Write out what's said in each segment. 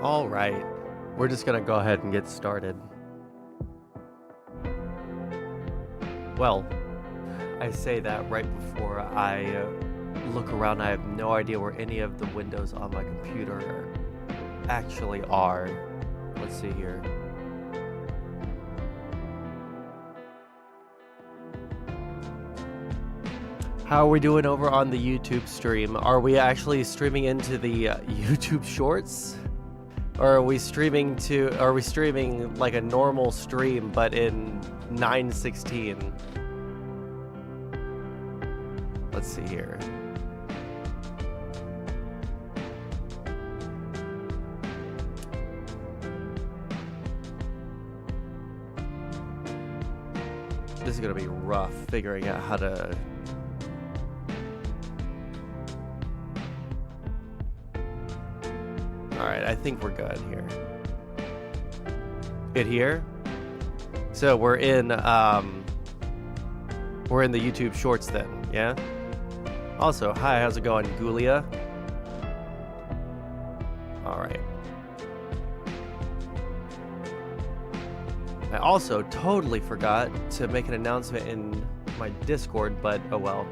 All right, we're just gonna go ahead and get started. Well, I say that right before I look around. I have no idea where any of the windows on my computer actually are. Let's see here. How are we doing over on the YouTube stream? Are we actually streaming into the YouTube Shorts? Or are we streaming like a normal stream but in 9:16? Let's see here. This is gonna be rough figuring out how to. Alright, I think we're good here. Good here? So we're in the YouTube Shorts then, yeah? Also, hi, how's it going, Gulia? Alright. I also totally forgot to make an announcement in my Discord, but oh well.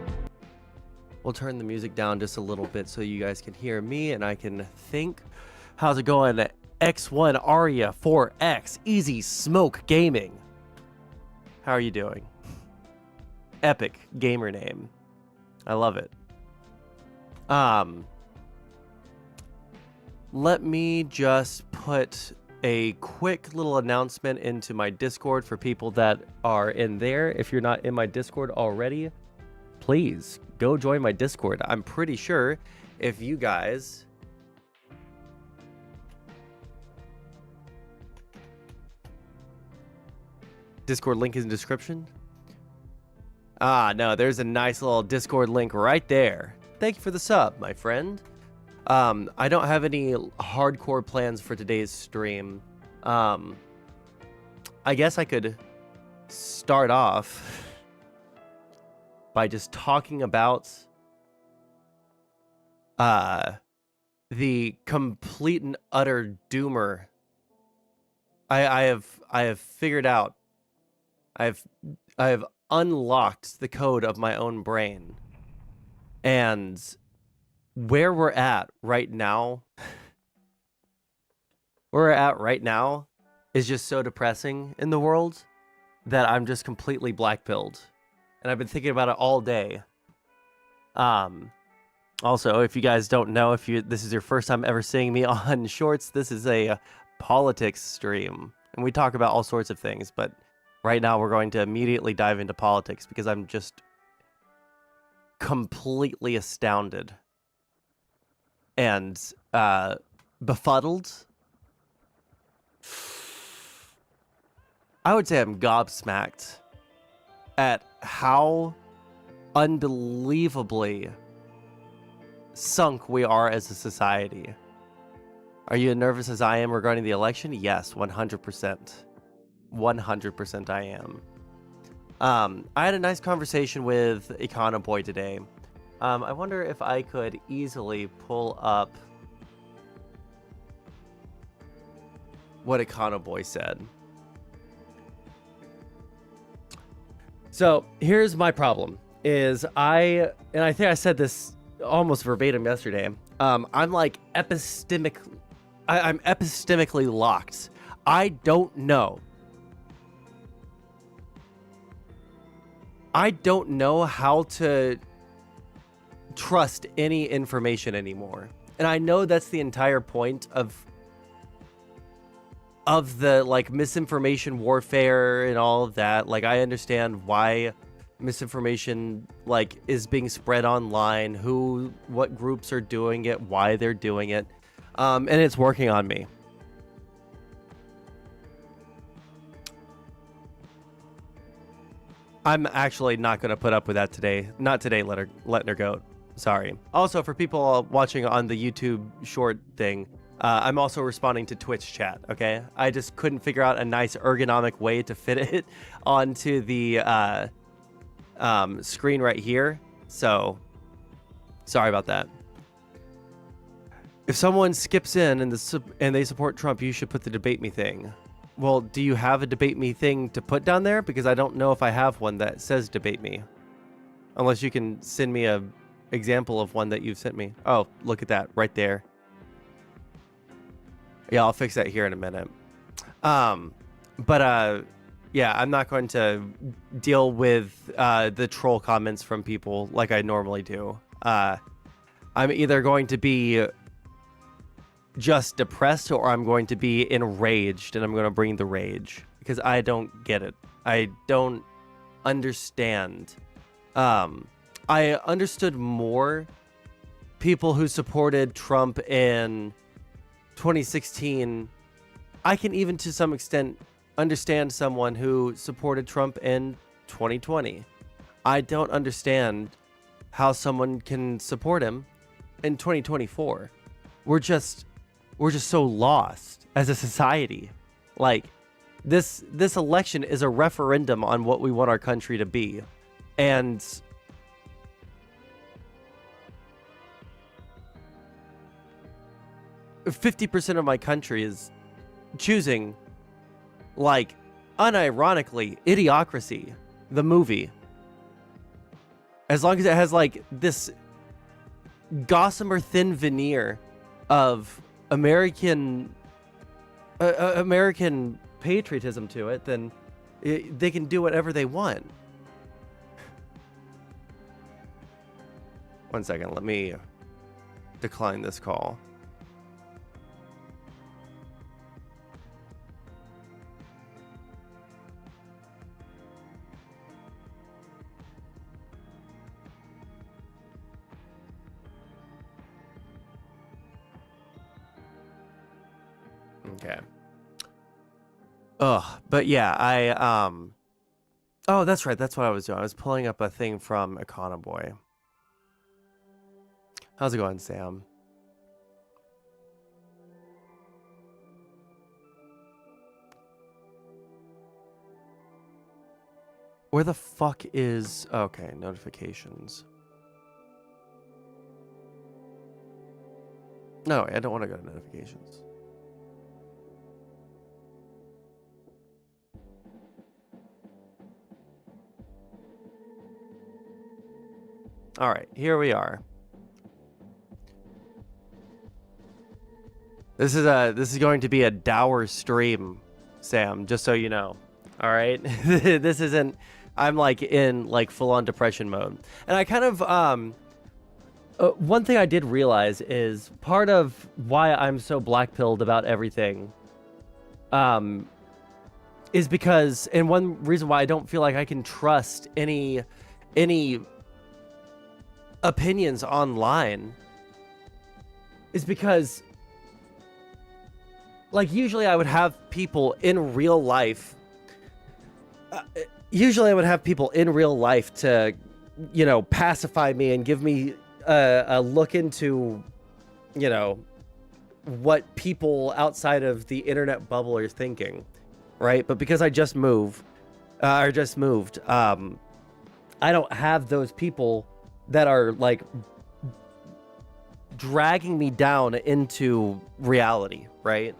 We'll turn the music down just a little bit so you guys can hear me and I can think. How's it going? X1 Aria 4X Easy Smoke Gaming. How are you doing? Epic gamer name. I love it. Let me just put a quick little announcement into my Discord for people that are in there. If you're not in my Discord already, please go join my Discord. I'm pretty sure if you guys Discord link is in the description. No, there's a nice little Discord link right there. Thank you for the sub, my friend. I don't have any hardcore plans for today's stream. I guess I could start off by just talking about the complete and utter doomer. I have figured out. I have unlocked the code of my own brain, and where we're at right now is just so depressing in the world that I'm just completely black-pilled, and I've been thinking about it all day. Also, if you guys don't know, this is your first time ever seeing me on Shorts, this is a politics stream, and we talk about all sorts of things, but right now we're going to immediately dive into politics because I'm just completely astounded and befuddled. I would say I'm gobsmacked at how unbelievably sunk we are as a society. Are you as nervous as I am regarding the election? Yes, 100%. 100% I am. I had a nice conversation with Econoboy today. I wonder if I could easily pull up what Econoboy said. So here's my problem is I think I said this almost verbatim yesterday. I'm like I'm epistemically locked. I don't know how to trust any information anymore. And I know that's the entire point of the like misinformation warfare and all of that. Like I understand why misinformation like is being spread online, what groups are doing it, why they're doing it. And it's working on me. I'm actually not going to put up with that today. Not today, Letner Goat. Sorry. Also, for people watching on the YouTube short thing, I'm also responding to Twitch chat, okay? I just couldn't figure out a nice ergonomic way to fit it onto the screen right here. So, sorry about that. If someone skips in and they support Trump, you should put the debate me thing. Well, do you have a debate me thing to put down there? Because I don't know if I have one that says debate me. Unless you can send me a example of one that you've sent me. Oh, look at that right there. Yeah, I'll fix that here in a minute. Yeah, I'm not going to deal with the troll comments from people like I normally do. I'm either going to be just depressed or I'm going to be enraged, and I'm going to bring the rage because I don't get it. I don't understand. I understood more people who supported Trump in 2016. I can even to some extent understand someone who supported Trump in 2020. I don't understand how someone can support him in 2024. We're just so lost as a society. Like this election is a referendum on what we want our country to be. And %50 of my country is choosing, like, unironically, Idiocracy, the movie. As long as it has, like, this gossamer thin veneer of American patriotism to it, then they can do whatever they want. One second, let me decline this call. Okay. But yeah, oh, that's right. That's what I was doing. I was pulling up a thing from Econoboy. How's it going, Sam? Where the fuck is... Okay, notifications. No, I don't want to go to notifications. All right, here we are. This is going to be a dour stream, Sam, just so you know. All right? This isn't... I'm like in like full-on depression mode. And I kind of one thing I did realize is part of why I'm so black-pilled about everything is because, and one reason why I don't feel like I can trust any opinions online is because, like, usually I would have people in real life to, you know, pacify me and give me a look into, you know, what people outside of the internet bubble are thinking, right? But because I just moved, I don't have those people that are like dragging me down into reality, right?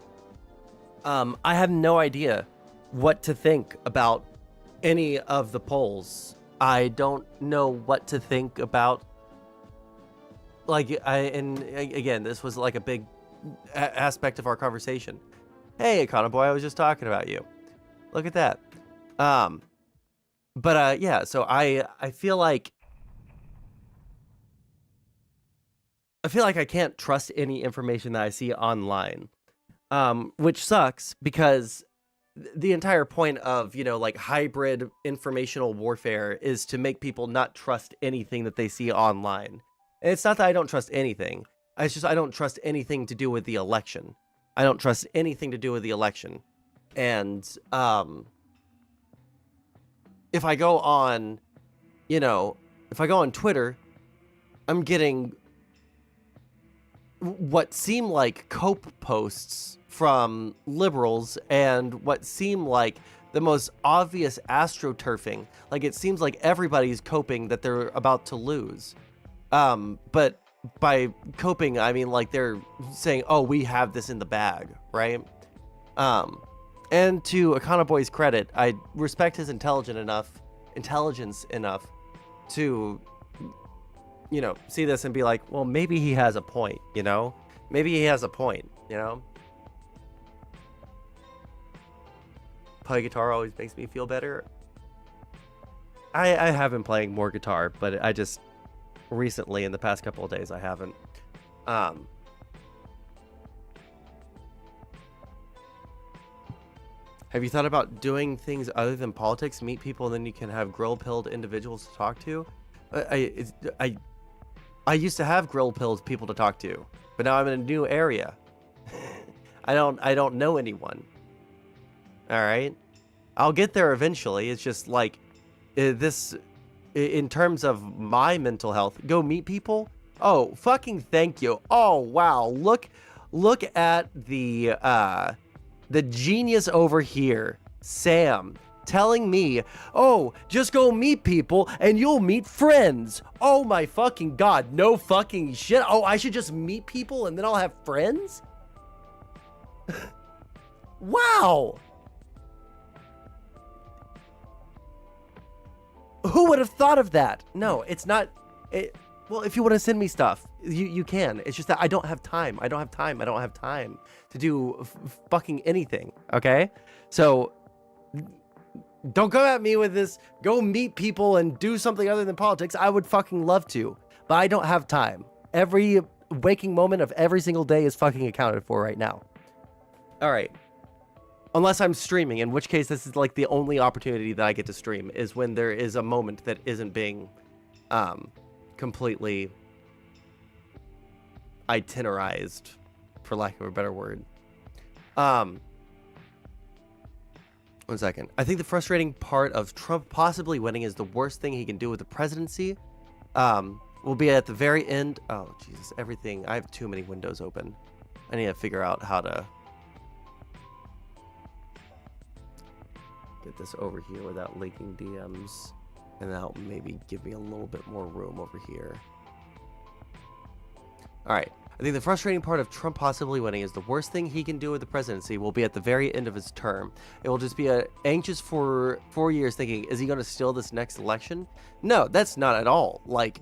I have no idea what to think about any of the polls. I don't know what to think about, like, and again, this was like a big aspect of our conversation. Hey, Econoboy, I was just talking about you. Look at that. Yeah, so I feel like I can't trust any information that I see online, which sucks because the entire point of, you know, like hybrid informational warfare is to make people not trust anything that they see online. And it's not that I don't trust anything. It's just I don't trust anything to do with the election. I don't trust anything to do with the election. And if I go on, you know, if I go on Twitter, I'm getting what seem like cope posts from liberals and what seem like the most obvious astroturfing. Like, it seems like everybody's coping that they're about to lose. But by coping, I mean like they're saying, oh, we have this in the bag, right? And to Akana Boy's credit, I respect his intelligence enough to, you know, see this and be like, well, maybe he has a point, you know? Maybe he has a point, you know? Play guitar always makes me feel better. I have been playing more guitar, but I just recently, in the past couple of days, I haven't. Have you thought about doing things other than politics? Meet people, and then you can have grill-pilled individuals to talk to. I used to have grill-pilled people to talk to, but now I'm in a new area. I don't know anyone. All right, I'll get there eventually. It's just like this, in terms of my mental health. Go meet people. Oh, fucking thank you. Oh wow, look at the genius over here, Sam, telling me, oh, just go meet people and you'll meet friends. Oh my fucking god, no fucking shit. Oh, I should just meet people and then I'll have friends? Wow. Who would have thought of that? No, it's not. Well, if you want to send me stuff, you can. It's just that I don't have time. I don't have time to do fucking anything, okay? So don't come at me with this, go meet people and do something other than politics. I would fucking love to, but I don't have time. Every waking moment of every single day is fucking accounted for right now. All right. Unless I'm streaming, in which case this is like the only opportunity that I get to stream, is when there is a moment that isn't being completely itinerized, for lack of a better word. 1 second. I think the frustrating part of Trump possibly winning is the worst thing he can do with the presidency. Will be at the very end. Oh, Jesus, everything. I have too many windows open. I need to figure out how to get this over here without leaking DMs, and that'll maybe give me a little bit more room over here. All right. I think the frustrating part of Trump possibly winning is the worst thing he can do with the presidency will be at the very end of his term. It will just be anxious for 4 years thinking, is he going to steal this next election? No, that's not at all. Like,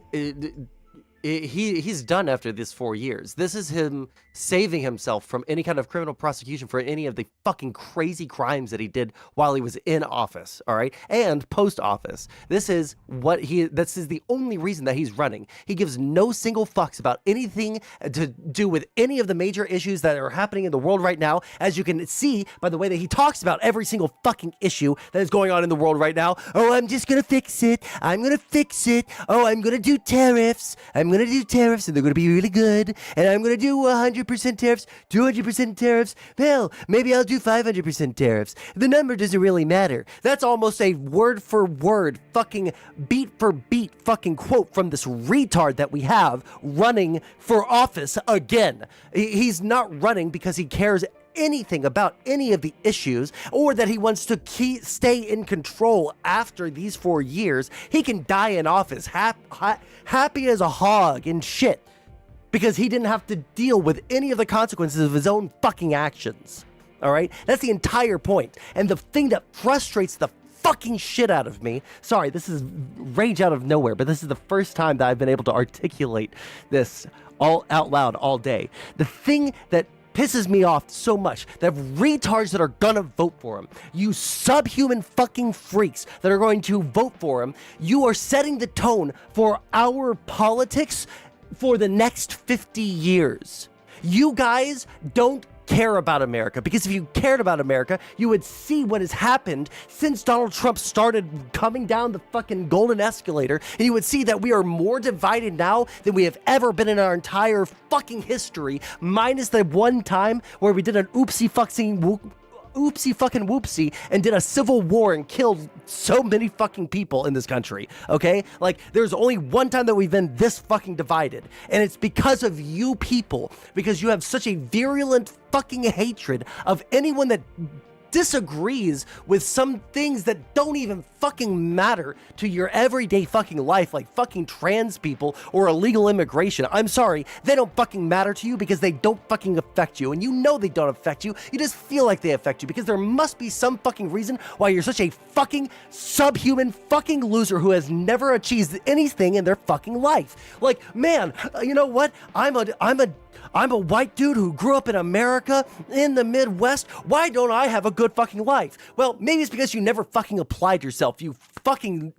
he's done after this 4 years. This is him saving himself from any kind of criminal prosecution for any of the fucking crazy crimes that he did while he was in office, all right? And post-office. This is the only reason that he's running. He gives no single fucks about anything to do with any of the major issues that are happening in the world right now, as you can see by the way that he talks about every single fucking issue that is going on in the world right now. Oh, I'm just gonna fix it. I'm gonna fix it. Oh, I'm gonna do tariffs. I'm gonna do tariffs and they're gonna be really good. And I'm gonna do 100% tariffs, 200% tariffs. Hell, maybe I'll do 500% tariffs. The number doesn't really matter. That's almost a word for word, fucking beat for beat fucking quote from this retard that we have running for office again. He's not running because he cares anything about any of the issues, or that he wants to stay in control after these 4 years. He can die in office happy as a hog and shit, because he didn't have to deal with any of the consequences of his own fucking actions. All right, that's the entire point. And the thing that frustrates the fucking shit out of me, sorry, this is rage out of nowhere, but this is the first time that I've been able to articulate this all out loud all day. The thing that pisses me off so much, that retards that are gonna vote for him, you subhuman fucking freaks that are going to vote for him, you are setting the tone for our politics for the next 50 years. You guys don't care about America, because if you cared about America, you would see what has happened since Donald Trump started coming down the fucking golden escalator, and you would see that we are more divided now than we have ever been in our entire fucking history, minus the one time where we did an oopsie fucking whoopsie and did a civil war and killed so many fucking people in this country, okay? Like, there's only one time that we've been this fucking divided, and it's because of you people, because you have such a virulent fucking hatred of anyone that disagrees with some things that don't even fucking matter to your everyday fucking life, like fucking trans people or illegal immigration. I'm sorry, they don't fucking matter to you because they don't fucking affect you. And you know they don't affect you. You just feel like they affect you because there must be some fucking reason why you're such a fucking subhuman fucking loser who has never achieved anything in their fucking life. Like, man, you know what? I'm a white dude who grew up in America in the Midwest. Why don't I have a good fucking life? Well, maybe it's because you never fucking applied yourself. You fucking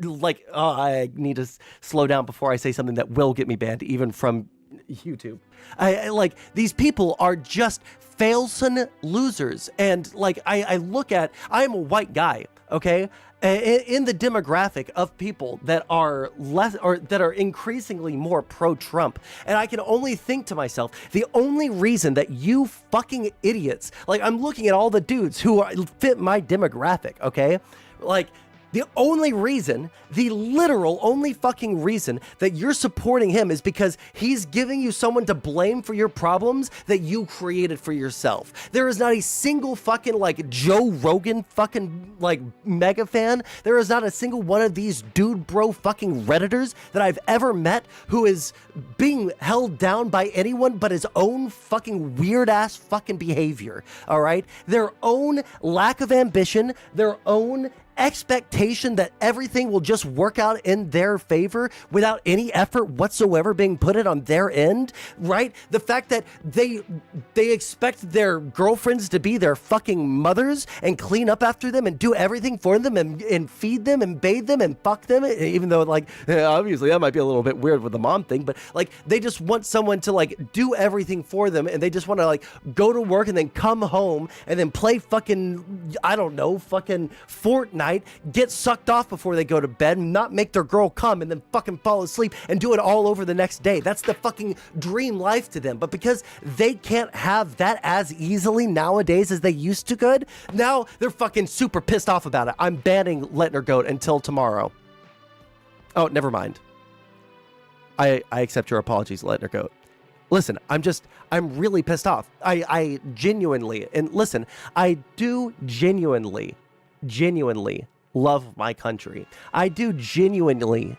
I need to slow down before I say something that will get me banned, even from YouTube. These people are just failson losers. And I'm a white guy, okay? In the demographic of people that are less or that are increasingly more pro-Trump. And I can only think to myself, the only reason that you fucking idiots, like I'm looking at all the dudes who fit my demographic, okay? Like, the only reason, the literal only fucking reason that you're supporting him is because he's giving you someone to blame for your problems that you created for yourself. There is not a single fucking Joe Rogan fucking mega fan. There is not a single one of these dude bro fucking Redditors that I've ever met who is being held down by anyone but his own fucking weird ass fucking behavior. All right? Their own lack of ambition, their own expectation that everything will just work out in their favor without any effort whatsoever being put in on their end, right? The fact that they expect their girlfriends to be their fucking mothers and clean up after them and do everything for them and feed them and bathe them and fuck them, even though obviously that might be a little bit weird with the mom thing, but they just want someone to do everything for them, and they just want to go to work and then come home and then play fucking, I don't know, fucking Fortnite, get sucked off before they go to bed, not make their girl come, and then fucking fall asleep and do it all over the next day. That's the fucking dream life to them. But because they can't have that as easily nowadays as they used to could, now they're fucking super pissed off about it. I'm banning Letner Goat until tomorrow. Oh, never mind. I accept your apologies, Letner Goat. Listen, I'm really pissed off. I genuinely, and listen, I do genuinely love my country. I do genuinely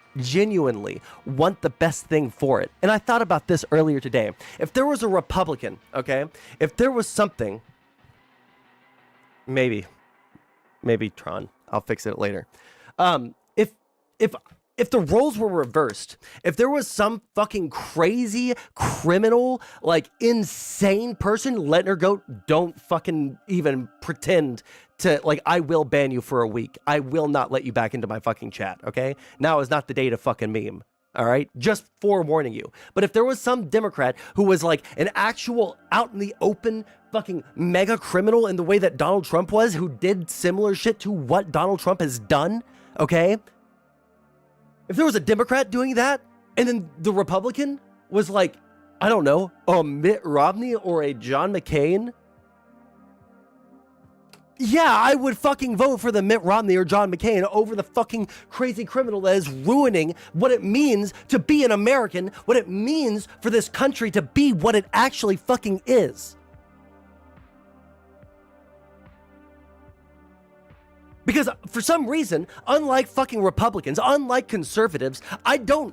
want the best thing for it. And I thought about this earlier today. If there was a Republican, okay, if there was something, maybe Tron, I'll fix it later. If the roles were reversed, if there was some fucking crazy criminal, insane person, Letner Goat, don't fucking even pretend to, I will ban you for a week. I will not let you back into my fucking chat, okay? Now is not the day to fucking meme, all right? Just forewarning you. But if there was some Democrat who was an actual out in the open fucking mega criminal in the way that Donald Trump was, who did similar shit to what Donald Trump has done, okay? If there was a Democrat doing that, and then the Republican was I don't know, a Mitt Romney or a John McCain, yeah, I would fucking vote for the Mitt Romney or John McCain over the fucking crazy criminal that is ruining what it means to be an American, what it means for this country to be what it actually fucking is. Because for some reason, unlike fucking Republicans, unlike conservatives, I don't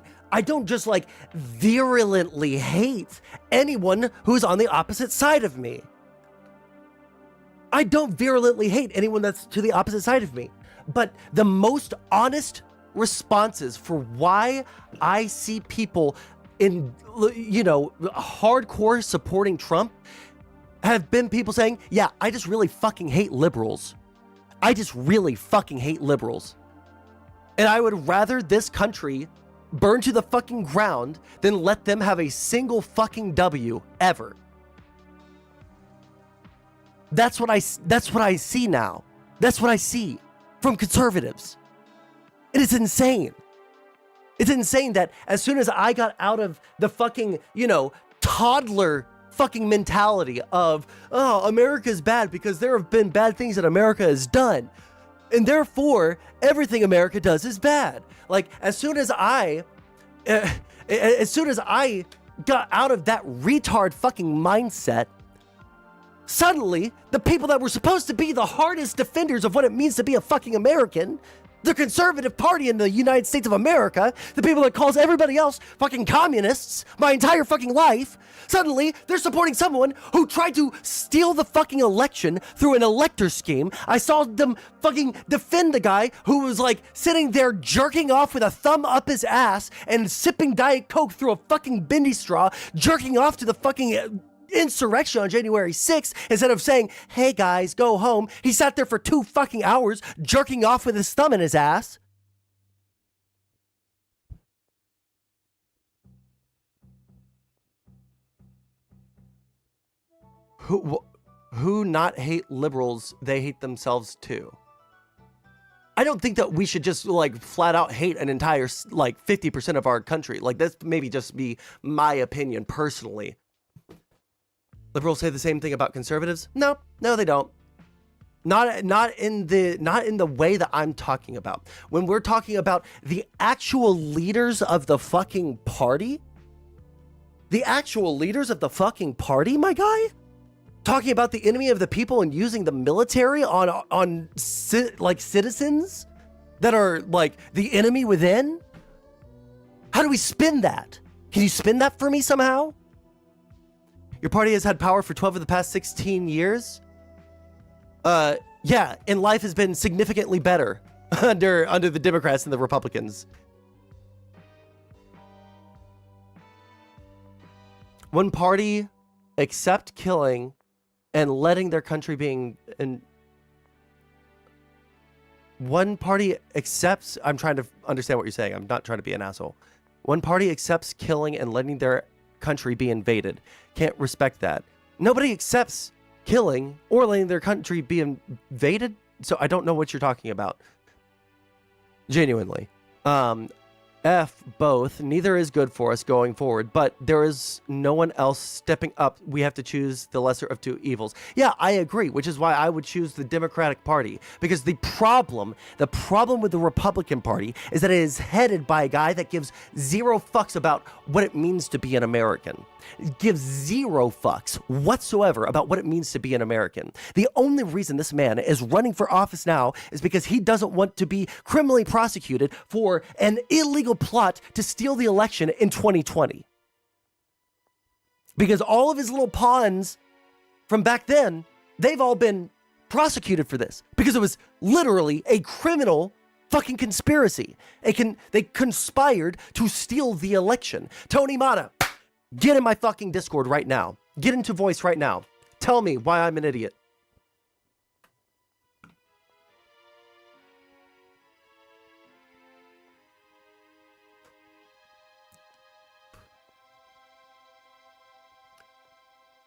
just virulently hate anyone who's on the opposite side of me. I don't virulently hate anyone that's to the opposite side of me. But the most honest responses for why I see people in, hardcore supporting Trump have been people saying, yeah, I just really fucking hate liberals. I just really fucking hate liberals. And I would rather this country burn to the fucking ground than let them have a single fucking W ever. That's what I see now. That's what I see from conservatives. It is insane. It's insane that as soon as I got out of the fucking, toddler fucking mentality of, oh, America's bad because there have been bad things that America has done, and therefore everything America does is bad. As soon as I got out of that retard fucking mindset, Suddenly, the people that were supposed to be the hardest defenders of what it means to be a fucking American, the conservative party in the United States of America, the people that calls everybody else fucking communists my entire fucking life, suddenly they're supporting someone who tried to steal the fucking election through an elector scheme. I saw them fucking defend the guy who was like sitting there jerking off with a thumb up his ass and sipping Diet Coke through a fucking bendy straw, jerking off to the fucking insurrection on January 6th. Instead of saying, hey guys, go home, he sat there for 2 fucking hours jerking off with his thumb in his ass. Who not hate liberals? They hate themselves too. I don't think that we should just like flat out hate an entire like 50% of our country. Like that's maybe just be my opinion personally. Liberals say the same thing about conservatives? No, they don't. Not in the way that I'm talking about. When we're talking about the actual leaders of the fucking party, my guy, talking about the enemy of the people and using the military on like citizens that are like the enemy within. How do we spin that? Can you spin that for me somehow? Your party has had power for 12 of the past 16 years. Yeah, and life has been significantly better under the Democrats and the Republicans. One party accept killing and letting their country being and one party accepts. I'm trying to understand what you're saying. I'm not trying to be an asshole. One party accepts killing and letting their country be invaded. Can't respect that. Nobody accepts killing or letting their country be invaded, so I don't know what you're talking about. Genuinely. F both. Neither is good for us going forward, but there is no one else stepping up. We have to choose the lesser of two evils. Yeah, I agree, which is why I would choose the Democratic Party, because the problem with the Republican Party is that it is headed by a guy that gives zero fucks about what it means to be an American. It gives zero fucks whatsoever about what it means to be an American. The only reason this man is running for office now is because he doesn't want to be criminally prosecuted for an illegal plot to steal the election in 2020. Because all of his little pawns from back then, they've all been prosecuted for this. Because it was literally a criminal fucking conspiracy. They conspired to steal the election. Tony Mata, get in my fucking Discord right now. Get into voice right now. Tell me why I'm an idiot.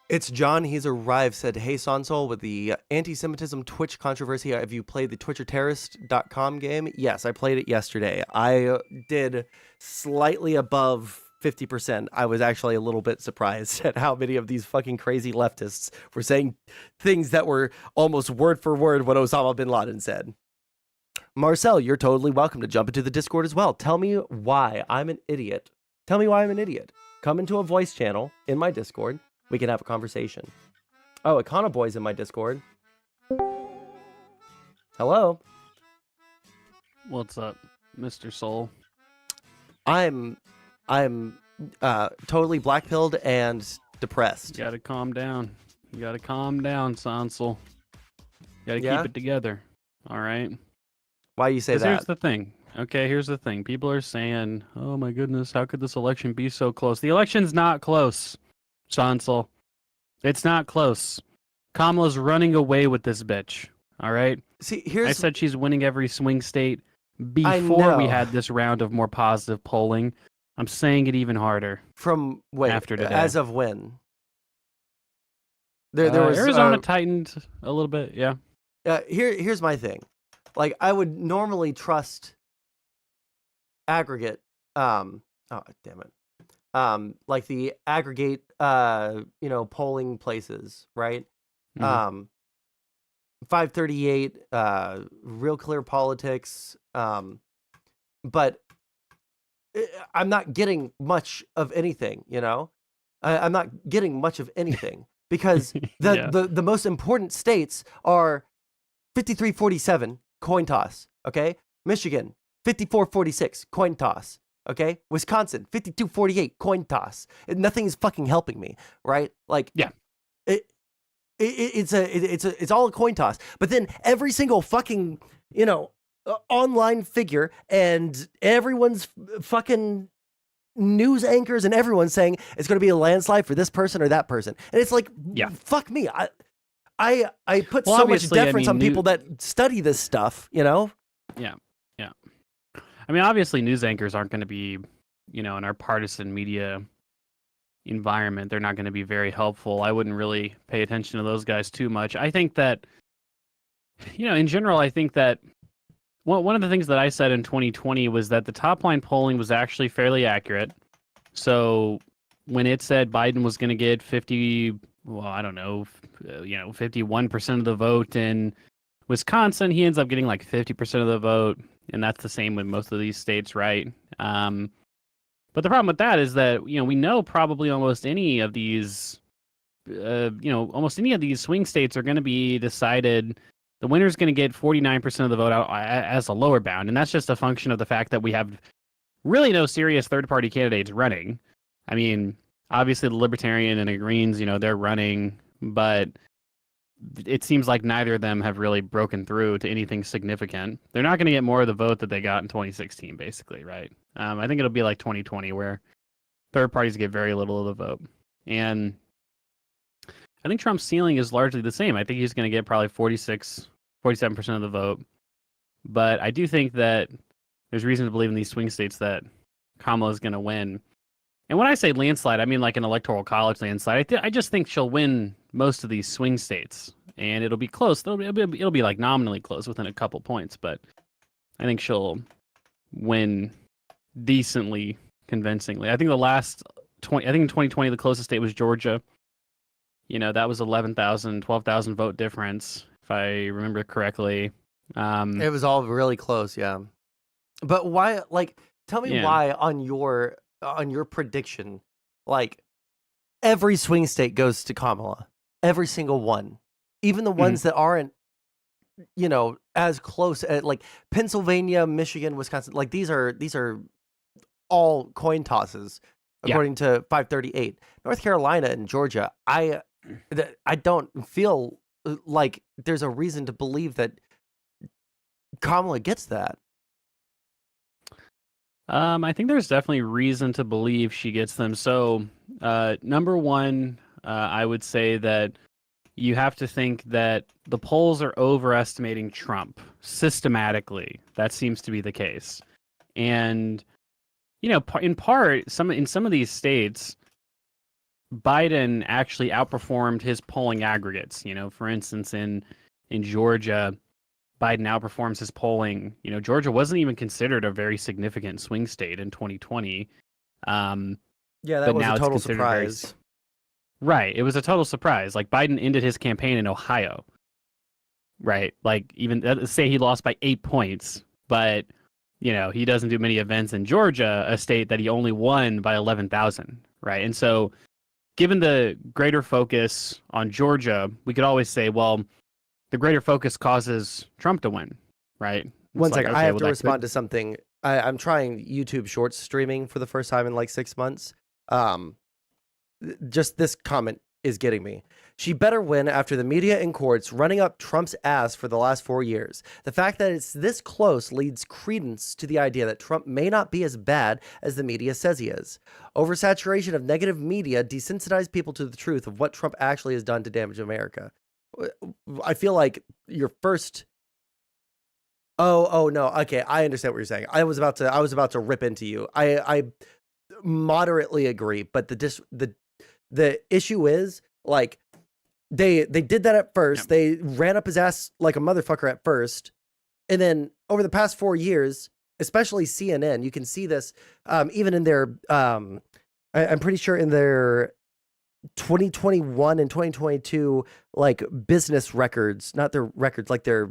It's John. He's arrived. Said, hey, Sonsol, with the anti-Semitism Twitch controversy, have you played the twitcherterrorist.com game? Yes, I played it yesterday. I did slightly above 50%. I was actually a little bit surprised at how many of these fucking crazy leftists were saying things that were almost word for word what Osama bin Laden said. Marcel, you're totally welcome to jump into the Discord as well. Tell me why I'm an idiot. Tell me why I'm an idiot. Come into a voice channel in my Discord. We can have a conversation. Oh, Econo Boy's in my Discord. Hello. What's up, Mr. Soul? I'm totally black-pilled and depressed. You gotta calm down. You gotta calm down, Sonsel. You gotta keep it together. All right? Why do you say that? Here's the thing. Okay, here's the thing. People are saying, oh my goodness, how could this election be so close? The election's not close, Sonsel. It's not close. Kamala's running away with this bitch. All right? See, I said she's winning every swing state before we had this round of more positive polling. I'm saying it even harder. After today. As of when? There was Arizona tightened a little bit, yeah. Here's my thing. Like, I would normally trust aggregate. Oh, damn it. Like the aggregate, polling places, right? Mm-hmm. 538, Real Clear Politics. But I'm not getting much of anything, I'm not getting much of anything. because Yeah. the most important states are 53-47 coin toss. Okay, Michigan 54-46 coin toss. Okay, Wisconsin 52-48 coin toss. Nothing is fucking helping me, right? Like, Yeah. it's all a coin toss. But then every single fucking online figure and everyone's fucking news anchors and everyone's saying it's going to be a landslide for this person or that person, and it's like, Yeah. fuck me. I put Well, so much obviously, I deference mean, on people that study this stuff. Yeah. Yeah. I mean, obviously, news anchors aren't going to be, in our partisan media environment, they're not going to be very helpful. I wouldn't really pay attention to those guys too much. I think that, in general, I think that one of the things that I said in 2020 was that the top line polling was actually fairly accurate. So when it said Biden was going to get 51% of the vote in Wisconsin, he ends up getting like 50% of the vote. And that's the same with most of these states, right? But the problem with that is that, we know probably almost any of these swing states are going to be decided. The winner's going to get 49% of the vote out as a lower bound. And that's just a function of the fact that we have really no serious third-party candidates running. I mean, obviously the Libertarian and the Greens, they're running, but it seems like neither of them have really broken through to anything significant. They're not going to get more of the vote that they got in 2016, basically, right? I think it'll be like 2020, where third parties get very little of the vote. And I think Trump's ceiling is largely the same. I think he's going to get probably 47% of the vote. But I do think that there's reason to believe in these swing states that Kamala is going to win. And when I say landslide, I mean like an electoral college landslide. I just think she'll win most of these swing states, and it'll be close. It'll be like nominally close, within a couple points, but I think she'll win decently convincingly. I think in 2020, the closest state was Georgia. That was 11,000, 12,000 vote difference, if I remember correctly. It was all really close, yeah. But why? Like, tell me why on your prediction, like, every swing state goes to Kamala, every single one, even the ones that aren't, as close as like Pennsylvania, Michigan, Wisconsin. Like, these are all coin tosses according to 538. North Carolina and Georgia, I don't feel like there's a reason to believe that Kamala gets that. I think there's definitely reason to believe she gets them. So, number one, I would say that you have to think that the polls are overestimating Trump systematically. That seems to be the case. And, in part, in some of these states, Biden actually outperformed his polling aggregates. For instance, in Georgia, Biden outperforms his polling. Georgia wasn't even considered a very significant swing state in 2020. Yeah, that was a total surprise. Right. It was a total surprise. Like, Biden ended his campaign in Ohio. Right. Like, even say he lost by 8 points, but, he doesn't do many events in Georgia, a state that he only won by 11,000. Right. And so, given the greater focus on Georgia, we could always say, well, the greater focus causes Trump to win, right? One second, I have to respond to something. I'm trying YouTube Shorts streaming for the first time in like 6 months. Just this comment is getting me. She better win after the media and courts running up Trump's ass for the last 4 years. The fact that it's this close leads credence to the idea that Trump may not be as bad as the media says he is. Oversaturation of negative media desensitized people to the truth of what Trump actually has done to damage America. I feel like your first. Oh no. Okay, I understand what you're saying. I was about to rip into you. I moderately agree, but the issue is, like, they did that at first. They ran up his ass like a motherfucker at first, and then over the past 4 years, especially CNN, you can see this even in their I'm pretty sure in their 2021 and 2022 like business records, not their records, like their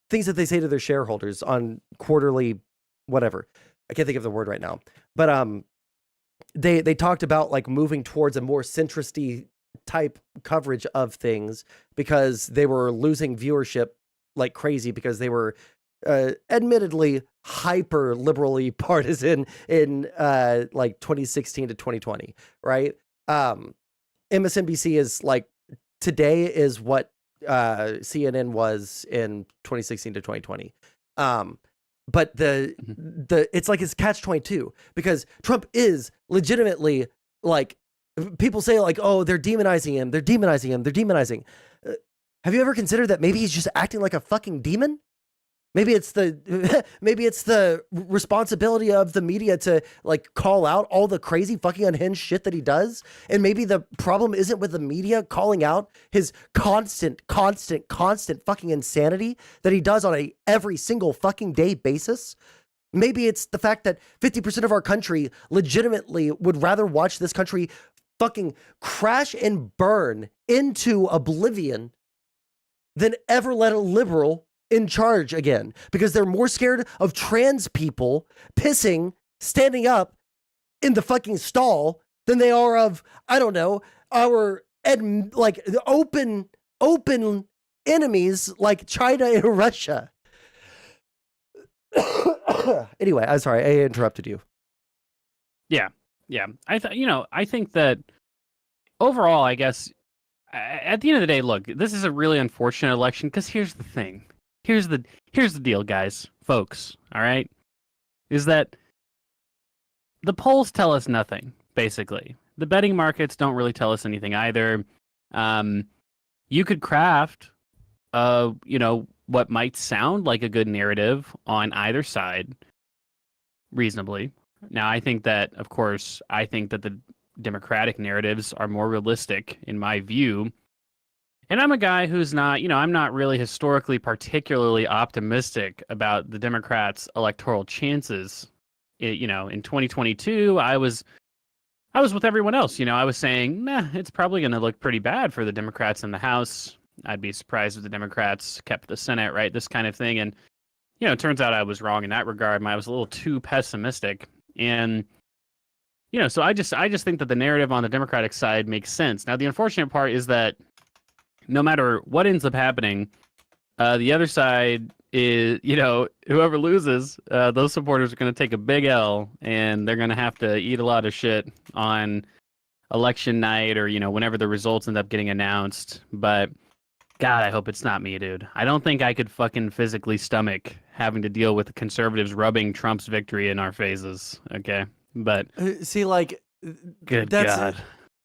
things that they say to their shareholders on quarterly whatever. I can't think of the word right now. But they talked about like moving towards a more centristy type coverage of things because they were losing viewership like crazy because they were admittedly hyper liberally partisan in like 2016 to 2020, right? MSNBC is like today is what CNN was in 2016 to 2020. But it's like it's catch-22 because Trump is legitimately like people say like, oh, they're demonizing him. They're demonizing him. They're demonizing. Have you ever considered that maybe he's just acting like a fucking demon? Maybe it's the responsibility of the media to like call out all the crazy fucking unhinged shit that he does. And maybe the problem isn't with the media calling out his constant fucking insanity that he does on a every single fucking day basis. Maybe it's the fact that 50% of our country legitimately would rather watch this country fucking crash and burn into oblivion than ever let a liberal in charge again, because they're more scared of trans people pissing, standing up in the fucking stall than they are of, I don't know, our like the open enemies like China and Russia. Anyway, I'm sorry, I interrupted you. Yeah. I think that overall, I guess at the end of the day, look, this is a really unfortunate election because here's the thing. Here's the deal, guys, folks, all right? Is that the polls tell us nothing, basically. The betting markets don't really tell us anything either. You could craft, what might sound like a good narrative on either side reasonably. Now, I think that the Democratic narratives are more realistic in my view. And I'm a guy who's not, I'm not really historically particularly optimistic about the Democrats' electoral chances. In 2022, I was with everyone else. I was saying, it's probably going to look pretty bad for the Democrats in the House. I'd be surprised if the Democrats kept the Senate, right? This kind of thing. And, it turns out I was wrong in that regard. I was a little too pessimistic. And, so I just think that the narrative on the Democratic side makes sense. Now, the unfortunate part is that no matter what ends up happening, the other side is, whoever loses, those supporters are going to take a big L, and they're going to have to eat a lot of shit on election night or, whenever the results end up getting announced. But, God, I hope it's not me, dude. I don't think I could fucking physically stomach having to deal with the conservatives rubbing Trump's victory in our faces, okay? But, see, like, good God.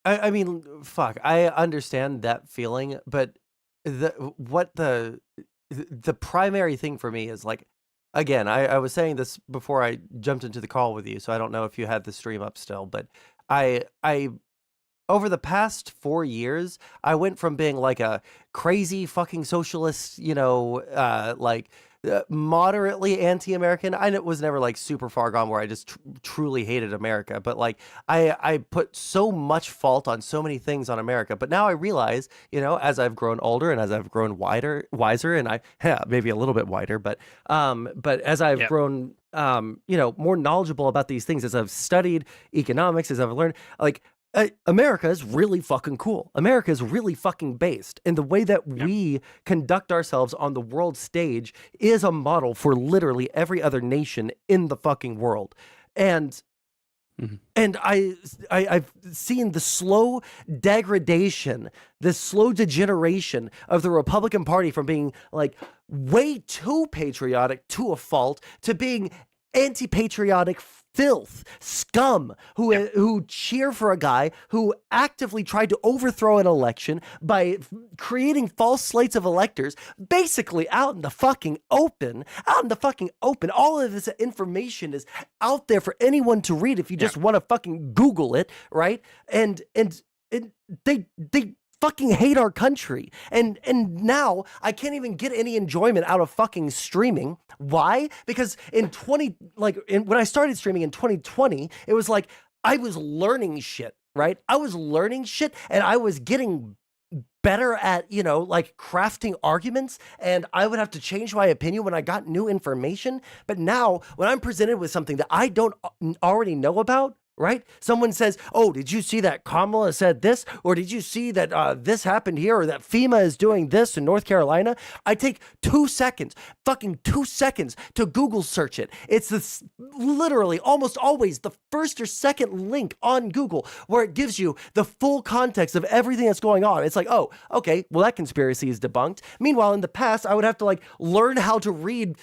I mean, fuck, I understand that feeling, but the primary thing for me is like, again, I was saying this before I jumped into the call with you, so I don't know if you had the stream up still, but I over the past 4 years, I went from being like a crazy fucking socialist, moderately anti-American. I was never like super far gone where I just truly hated America, but like I put so much fault on so many things on America. But now I realize, as I've grown older and as I've grown wiser, and maybe a little bit wider, but as I've grown, more knowledgeable about these things, as I've studied economics, as I've learned, like, America is really fucking cool. America is really fucking based. And the way that we conduct ourselves on the world stage is a model for literally every other nation in the fucking world. And and I've seen the slow degradation, the slow degeneration of the Republican Party from being like way too patriotic to a fault to being anti-patriotic filth, scum, who cheer for a guy who actively tried to overthrow an election by creating false slates of electors, basically out in the fucking open. All of this information is out there for anyone to read if you just want to fucking Google it, right? And they fucking hate our country. And now I can't even get any enjoyment out of fucking streaming. Why? Because when I started streaming in 2020, it was like I was learning shit, right? I was learning shit and I was getting better at, crafting arguments, and I would have to change my opinion when I got new information. But now when I'm presented with something that I don't already know about, right? Someone says, oh, did you see that Kamala said this? Or did you see that this happened here? Or that FEMA is doing this in North Carolina? I take 2 seconds, fucking 2 seconds to Google search it. It's this literally almost always the first or second link on Google where it gives you the full context of everything that's going on. It's like, oh, okay, well, that conspiracy is debunked. Meanwhile, in the past, I would have to like learn how to read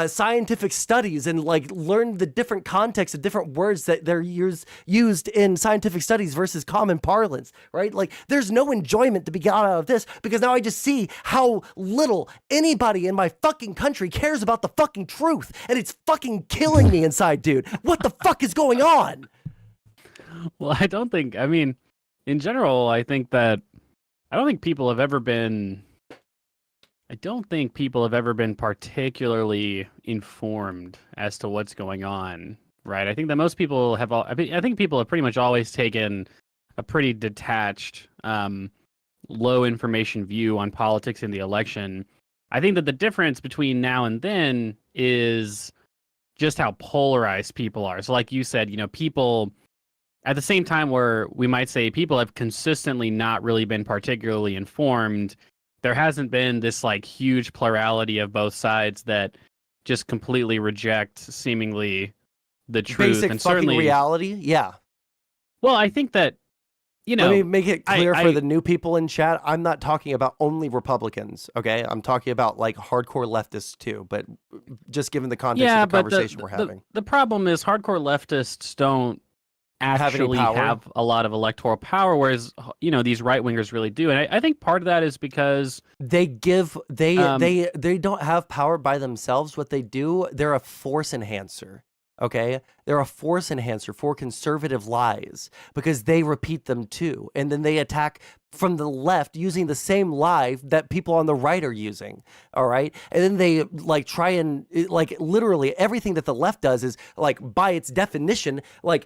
scientific studies and like learn the different context of different words that they're used in scientific studies versus common parlance, right? Like there's no enjoyment to be got out of this because now I just see how little anybody in my fucking country cares about the fucking truth, and it's fucking killing me inside, dude. What the fuck is going on? Well, I mean, in general, I don't think people have ever been particularly informed as to what's going on, right? I think that most people have I think people have pretty much always taken a pretty detached, low information view on politics in the election. I think that the difference between now and then is just how polarized people are. So like you said, people at the same time where we might say people have consistently not really been particularly informed, there hasn't been this like huge plurality of both sides that just completely reject seemingly the truth Basic and fucking certainly reality. Yeah. Well, I think that Let me make it clear for the new people in chat. I'm not talking about only Republicans, okay? I'm talking about like hardcore leftists too, but just given the context of the conversation we're having. The problem is hardcore leftists don't actually have a lot of electoral power, whereas these right wingers really do, and I think part of that is because they don't have power by themselves. What they do, they're a force enhancer. Okay, they're a force enhancer for conservative lies because they repeat them too, and then they attack from the left using the same lie that people on the right are using. All right, and then they like try and like literally everything that the left does is like by its definition like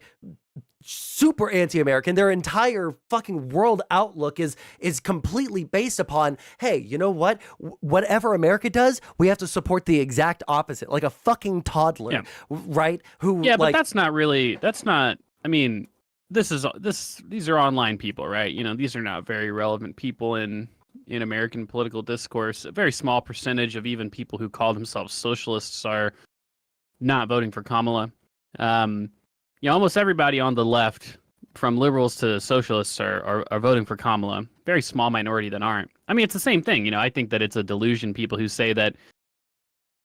super anti-American. Their entire fucking world outlook is completely based upon, hey, you know what? Whatever America does, we have to support the exact opposite, like a fucking toddler, right? But that's not. I mean, these are online people, right? These are not very relevant people in American political discourse. A very small percentage of even people who call themselves socialists are not voting for Kamala. Almost everybody on the left, from liberals to socialists, are voting for Kamala. Very small minority that aren't. I mean, it's the same thing. I think that it's a delusion. People who say that,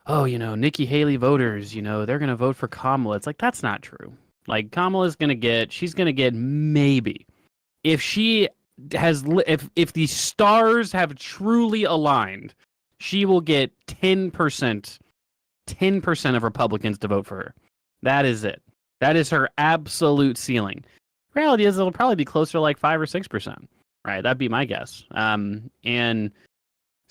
oh, Nikki Haley voters, they're going to vote for Kamala. It's like, that's not true. Like, Kamala's going to get maybe. If she has, if the stars have truly aligned, she will get 10% of Republicans to vote for her. That is it. That is her absolute ceiling. Reality is it'll probably be closer to like 5 or 6%, right? That'd be my guess. And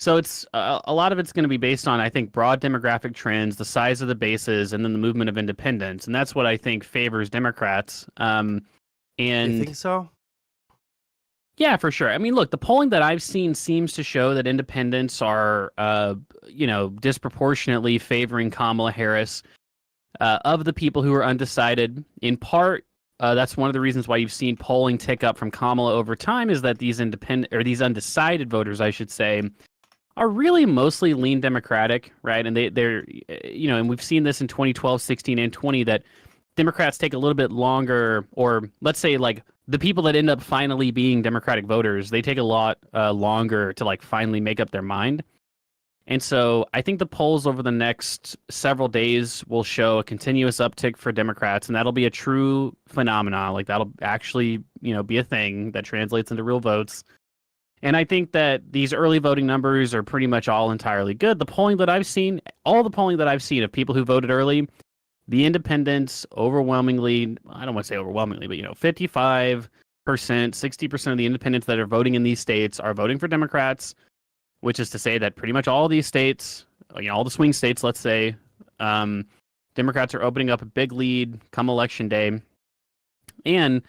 so it's a lot of it's going to be based on, I think, broad demographic trends, the size of the bases, and then the movement of independence, and that's what I think favors Democrats. And you think so? Yeah, for sure. I mean, look, the polling that I've seen seems to show that independents are, disproportionately favoring Kamala Harris. Of the people who are undecided, in part, that's one of the reasons why you've seen polling tick up from Kamala over time, is that these undecided voters, I should say, are really mostly lean Democratic, right? And they're and we've seen this in 2012, 16, and 20, that Democrats take a little bit longer, or let's say like the people that end up finally being Democratic voters, they take a lot longer to like finally make up their mind. And so I think the polls over the next several days will show a continuous uptick for Democrats, and that'll be a true phenomenon. Like that'll actually, be a thing that translates into real votes. And I think that these early voting numbers are pretty much all entirely good. The polling that I've seen, all the polling that I've seen of people who voted early, the independents overwhelmingly, I don't want to say overwhelmingly, but 55%, 60% of the independents that are voting in these states are voting for Democrats. Which is to say that pretty much all these states, all the swing states, let's say, Democrats are opening up a big lead come election day. And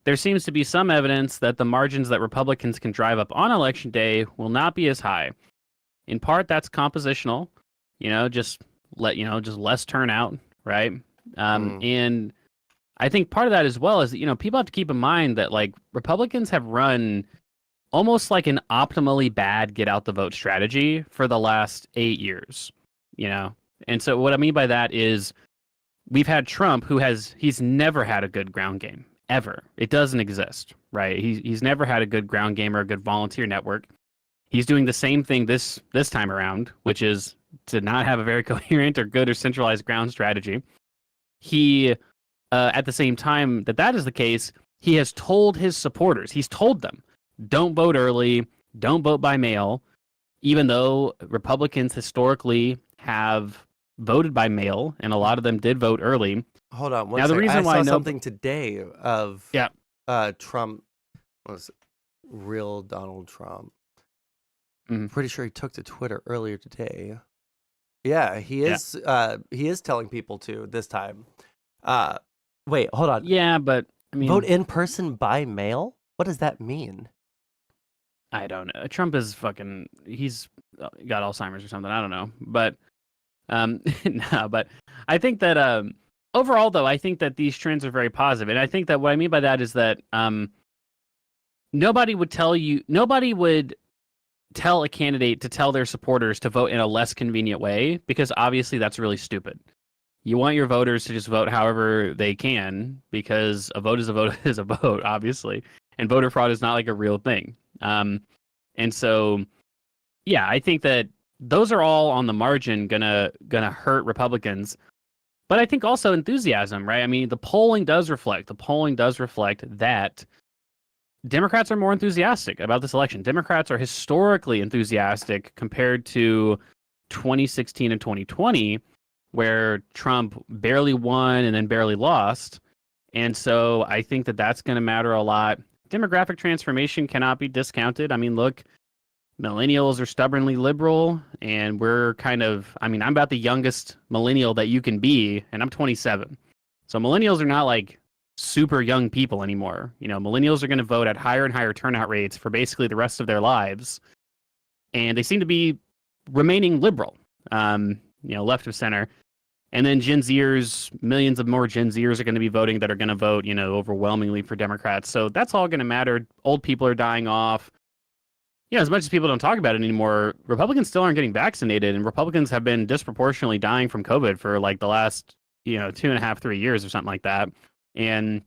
there seems to be some evidence that the margins that Republicans can drive up on election day will not be as high. In part, that's compositional, just less turnout, right? And I think part of that as well is that, people have to keep in mind that like Republicans have run almost like an optimally bad get out the vote strategy for the last 8 years, you know? And so what I mean by that is we've had Trump he's never had a good ground game ever. It doesn't exist, right? He's never had a good ground game or a good volunteer network. He's doing the same thing this time around, which is to not have a very coherent or good or centralized ground strategy. He at the same time that is the case, he has told his supporters, he's told them, don't vote early, don't vote by mail, even though Republicans historically have voted by mail, and a lot of them did vote early. Hold on one now, second. the reason I why saw something today of Trump was real Donald Trump. Mhm. Pretty sure he took to Twitter earlier today. Yeah, he is. He is telling people to this time. Wait, hold on. Yeah, but I mean, Vote in person by mail? What does that mean? I don't know. Trump is fucking. He's got Alzheimer's or something. I don't know, but no. But I think that overall, though, I think that these trends are very positive, and I think that what I mean by that is that nobody would tell a candidate to tell their supporters to vote in a less convenient way, because obviously that's really stupid. You want your voters to just vote however they can, because a vote is a vote is a vote, obviously. And voter fraud is not like a real thing. And so, yeah, I think that those are all on the margin gonna hurt Republicans. But I think also enthusiasm, right? I mean, the polling does reflect that Democrats are more enthusiastic about this election. Democrats are historically enthusiastic compared to 2016 and 2020, where Trump barely won and then barely lost. And so I think that that's going to matter a lot. Demographic transformation cannot be discounted. I mean, look, millennials are stubbornly liberal, and I'm about the youngest millennial that you can be, and I'm 27. So millennials are not like super young people anymore. Millennials are going to vote at higher and higher turnout rates for basically the rest of their lives. And they seem to be remaining liberal, left of center. And then Gen Zers, millions of more Gen Zers are going to be voting that are going to vote, overwhelmingly for Democrats. So that's all going to matter. Old people are dying off. As much as people don't talk about it anymore, Republicans still aren't getting vaccinated, and Republicans have been disproportionately dying from COVID for like the last, 2.5, 3 years or something like that. And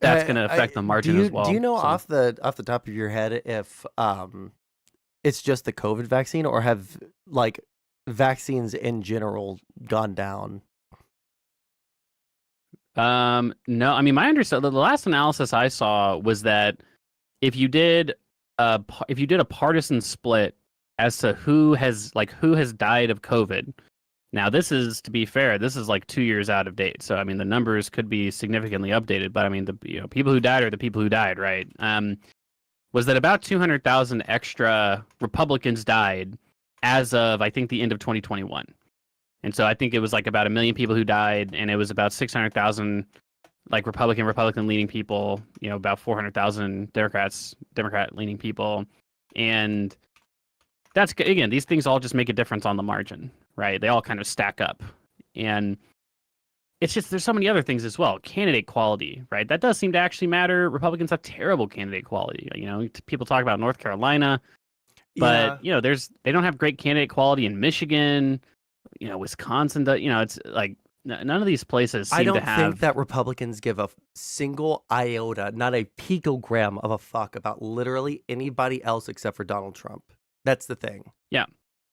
that's going to affect the margin as well. Do you know off the top of your head if it's just the COVID vaccine, or have like vaccines in general gone down? No, I mean, my understanding, the last analysis I saw was that if you did a partisan split as to who has died of COVID. Now, this is, to be fair, this is like 2 years out of date. So, I mean, the numbers could be significantly updated, but I mean, the people who died are the people who died, right? Was that about 200,000 extra Republicans died as of, I think, the end of 2021. And so I think it was like about 1 million people who died, and it was about 600,000 like Republican leaning people, about 400,000 Democrat leaning people. And that's, again, these things all just make a difference on the margin, right? They all kind of stack up. And it's just, there's so many other things as well. Candidate quality, right? That does seem to actually matter. Republicans have terrible candidate quality. People talk about North Carolina, but they don't have great candidate quality in Michigan. Wisconsin does. It's like none of these places seem to have. I don't think that Republicans give a single iota, not a picogram of a fuck about literally anybody else except for Donald Trump. That's the thing. Yeah.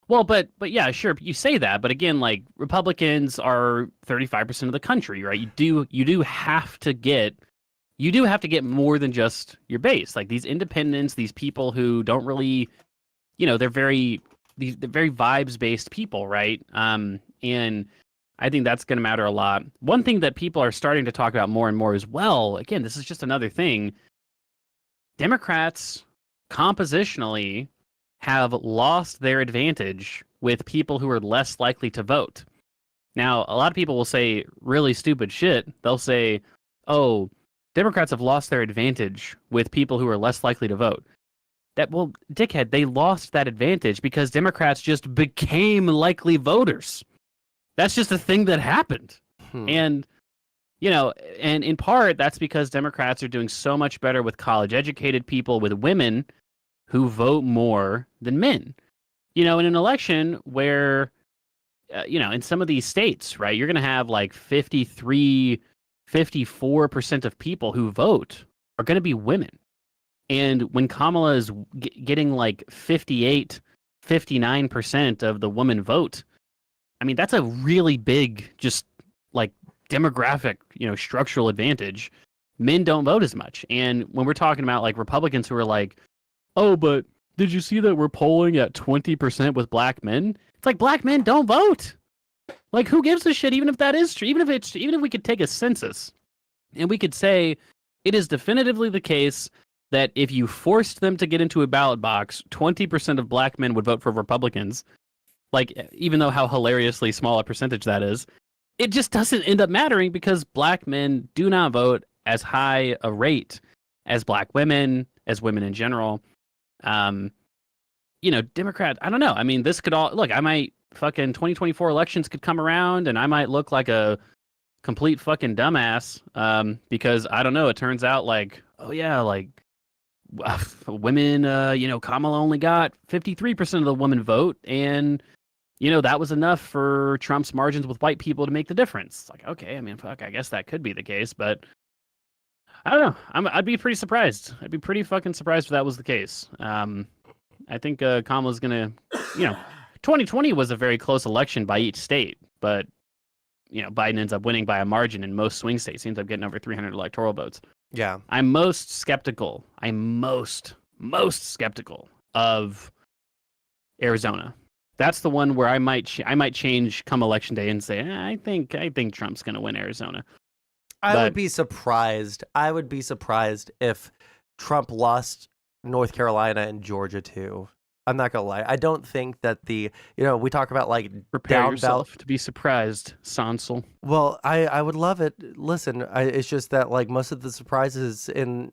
Well, but yeah, sure, you say that, but again, like, Republicans are 35% of the country, right? You do have to get more than just your base. Like, these independents, these people who don't really, they're very vibes-based people, right? And I think that's going to matter a lot. One thing that people are starting to talk about more and more as well, again, this is just another thing, Democrats compositionally have lost their advantage with people who are less likely to vote. Now, a lot of people will say really stupid shit. They'll say, oh, Democrats have lost their advantage with people who are less likely to vote. Well, dickhead, they lost that advantage because Democrats just became likely voters. That's just a thing that happened. And And in part, that's because Democrats are doing so much better with college-educated people, with women who vote more than men. In an election where, in some of these states, right, you're going to have like 53, 54% of people who vote are going to be women. And when Kamala is getting like 58, 59% of the woman vote, I mean, that's a really big, just like demographic, structural advantage. Men don't vote as much. And when we're talking about like Republicans who are like, oh, but did you see that we're polling at 20% with black men? It's like black men don't vote. Like, who gives a shit? Even if that is true, even if we could take a census and we could say it is definitively the case that if you forced them to get into a ballot box, 20% of black men would vote for Republicans. Like, even though how hilariously small a percentage that is, it just doesn't end up mattering because black men do not vote as high a rate as black women, as women in general. Democrat, I don't know. I mean, this could all look, I might fucking 2024 elections could come around and I might look like a complete fucking dumbass. Because I don't know, it turns out like, oh yeah, like women, Kamala only got 53% of the woman vote. And, that was enough for Trump's margins with white people to make the difference. It's like, okay, I mean, fuck, I guess that could be the case, but I don't know. I'd be pretty surprised. I'd be pretty fucking surprised if that was the case. I think Kamala's gonna, 2020 was a very close election by each state, but Biden ends up winning by a margin in most swing states. He ends up getting over 300 electoral votes. Yeah, I'm most skeptical of Arizona. That's the one where I might change come election day and say I think Trump's gonna win Arizona. I would be surprised. I would be surprised if Trump lost North Carolina and Georgia too. I'm not gonna lie. I don't think that we talk about like prepare yourself to be surprised, Sansel. Well, I would love it. Listen, it's just that like most of the surprises in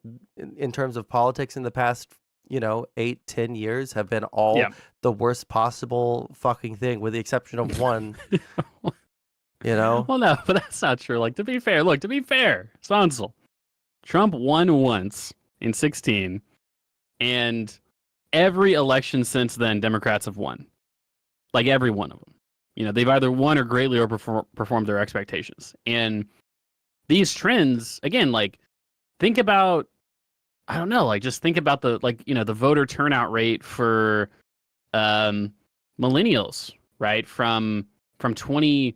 terms of politics in the past 8-10 years have been all the worst possible fucking thing, with the exception of one. Well, no, but that's not true. Like, to be fair, Sansel, Trump won once in 2016, and every election since then, Democrats have won. Like, every one of them. They've either won or greatly overperformed their expectations. And these trends, again, like, think about, I don't know, like, just think about the voter turnout rate for millennials, right? From 20,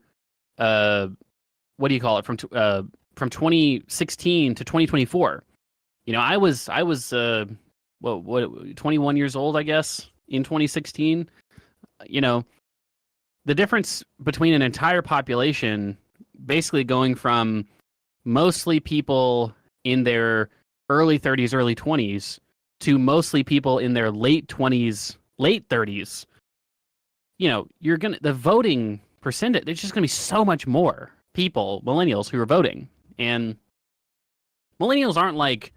what do you call it? From 2016 to 2024. I was 21 years old, I guess, in 2016. The difference between an entire population basically going from mostly people in their early 30s, early 20s to mostly people in their late 20s, late 30s. The voting percentage, there's just going to be so much more people, millennials, who are voting. And millennials aren't like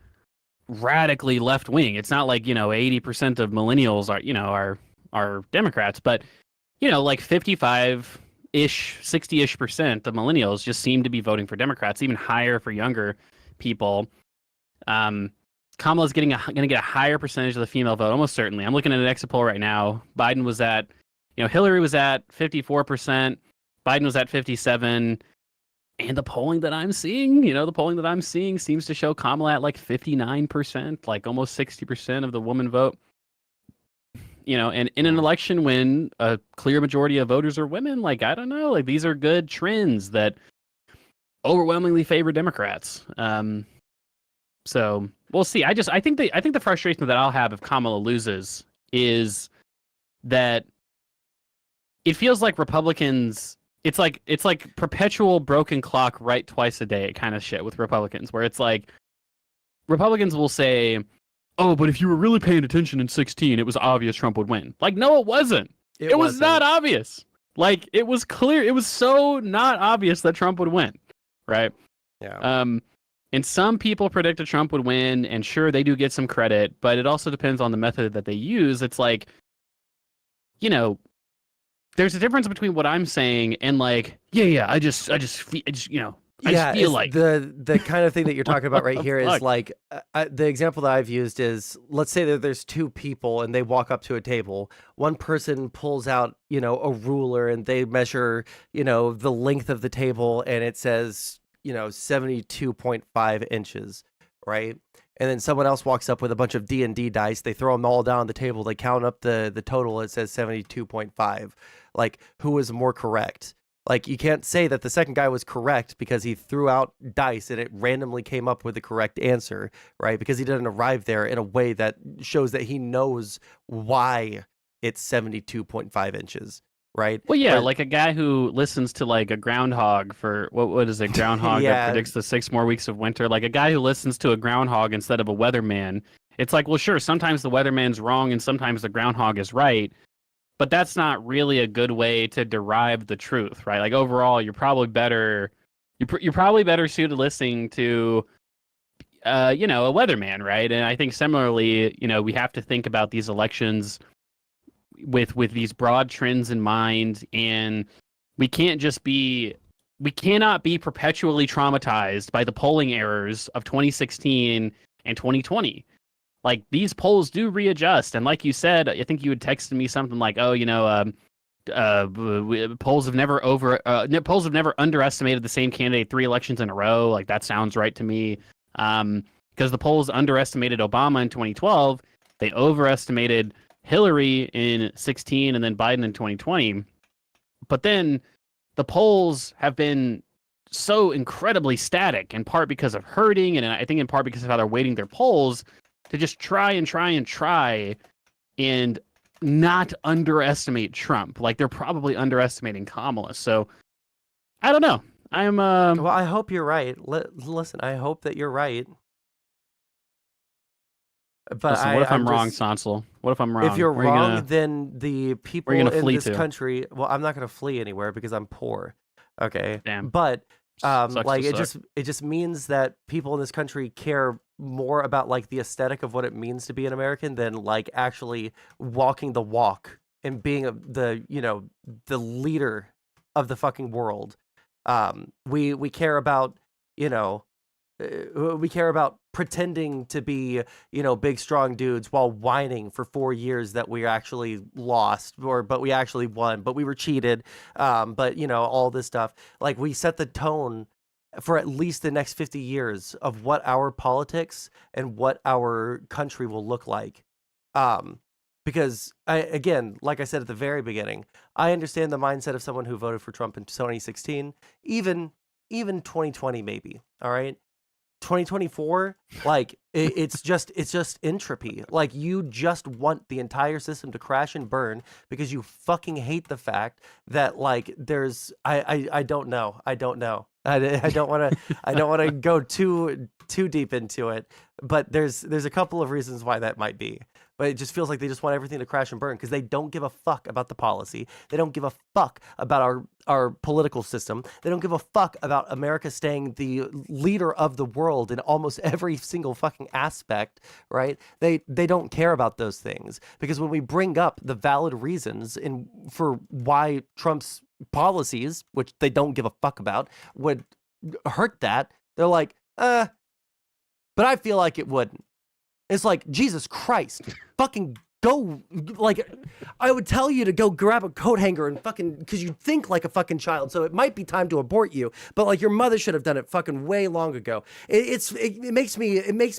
radically left wing. It's not like, 80% of millennials are Democrats, but like 55-ish, 60-ish% of millennials just seem to be voting for Democrats, even higher for younger people. Kamala's going to get a higher percentage of the female vote, almost certainly. I'm looking at an exit poll right now. Biden was at, Hillary was at 54%. Biden was at 57%. And the polling that I'm seeing, seems to show Kamala at like 59%, like almost 60% of the woman vote. And in an election when a clear majority of voters are women, like, I don't know, like, these are good trends that overwhelmingly favor Democrats. So we'll see. I think the frustration that I'll have if Kamala loses is that it feels like Republicans, it's like perpetual broken clock right twice a day kind of shit with Republicans, where it's like Republicans will say, oh, but if you were really paying attention in 2016, it was obvious Trump would win. Like, no, it wasn't. It was not obvious. Like, it was clear. It was so not obvious that Trump would win. Right? Yeah. And some people predicted Trump would win, and sure, they do get some credit, but it also depends on the method that they use. It's like, there's a difference between what I'm saying and like, I just I just Yeah, feel it's like the kind of thing that you're talking about what right the here is fuck? like the example that I've used is, let's say that there's two people and they walk up to a table. One person pulls out, a ruler and they measure, the length of the table and it says, 72.5 inches, right? And then someone else walks up with a bunch of D&D dice. They throw them all down on the table. They count up the total. It says 72.5. Like, who is more correct? Like, you can't say that the second guy was correct because he threw out dice and it randomly came up with the correct answer, right? Because he didn't arrive there in a way that shows that he knows why it's 72.5 inches, right? Well, yeah, Where, like a guy who listens to like a groundhog for what is it? Groundhog that yeah, predicts the 6 more weeks of winter. Like a guy who listens to a groundhog instead of a weatherman. It's like, well, sure, sometimes the weatherman's wrong and sometimes the groundhog is right, but that's not really a good way to derive the truth, right? Like overall, you're probably better. You're probably better suited listening to, a weatherman, right? And I think similarly, we have to think about these elections with these broad trends in mind, and we cannot be perpetually traumatized by the polling errors of 2016 and 2020. Like these polls do readjust, and like you said, I think you had texted me something like, "Oh, polls have never underestimated the same candidate 3 elections in a row." Like that sounds right to me. Because the polls underestimated Obama in 2012, they overestimated Hillary in 16 and then Biden in 2020. But then the polls have been so incredibly static, in part because of herding, and I think in part because of how they're weighting their polls to just try and not underestimate Trump. Like they're probably underestimating Kamala. So I don't know. I'm well, I hope you're right. Listen, I hope that you're right. But listen, what if I'm I'm wrong, just, Sansel? What if I'm if wrong? you're wrong, then the Where are you people gonna in flee this to? country, well, I'm not going to flee anywhere because I'm poor. Okay. Damn. But Sucks to like suck. it just means that people in this country care more about like the aesthetic of what it means to be an American than like actually walking the walk and being the leader of the fucking world. We care about, you know, we care about pretending to be, big strong dudes while whining for 4 years that we actually lost, but we actually won, but we were cheated. But all this stuff, like we set the tone for at least the next 50 years of what our politics and what our country will look like. Um, because again, like I said at the very beginning, I understand the mindset of someone who voted for Trump in 2016, even 2020 maybe. All right. 2024, like it's just entropy. Like you just want the entire system to crash and burn because you fucking hate the fact that like there's I don't know. I don't want to go too deep into it, but there's a couple of reasons why that might be. But it just feels like they just want everything to crash and burn because they don't give a fuck about the policy. They don't give a fuck about our political system. They don't give a fuck about America staying the leader of the world in almost every single fucking aspect, right? They don't care about those things because when we bring up the valid reasons for why Trump's policies, which they don't give a fuck about, would hurt that, they're like, but I feel like it wouldn't. It's like, Jesus Christ, fucking go. Like, I would tell you to go grab a coat hanger and fucking, because you think like a fucking child, so it might be time to abort you, but like your mother should have done it fucking way long ago. It makes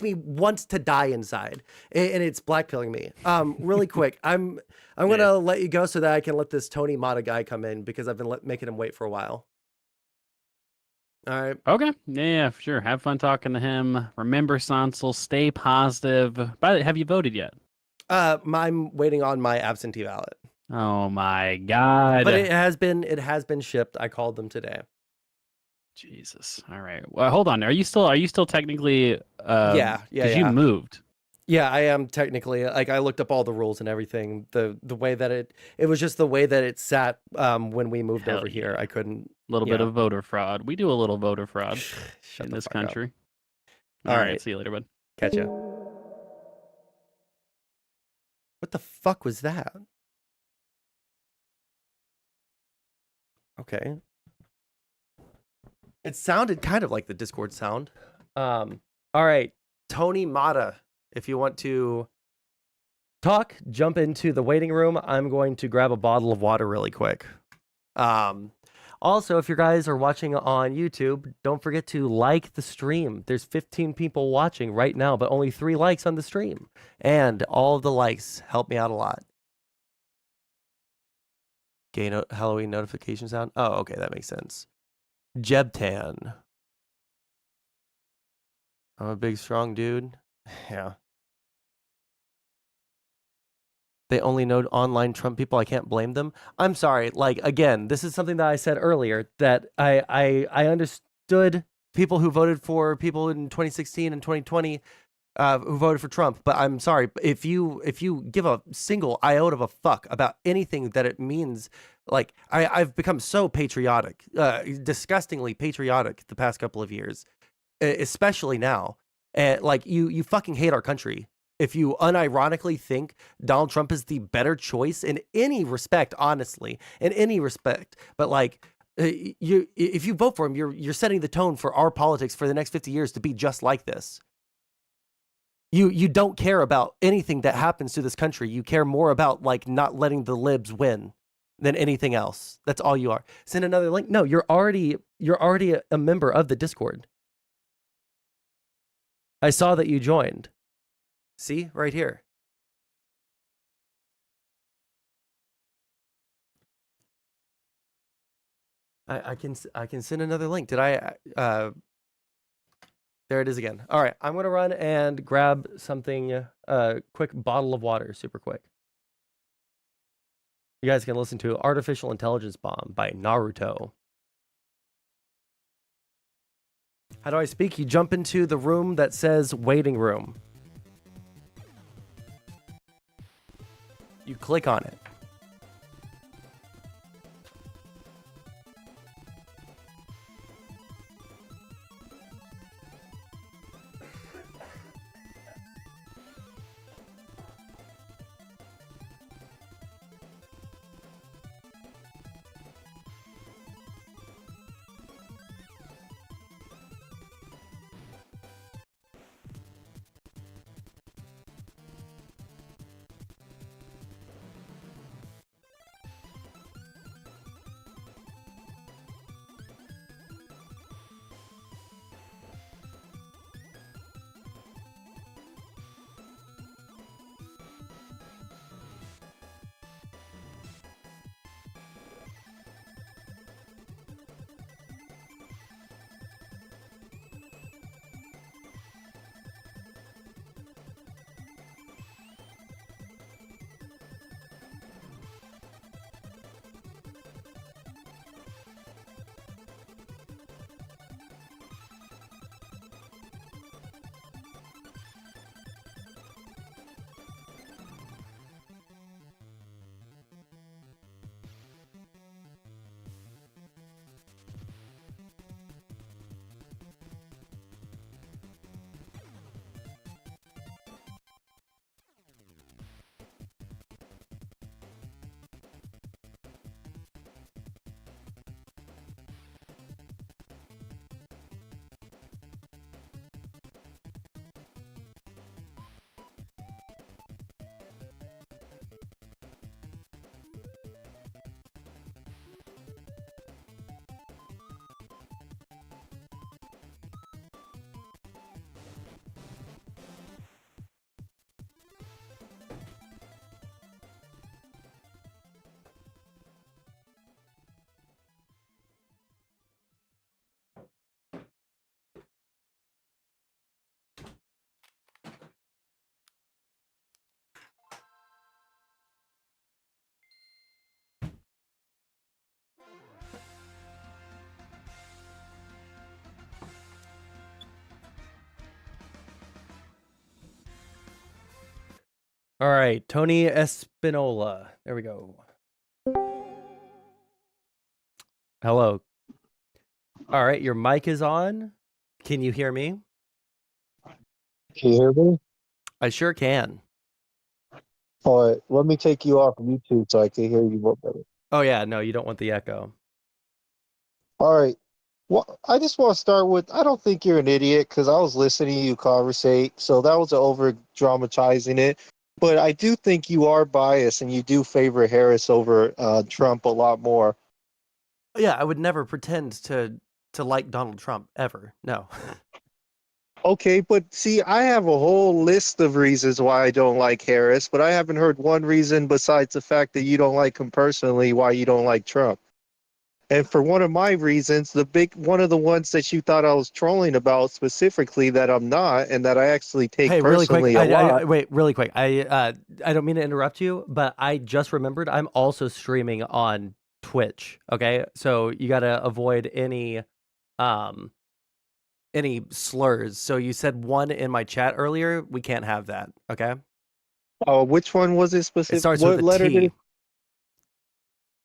me want to die inside, and it's blackpilling me. Really quick, I'm gonna let you go so that I can let this Tony Mata guy come in because I've been making him wait for a while. All right. Okay. Yeah, sure. Have fun talking to him. Remember, Sansel, stay positive. By the way, have you voted yet? I'm waiting on my absentee ballot, Oh my but God. it has been shipped. I called them today. Jesus. All right. Well, hold on. Are you still technically Yeah, because you moved? yeah. I am technically, like, I looked up all the rules and everything. The way that it was just the way that it sat when we moved Hell over here. yeah. I couldn't. A little bit of voter fraud. We do a little voter fraud Shut in the this fuck up. country. All All right. right, See you later, bud. catch ya. What the fuck was that? Okay. It sounded kind of like the Discord sound. All right, Tony Mata, if you want to talk, jump into the waiting room. I'm going to grab a bottle of water really quick. Also, if you guys are watching on YouTube, don't forget to like the stream. There's 15 people watching right now, but only 3 likes on the stream. And all of the likes help me out a lot. Gay Halloween notification sound. Oh, okay, that makes sense. Jebtan. I'm a big, strong dude. Yeah. They only know online Trump people. I can't blame them. I'm sorry. Like, again, this is something that I said earlier, that I understood people who voted for people in 2016 and 2020 who voted for Trump. But I'm sorry, if you give a single iota of a fuck about anything that it means, like I've become so patriotic, disgustingly patriotic the past couple of years, especially now. Like you fucking hate our country if you unironically think Donald Trump is the better choice in any respect, honestly, in any respect. But like, if you vote for him, you're setting the tone for our politics for the next 50 years to be just like this. You don't care about anything that happens to this country. You care more about like not letting the libs win than anything else. That's all you are. Send another link. No, you're already a member of the Discord. I saw that you joined. See, right here. I can send another link. Did I? There it is again. All right, I'm gonna run and grab something. Quick bottle of water, super quick. You guys can listen to "Artificial Intelligence Bomb" by Naruto. How do I speak? You jump into the room that says "Waiting Room." You click on it. All right, Tony Espinola. There we go. Hello. All right, your mic is on. Can you hear me? Can you hear me? I sure can. All right, let me take you off of YouTube so I can hear you more better. Oh yeah, no, you don't want the echo. All right, Well, I just want to start with I don't think you're an idiot because I was listening to you conversate, so that was over dramatizing it. But I do think you are biased and you do favor Harris over Trump a lot more. Yeah, I would never pretend to like Donald Trump ever. No. Okay, but see, I have a whole list of reasons why I don't like Harris, but I haven't heard one reason besides the fact that you don't like him personally why you don't like Trump. And for one of my reasons, one of the ones that you thought I was trolling about specifically that I'm not, and that I actually take Hey, really quick. personally a lot. Wait, really quick. I don't mean to interrupt you, but I just remembered I'm also streaming on Twitch. Okay, so you got to avoid um any slurs. So you said one in my chat earlier. We can't have that. Okay. Oh, which one was it It specific? starts with What a letter did T it?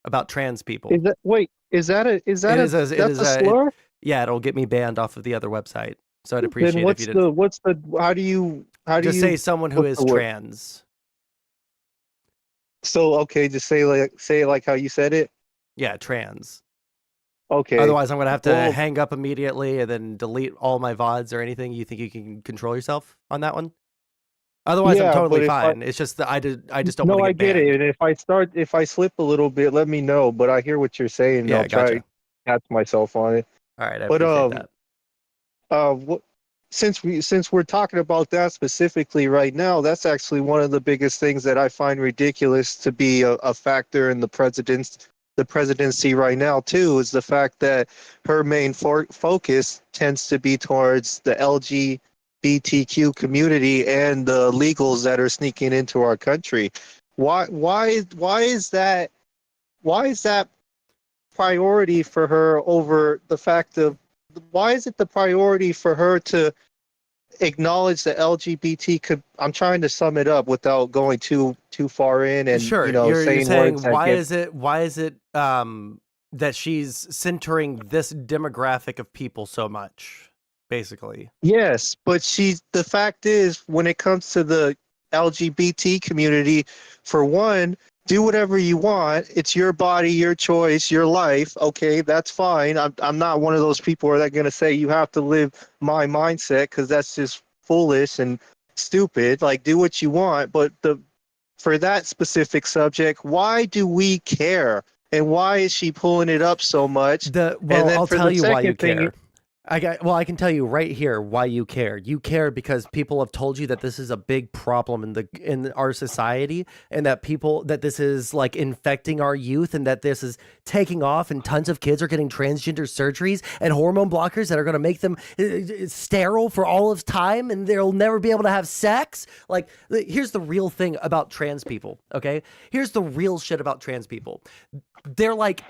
about trans people. Is that? Wait, is It that a? is a. It That's is a a. slur? Yeah, it'll get me banned off of the other website. So I'd Then appreciate if you did. what's the? How do Just say you? someone who What's is the word? trans. So okay, just say it like how you said it. Yeah, trans. Okay. Otherwise, I'm gonna have to Well, hang up immediately and then delete all my VODs or anything. You think you can control yourself on that one? Otherwise, I'm yeah, totally but if I fine. It's just that I just don't want no, to I get get it. banned. And if I slip a little bit, let me know. But I hear what you're saying, and Yeah, I'll try to gotcha. catch myself on it. All right, I But appreciate that. what since we're talking about that specifically right now, that's actually one of the biggest things that I find ridiculous to be a factor in the presidency right now too, is the fact that her main focus tends to be towards the LGBTQ community and the illegals that are sneaking into our country. Why is that? Why is that priority for her over the fact of why is it the priority for her to acknowledge the LGBT? I'm trying to sum it up without going too far in and Sure, you're saying words saying that get why is it that she's centering this demographic of people so much, basically. yes, but the fact is when it comes to the LGBT community, for one, do whatever you want. It's your body, your choice, your life. Okay, that's fine. I'm not one of those people that are going to say you have to live my mindset because that's just foolish and stupid. Like do what you want, but the for that specific subject, why do we care? And why is she pulling it up so much? And then I'll for tell the you why you second thing, care. I can tell you right here why you care. You care because people have told you that this is a big problem in our society, and that this is like infecting our youth, and that this is taking off, and tons of kids are getting transgender surgeries and hormone blockers that are going to make them sterile for all of time, and they'll never be able to have sex. Like, here's the real thing about trans people. Okay, here's the real shit about trans people. They're like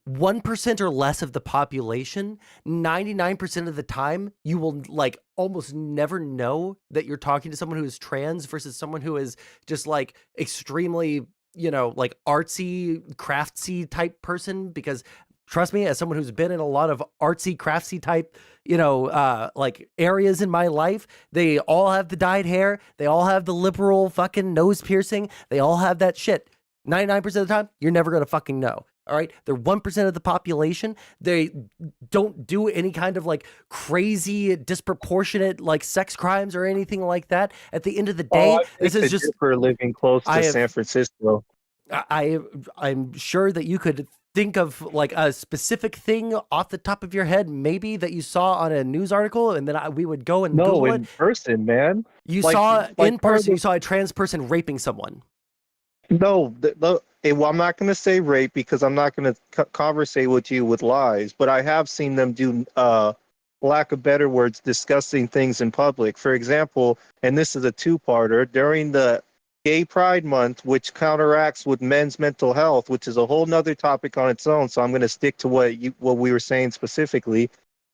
1% or less of the population. 99% of the time, you will like almost never know that you're talking to someone who is trans versus someone who is just like extremely, like artsy, craftsy type person. Because trust me, as someone who's been in a lot of artsy, craftsy type, like areas in my life, they all have the dyed hair. They all have the liberal fucking nose piercing. They all have that shit. 99% of the time, you're never going to fucking know. All right. They're 1% of the population. They don't do any kind of like crazy, disproportionate like sex crimes or anything like that. At the end of the oh, day, I this think is the just, differ living close I to have, San Francisco. I'm sure that you could think of like a specific thing off the top of your head, maybe that you saw on a news article, and then we would go and No, Google it. in person, man. You Like saw like in part of person, the you saw a trans person raping someone. no, well, I'm not going to say rape because I'm not going to conversate with you with lies, but I have seen them do lack of better words, disgusting things in public. For example, and this is a two-parter, during the Gay Pride Month, which counteracts with men's mental health, which is a whole nother topic on its own. So I'm going to stick to what we were saying specifically.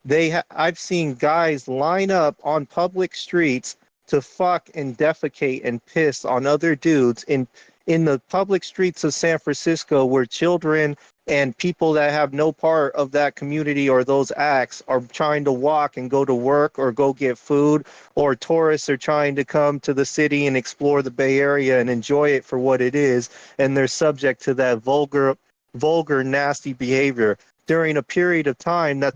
I've seen guys line up on public streets to fuck and defecate and piss on other dudes in the public streets of San Francisco, where children and people that have no part of that community or those acts are trying to walk and go to work or go get food, or tourists are trying to come to the city and explore the Bay Area and enjoy it for what it is, and they're subject to that vulgar, nasty behavior. during a period of time that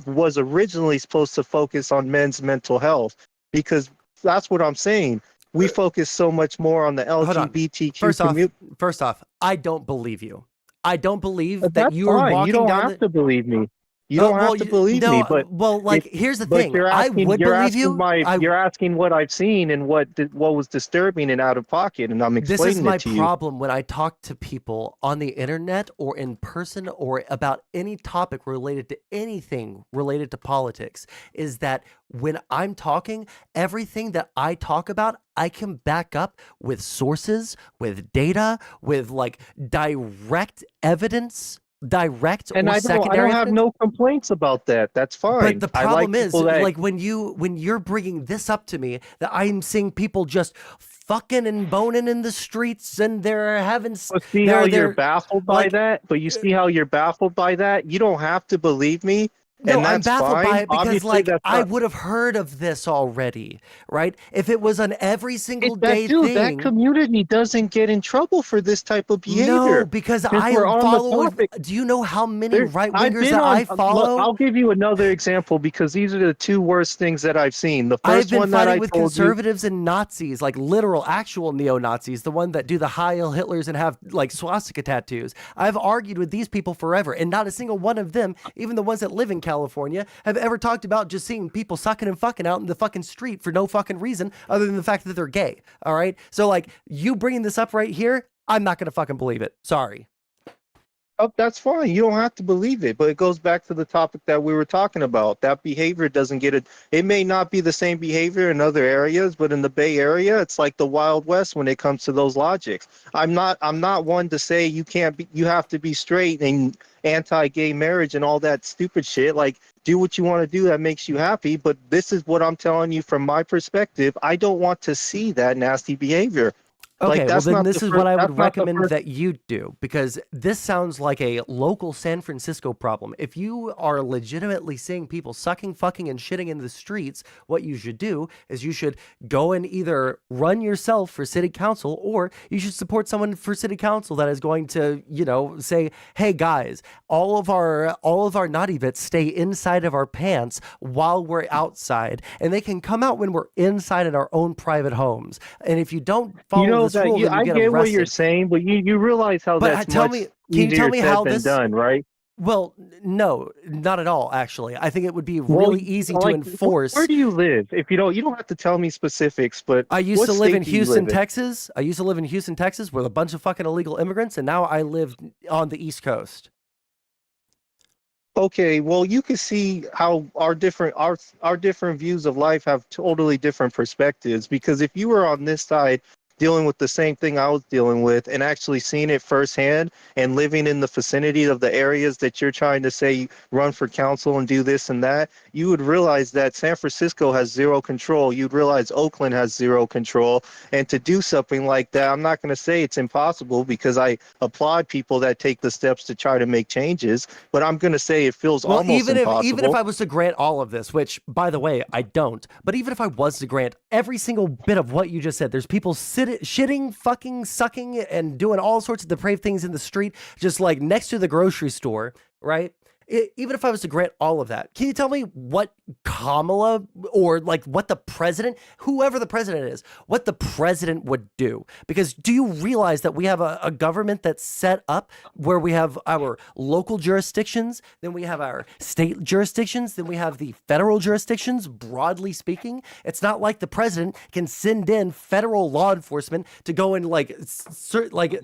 was originally supposed to focus on men's mental health, because that's what I'm saying. We focus so much more on the Hold on. LGBTQ First community. off, I don't believe you. I don't believe that That's you are fine. You walking don't down have the. to believe me. You Oh don't well, have to believe me, no. but Well, like it, here's the but thing. I would believe you. you're asking what I've seen and what was disturbing and out of pocket, and I'm This is explaining my it to you. problem when I talk to people on the internet or in person or about any topic related to anything related to politics, is that when I'm talking, everything that I talk about, I can back up with sources, with data, with like direct evidence, direct And or I secondary don't have evidence. no complaints about that. That's But fine. the I like problem is, people that. like when you're bringing this up to me, that I'm seeing people just fucking and boning in the streets, and they're having, But see how you're they're baffled by like, that? But you see how you're baffled by that? You don't have to believe me, no, and I'm that's baffled by fine. it because Obviously, like that's I not. would have heard of this already, right? If it was an every single day That thing. community doesn't get in trouble for this type of No, behavior. because Since we're I on the follow. topic, Do you know how many right I've wingers been that on. I Look, follow? I'll give you another example because these are the two worst things that I've seen. The I've first been one that fighting I with told you. conservatives and Nazis, like literal, actual neo-Nazis, the one that do the Heil Hitlers and have like swastika tattoos. I've argued with these people forever, and not a single one of them, even the ones that live in California, have ever talked about just seeing people sucking and fucking out in the fucking street for no fucking reason other than the fact that they're gay. All right, so like you bringing this up right here, I'm not gonna fucking believe it. Sorry. Oh, that's fine. You don't have to believe it, but it goes back to the topic that we were talking about. That behavior doesn't get it. It may not be the same behavior in other areas, but in the Bay Area, it's like the Wild West when it comes to those logics. I'm not one to say you can't be, you have to be straight and anti-gay marriage and all that stupid shit. Like, do what you want to do that makes you happy, but this is what I'm telling you from my perspective. I don't want to see that nasty behavior. Like Okay, well that's then not this the is first what I that's would not the recommend first. that you do, because this sounds like a local San Francisco problem. If you are legitimately seeing people sucking, fucking, and shitting in the streets, what you should do is you should go and either run yourself for city council, or you should support someone for city council that is going to, you know, say, hey guys, all of our naughty bits stay inside of our pants while we're outside, and they can come out when we're inside in our own private homes. And if you don't You follow know this rule, then you I get get what you're arrested. saying, but you realize how But that's tell much me, can you tell easier me said how than this? done, right? Well, no, not at all. Actually, I think it would be Well, really easy to like, where enforce. do you live? If you don't have to tell me specifics, but I used what to live in state do you Houston, live in? Texas. I used to live in Houston, Texas, with a bunch of fucking illegal immigrants, and now I live on the East Coast. Okay, well, you can see how our different views of life have totally different perspectives. Because if you were on this side dealing with the same thing I was dealing with and actually seeing it firsthand and living in the vicinity of the areas that you're trying to say run for council and do this and that, you would realize that San Francisco has zero control. You'd realize Oakland has zero control. And to do something like that, I'm not going to say it's impossible because I applaud people that take the steps to try to make changes, but I'm going to say it feels Well, almost even if impossible. I was to grant all of this, which by the way I don't, but even if I was to grant every single bit of what you just said, there's people shitting, fucking, sucking, and doing all sorts of depraved things in the street, just like next to the grocery store, right? Even if I was to grant all of that, can you tell me what Kamala, or like what the president, whoever the president is, what the president would do? Because do you realize that we have a government that's set up where we have our local jurisdictions, then we have our state jurisdictions, then we have the federal jurisdictions, broadly speaking? It's not like the president can send in federal law enforcement to go and like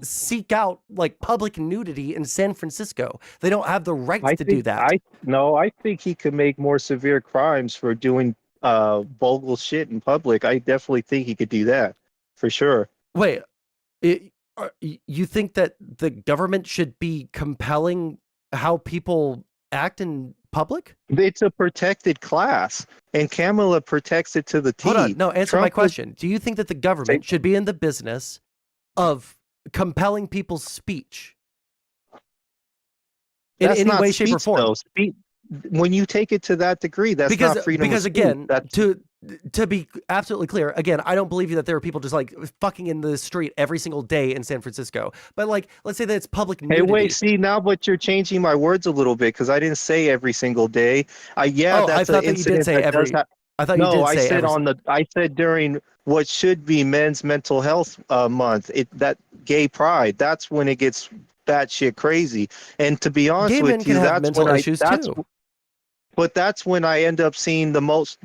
seek out like public nudity in San Francisco. They don't have the rights to do that. I think he could make more severe crimes for doing bogle shit in public. I definitely think he could do that for sure. Wait, you think that the government should be compelling how people act in public? It's a protected class, and Kamala protects it to the T. Hold on, no, answer my Trump would question. Do you think that the government should be in the business of compelling people's speech in That's any not way, shape, or speech, form? though. when you take it to that degree, that's not freedom because of speech. again, That's to be absolutely clear, again, I don't believe that there are people just like fucking in the street every single day in San Francisco. But like, let's say that it's public Hey, nudity. wait, see now, but you're changing my words a little bit because I didn't say every single day. Yeah, Oh, I that's an thought that you did incident say that does every. happen. I thought you No, did I say said every. I said during what should be Men's Mental Health Month, that gay pride, that's when it gets batshit crazy. And to be honest Gay men with can you, have mental issues too. but that's when I end up seeing the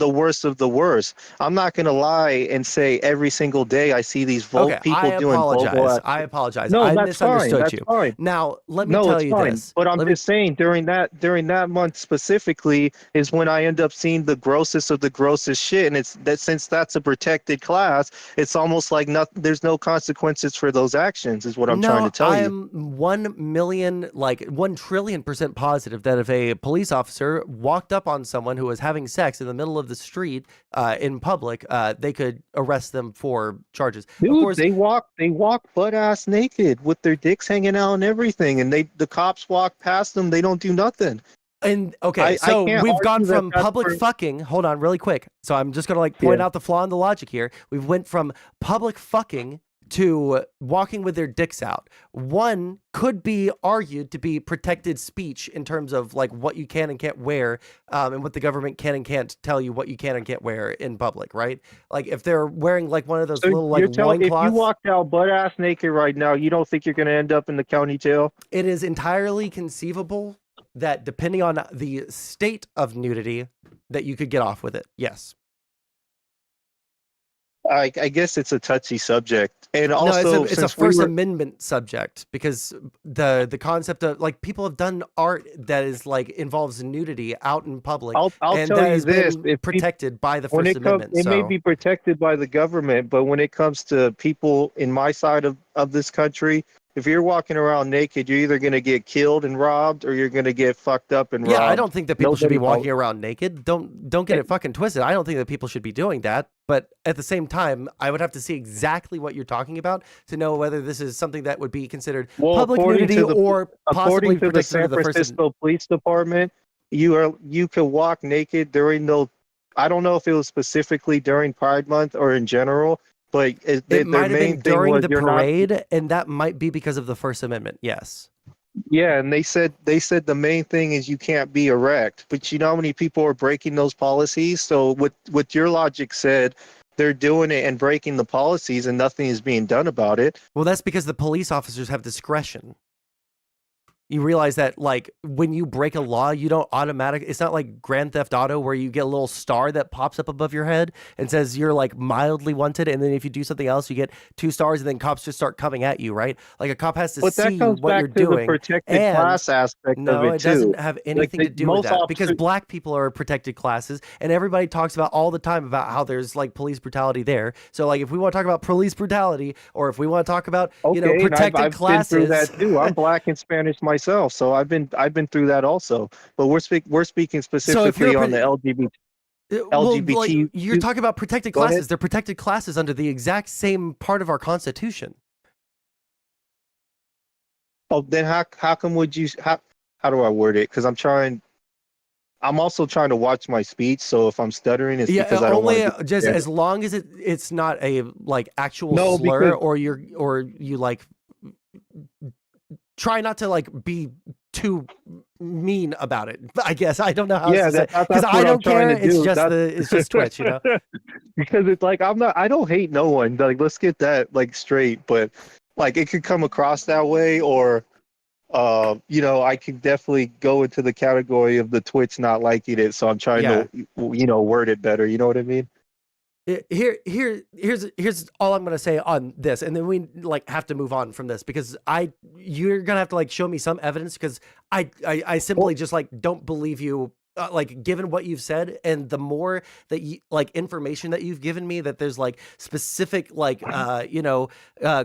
worst of the worst. I'm not gonna lie and say every single day I see these Okay, people doing vulgar. I apologize. No, I that's fine. misunderstood That's you. fine. Now, let me No, tell it's you fine. this. But I'm Let me. just saying during that month specifically is when I end up seeing the grossest of the grossest shit. And it's that since that's a protected class, it's almost like there's no consequences for those actions, is what I'm trying to No, tell I you. am 1,000,000, like 1,000,000,000% positive that if a police officer walked up on someone who was having sex in the middle of the street in public, they could arrest them for charges. Of Dude, course, they walk butt ass naked with their dicks hanging out and everything, and the cops walk past them, they don't do nothing. and okay, I so can't we've gone argue that from that's public for fucking. Hold on, really quick. So I'm just gonna like yeah. point out the flaw in the logic here. We've went from public fucking to walking with their dicks out. One could be argued to be protected speech in terms of like what you can and can't wear, and what the government can and can't tell you what you can and can't wear in public, right? Like if they're wearing like one of those So little like you're telling if you loincloths, walked out butt ass naked right now, you don't think you're gonna end up in the county jail? it is entirely conceivable that depending on the state of nudity, that you could get off with it. Yes. I guess it's a touchy subject, and No, also it's a since we First were Amendment subject because the concept of like people have done art that is like involves nudity out in public, I'll and tell that you has this: been if people, protected by the when First it comes, Amendment. it may So be protected by the government, but when it comes to people in my side of this country, if you're walking around naked, you're either gonna get killed and robbed, or you're gonna get fucked up and yeah, I robbed. don't think that people should be Nobody. walking around naked. Don't get it fucking twisted. I don't think that people should be doing that. But at the same time, I would have to see exactly what you're talking about to know whether this is something that would be considered Well, public nudity or possibly according to the protected under San the First. Francisco Police Department, you can walk naked during the. I don't know if it was specifically during Pride Month or in general, but It their might have main been thing during was the you're not. parade, and that might be because of the First Amendment. Yes. Yeah, and they said the main thing is you can't be erect, but you know how many people are breaking those policies. So what your logic said, they're doing it and breaking the policies, and nothing is being done about it. Well, that's because the police officers have discretion. You realize that like when you break a law, you don't it's not like Grand Theft Auto where you get a little star that pops up above your head and says you're like mildly wanted, and then if you do something else you get 2 stars, and then cops just start coming at you, right? Like a cop has to But that see comes what you're back to the doing. protected And class aspect of no, it it too. doesn't have anything to do with Most that because officers, black people are protected classes, and everybody talks about all the time about how there's like police brutality there. So like if we want to talk about police brutality, or if we want to talk about okay, and protected I've been through classes, that too. I'm black and Spanish myself, so I've been through that also. But we're speaking so if you're specifically on the well, like LGBT. you're talking about protected Go ahead. classes. They're protected classes under the exact same part of our Constitution. Oh, then how come would you how do I word it? Because I'm also trying to watch my speech. So if I'm stuttering, it's Yeah, because I don't want only to. just as long as it's not a like actual No, slur, because or you like try not to like be too mean about it. I guess I don't know how else yeah, to say that's because I what I'm don't care. trying to It's do. just it's just Twitch, you know. Because it's like I don't hate no one. Like let's get that like straight. But like it could come across that way, or I could definitely go into the category of the Twitch not liking it. So I'm trying Yeah. to word it better. You know what I mean? Here's all I'm gonna say on this, and then we like have to move on from this because you're gonna have to like show me some evidence because I simply just like don't believe you. Like given what you've said and the more that you like information that you've given me that there's like specific like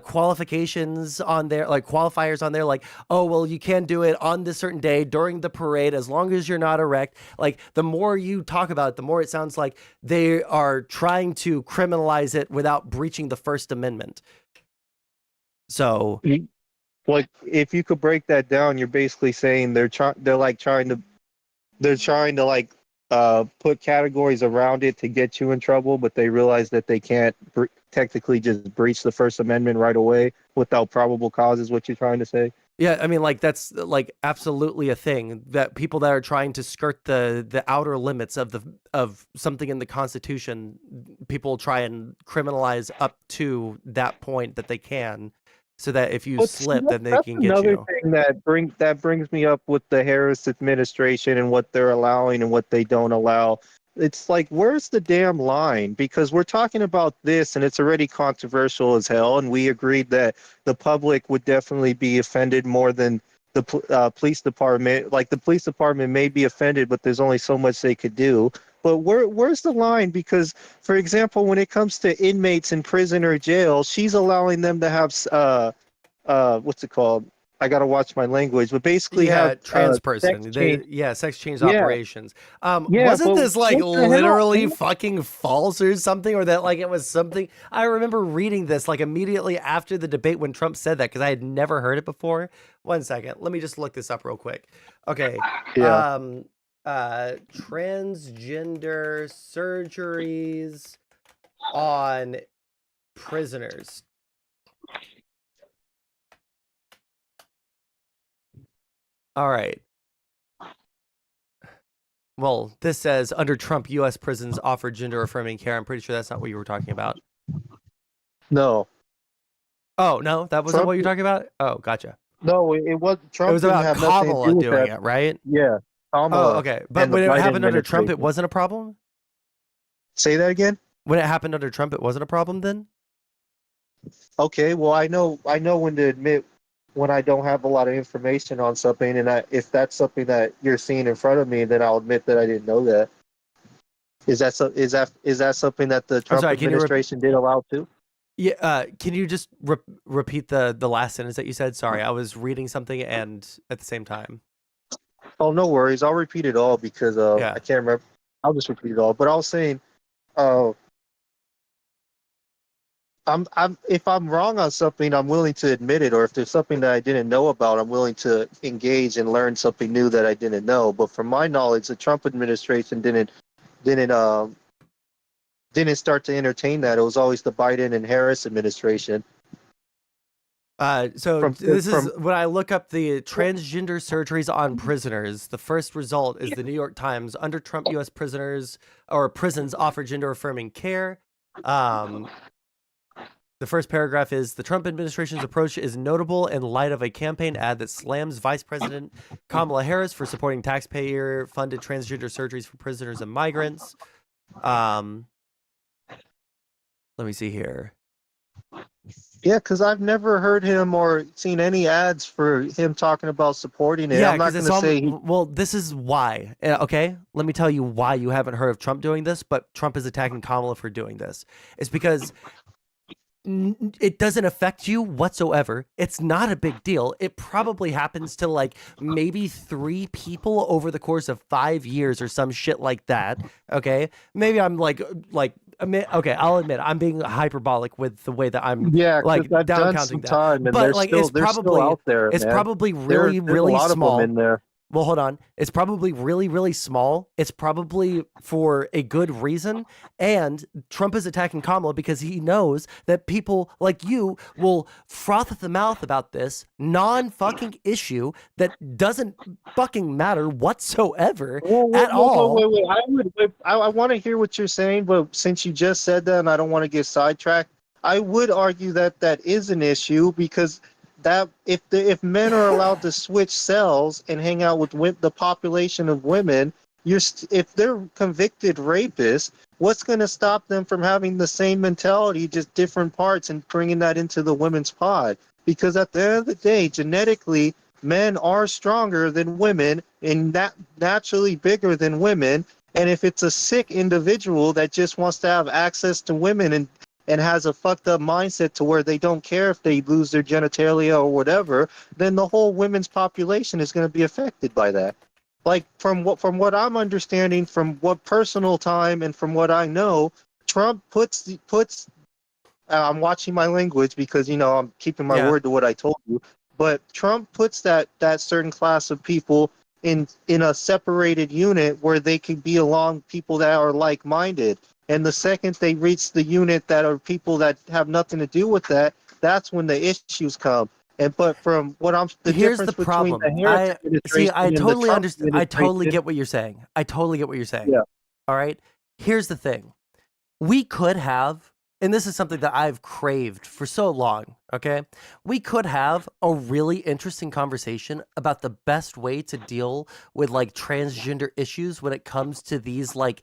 qualifications on there, like qualifiers on there, like, oh well, you can do it on this certain day during the parade as long as you're not erect. Like the more you talk about it, the more it sounds like they are trying to criminalize it without breaching the First Amendment. So Like if you could break that down, you're basically saying they're like trying to they're trying to like put categories around it to get you in trouble, but they realize that they can't technically just breach the First Amendment right away without probable cause. Is what you're trying to say? Yeah, I mean, like that's like absolutely a thing that people that are trying to skirt the outer limits of something in the Constitution, people try and criminalize up to that point that they can, so that if you But see, slip, then they that's can get another you. thing that brings me up with the Harris administration and what they're allowing and what they don't allow. It's like, where's the damn line? Because we're talking about this and it's already controversial as hell, and we agreed that the public would definitely be offended more than the police department. Like the police department may be offended, but there's only so much they could do. But where's the line? Because, for example, when it comes to inmates in prison or jail, she's allowing them to have what's it called? I gotta watch my language, but basically Yeah, have trans sex person. change. Yeah, sex change Yeah, operations. yeah, Wasn't but this like what the hell, literally man? fucking false or something, or that like it was something? I remember reading this like immediately after the debate when Trump said that because I had never heard it before. One second, let me just look this up real quick. Okay, Yeah. Transgender surgeries on prisoners. All right. Well, this says under Trump, U.S. prisons offer gender affirming care. I'm pretty sure that's not what you were talking about. No, Oh, no, that wasn't Trump. what you're talking about? Oh, gotcha. No, it was It Trump was didn't about have nothing to do Kamala with doing that. it, right? Yeah, Oh, Kamala okay. But and the when it Biden happened under Trump, it administration. wasn't a problem? Say that again. When it happened under Trump, it wasn't a problem then? Okay, well, I know when to admit when I don't have a lot of information on something, and if that's something that you're seeing in front of me, then I'll admit that I didn't know that. Is that something that the I'm Trump sorry, administration did allow too? yeah, can you just repeat the last sentence that you said? Sorry, I was reading something and at the same time. Oh, no worries. I'll repeat it all because Yeah. I can't remember. I'll just repeat it all. But I was saying, uh, I'm if I'm wrong on something, I'm willing to admit it. Or if there's something that I didn't know about, I'm willing to engage and learn something new that I didn't know. But from my knowledge, the Trump administration didn't didn't start to entertain that. It was always the Biden and Harris administration. So From this is from when I look up the transgender surgeries on prisoners. The first result is the New York Times. Under Trump, U.S. prisoners or prisons offer gender affirming care. Um, the first paragraph is the Trump administration's approach is notable in light of a campaign ad that slams Vice President Kamala Harris for supporting taxpayer-funded transgender surgeries for prisoners and migrants. Let me see here. Yeah, because I've never heard him or seen any ads for him talking about supporting it. Yeah, I'm not because going it's to all say well. This is why. Okay, let me tell you why you haven't heard of Trump doing this, but Trump is attacking Kamala for doing this. It's because it doesn't affect you whatsoever. It's not a big deal. It probably happens to like maybe 3 people over the course of 5 years or some shit like that. Okay, maybe I'm okay. I'll admit I'm being hyperbolic with the way that I'm yeah, like because I've down done counting some that. time and But like they're still out there, it's man. probably really There's a really lot of them in small. there. Well, hold on. It's probably really, really small. It's probably for a good reason. And Trump is attacking Kamala because he knows that people like you will froth at the mouth about this non-fucking issue that doesn't fucking matter whatsoever at all. Wait. I want to hear what you're saying, but since you just said that and I don't want to get sidetracked, I would argue that that is an issue because that if men are allowed to switch cells and hang out with the population of women, if they're convicted rapists, what's going to stop them from having the same mentality, just different parts, and bringing that into the women's pod? Because at the end of the day, genetically, men are stronger than women and naturally bigger than women. And if it's a sick individual that just wants to have access to women and has a fucked up mindset to where they don't care if they lose their genitalia or whatever, then the whole women's population is going to be affected by that. Like from what I'm understanding, from what personal time and from what I know, Trump puts I'm watching my language because I'm keeping my Yeah. word to what I told you. But Trump puts that certain class of people in a separated unit where they can be along people that are like-minded. And the second they reach the unit that are people that have nothing to do with that, that's when the issues come. And but from what I'm the Here's the difference between the problem. Harris I see. administration I and the totally Trump understand. I totally administration, get what you're saying. I totally get what you're saying. yeah. All right. Here's the thing. We could have, and this is something that I've craved for so long. Okay. We could have a really interesting conversation about the best way to deal with like transgender issues when it comes to these like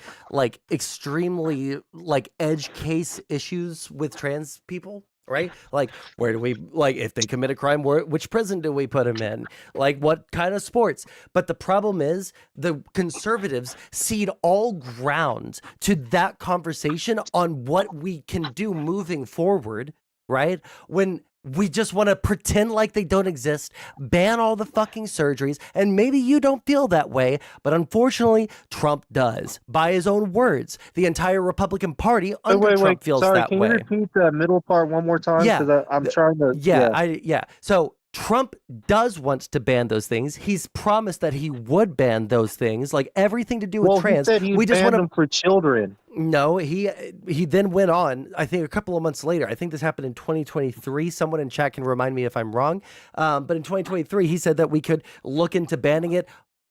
extremely like edge case issues with trans people. Right? Like, where do we, like, if they commit a crime, which prison do we put them in? Like, what kind of sports? But the problem is, the conservatives cede all ground to that conversation on what we can do moving forward, right? When we just want to pretend like they don't exist, ban all the fucking surgeries, and maybe you don't feel that way, but unfortunately, Trump does. By his own words, the entire Republican Party under Trump feels Sorry, that can way. you repeat that middle part one more time? Yeah, Because I'm trying to. yeah. So Trump does want to ban those things. He's promised that he would ban those things, like everything to do with Well, trans. he said he We just banned want them for children. No, he then went on, I think a couple of months later, I think this happened in 2023. Someone in chat can remind me if I'm wrong. But in 2023, he said that we could look into banning it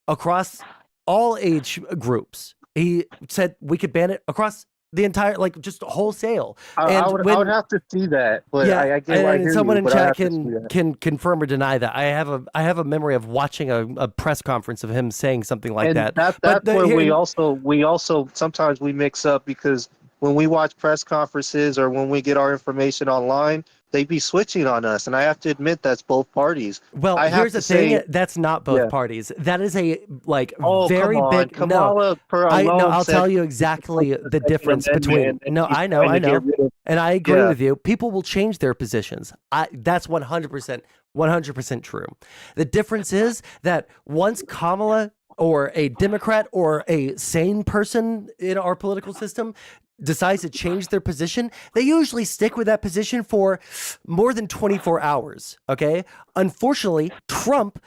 across all age groups. He said we could ban it across the entire, like, just wholesale. I would have to see that, but Yeah, I get. I and hear someone you, in but I chat have to see that. can confirm or deny that. I have a memory of watching a press conference of him saying something like And that. that's But where we also sometimes we mix up, because when we watch press conferences or when we get our information online, they be switching on us, and I have to admit that's both parties. Well, I have here's the to thing. say, That's not both yeah. parties. That is a like Oh, very come on, big no. Kamala I'll said tell you exactly the the Second difference Amendment, between. and then No, she's I trying to know, get rid of. and I agree Yeah. with you. People will change their positions. That's 100% true. The difference is that once Kamala or a Democrat or a sane person in our political system decides to change their position, they usually stick with that position for more than 24 hours. Okay. Unfortunately, Trump,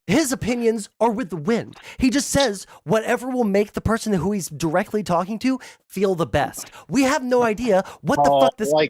his opinions are with the wind. He just says whatever will make the person who he's directly talking to feel the best. We have no idea what the fuck this. I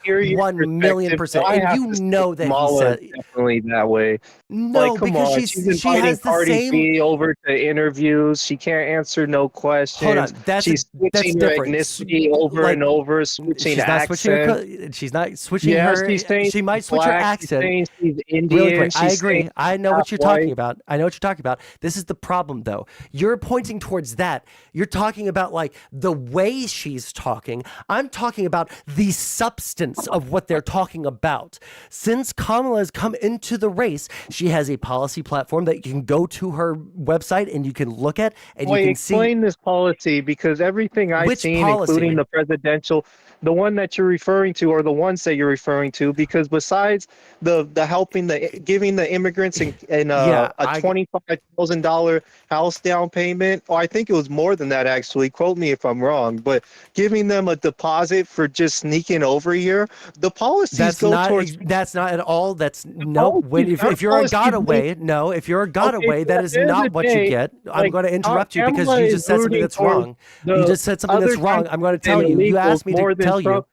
hear your 1,000,000%. I And have you to say know that he Kamala said is definitely that way. no Like, come because on, she's she's she inviting has the Cardi same. B over to interviews. She can't answer no questions. Hold on, that's She's switching her different. ethnicity over Like, and over, switching she's not switching her. accents. She's not switching Yeah, her. she's saying She might she's switch her black. She's accent. saying she's Really Indian. quick, I She's agree. saying I know half what you're talking white. about. I know what you're talking about. This is the problem, though. You're pointing towards that. You're talking about like the way she's talking. I'm talking about the substance of what they're talking about. Since Kamala has come into the race, she has a policy platform that you can go to her website and you can look at and Wait, you can see. explain this policy, because everything I've Which seen, policy? including the presidential, the one that you're referring to, or the ones that you're referring to, because besides the helping the giving the immigrants and Yeah, a $25,000 house down payment, or I think it was more than that actually. Quote me if I'm wrong, but giving them a deposit for just sneaking over here, the policies That's go not. towards. That's not at all. That's no. When policies- our if you're a policies Godaway, no. If you're a Godaway, at that the is end of not the what you day, get. I'm like, going to interrupt you because Kamala you is just said something rooting that's towards wrong. You the just said something that's other wrong. I'm going to tell and you. You illegals asked me to more than tell you. Trump.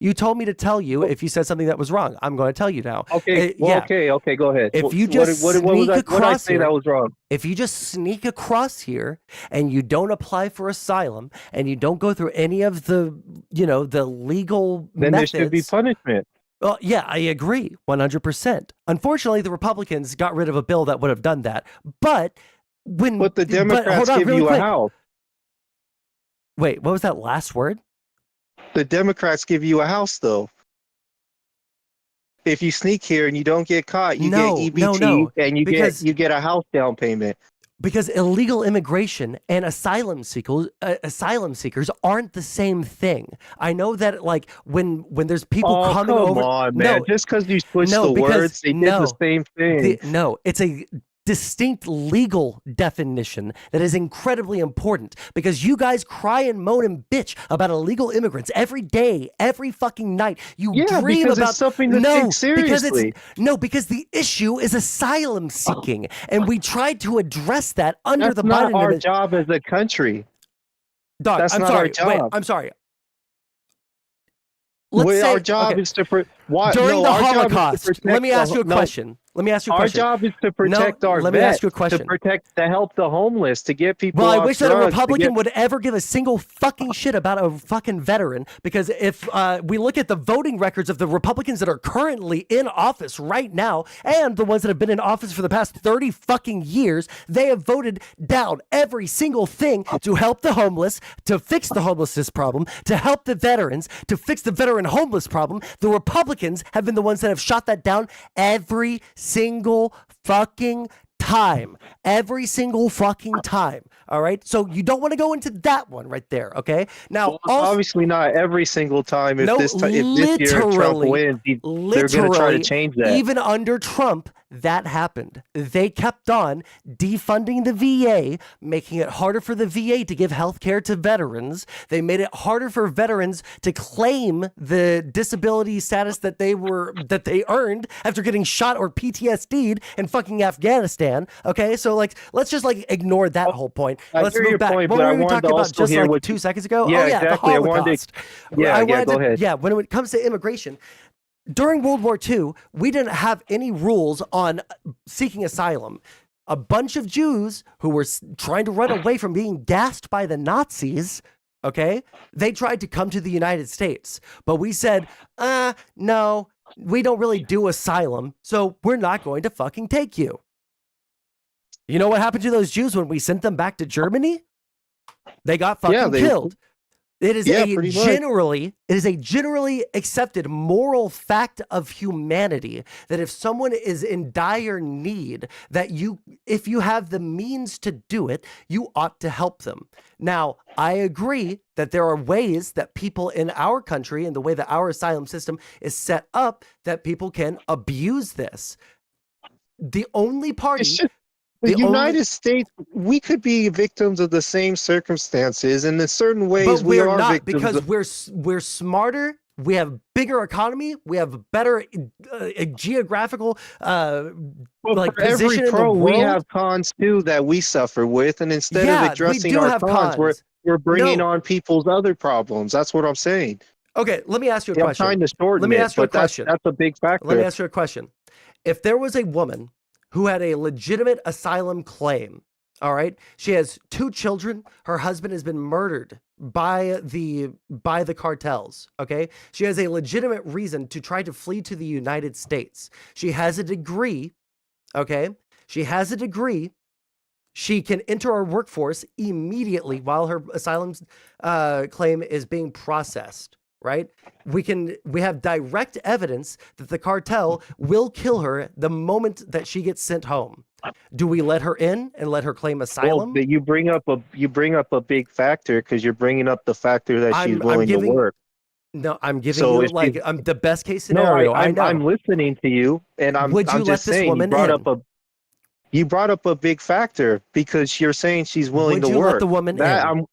You told me to tell you if you said something that was wrong. I'm going to tell you now. Okay, well, yeah. okay, go ahead. If you What- just what was sneak that? What did I across say here, that was wrong? if you just sneak across here and you don't apply for asylum and you don't go through any of the, the legal Then methods, there should be punishment. well, yeah, I agree 100%. Unfortunately, the Republicans got rid of a bill that would have done that. But But the Democrats hold on, give really you quick. a house. Wait, what was that last word? The Democrats give you a house, though. If you sneak here and you don't get caught, you No, get EBT, no, and you because- get a house down payment. Because illegal immigration and asylum seekers aren't the same thing. I know that like when there's people Oh, coming come over. on, man! No, Just because you switch no, the because- words, they did no, the same thing. no, it's a distinct legal definition that is incredibly important, because you guys cry and moan and bitch about illegal immigrants every day, every fucking night. You dream because about it's something to take seriously. because the issue is asylum seeking, and we tried to address that under That's the not Biden our administration. job as a country. Dog, That's I'm not sorry. our job. Wait, I'm sorry. Let's say Our job is to during the Holocaust. Let me ask you a question. Our job is to protect our let me ask you a question. to help the homeless, to get people. Well, I off wish that a drugs, Republican would ever give a single fucking shit about a fucking veteran, because if we look at the voting records of the Republicans that are currently in office right now and the ones that have been in office for the past 30 fucking years, they have voted down every single thing to help the homeless, to fix the homelessness problem, to help the veterans, to fix the veteran homeless problem. The Republicans have been the ones that have shot that down every single fucking time. Every single fucking time. All right. So you don't want to go into that one right there. Okay. Now, obviously not every single time. If this year Trump wins, they're going to try to change that. Even under Trump, that happened. They kept on defunding the VA, making it harder for the VA to give health care to veterans. They made it harder for veterans to claim the disability status that they earned after getting shot or PTSD'd in fucking Afghanistan. Okay, so let's just ignore that whole point. Let's move back. What were we talking about just 2 seconds ago? Yeah, oh yeah, exactly. the Holocaust. Go ahead. Yeah, when it comes to immigration, during World War II, we didn't have any rules on seeking asylum. A bunch of Jews who were trying to run away from being gassed by the Nazis, okay, they tried to come to the United States. But we said, no, we don't really do asylum, so we're not going to fucking take you. You know what happened to those Jews when we sent them back to Germany? They got fucking killed. It is a generally accepted moral fact of humanity that if someone is in dire need, that if you have the means to do it, you ought to help them. Now, I agree that there are ways that people in our country and the way that our asylum system is set up that people can abuse this. The only party... The United States, we could be victims of the same circumstances, and in certain ways we are not victims because we're smarter. We have bigger economy. We have better geographical position every in the pro, world. We have cons too that we suffer with, and instead of addressing our cons, we're bringing on people's other problems. That's what I'm saying. Okay, let me ask you a question. I'm trying to shorten let me ask you a question. That's a big factor. Let me ask you a question. If there was a woman who had a legitimate asylum claim, all right? She has 2 children. Her husband has been murdered by the cartels, okay? She has a legitimate reason to try to flee to the United States. She has a degree, okay? She has a degree. She can enter our workforce immediately while her asylum claim is being processed. Right? We have direct evidence that the cartel will kill her the moment that she gets sent home. Do we let her in and let her claim asylum? Well, you bring up a big factor because you're bringing up the factor that she's willing to work. No, I'm giving you I'm the best case scenario. No, I'm listening to you, and I'm just saying you brought up a big factor because you're saying she's willing to work. Would you let the woman in?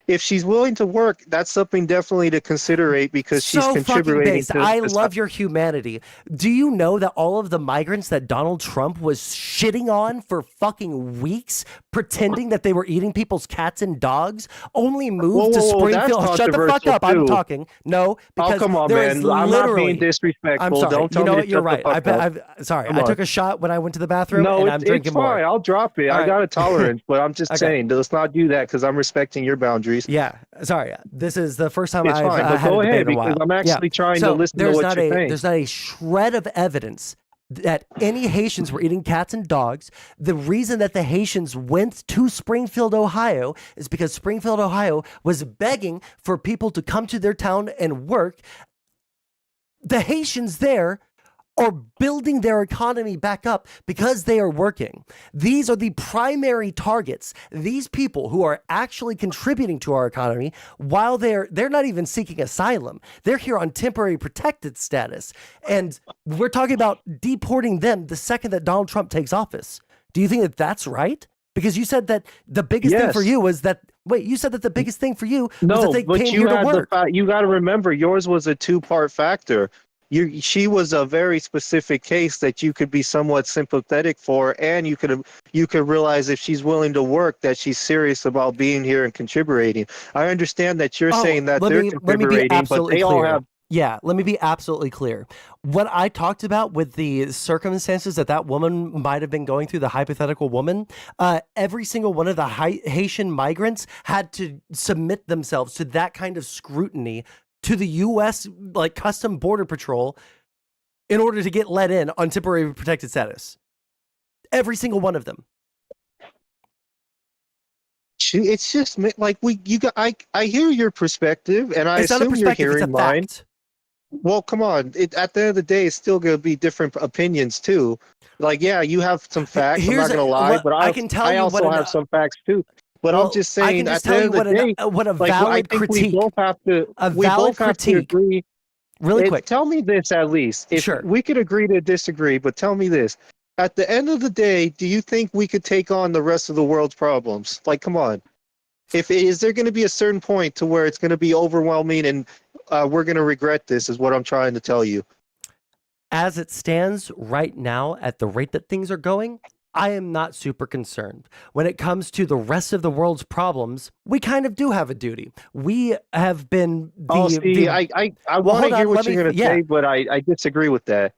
If she's willing to work, that's something definitely to considerate because she's contributing to... I love your humanity. Do you know that all of the migrants that Donald Trump was shitting on for fucking weeks, pretending that they were eating people's cats and dogs, only moved to Springfield? Shut the fuck up. I'm talking. No, because come on, man. I'm not being disrespectful. I'm sorry. Don't tell me You're right. Sorry. I took a shot when I went to the bathroom, and I'm drinking more. It's fine. I'll drop it. I got a tolerance, but I'm just saying, let's not do that because I'm respecting your boundaries. Yeah, sorry. This is the first time I've had go a ahead debate in a while. Because I'm actually trying to listen to what you're saying. There's not a shred of evidence that any Haitians were eating cats and dogs. The reason that the Haitians went to Springfield, Ohio is because Springfield, Ohio was begging for people to come to their town and work. The Haitians there are building their economy back up because they are working. These are the primary targets. These people who are actually contributing to our economy while they're not even seeking asylum. They're here on temporary protected status. And we're talking about deporting them the second that Donald Trump takes office. Do you think that that's right? Because you said that the biggest thing for Yes. you was that. Wait, you said that the biggest thing for you was that No, they but came you here to had work. you got to remember yours was a two-part factor. She was a very specific case that you could be somewhat sympathetic for, and you could realize if she's willing to work that she's serious about being here and contributing. I understand that you're saying that they're Let me be contributing, but absolutely they clear. all have. Yeah, let me be absolutely clear. What I talked about with the circumstances that woman might have been going through, the hypothetical woman, every single one of the Haitian migrants had to submit themselves to that kind of scrutiny to the U.S. like Custom Border Patrol in order to get let in on temporary protected status. Every single one of them. It's just like I hear your perspective, and I It's not a assume you're perspective, it's a hearing mine. fact. Well, come on. At the end of the day, it's still going to be different opinions too. Like, yeah, you have some facts. I'm not going to lie, but I can tell I you also have some facts too. But I'm just I saying, can just at the tell end you of the day, what a like, I valid think critique. we both have to. A We valid both have to critique. agree. Really quick. Tell me this at least. If Sure. we could agree to disagree, but tell me this. At the end of the day, do you think we could take on the rest of the world's problems? Like, come on. Is there going to be a certain point to where it's going to be overwhelming and we're going to regret this? Is what I'm trying to tell you. As it stands right now, at the rate that things are going, I am not super concerned. When it comes to the rest of the world's problems, we kind of do have a duty. We have been I want to hear what you're going to say, but I disagree with that.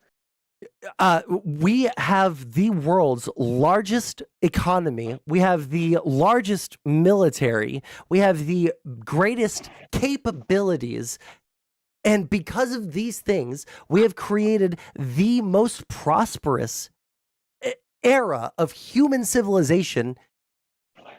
We have the world's largest economy. We have the largest military. We have the greatest capabilities. And because of these things, we have created the most prosperous era of human civilization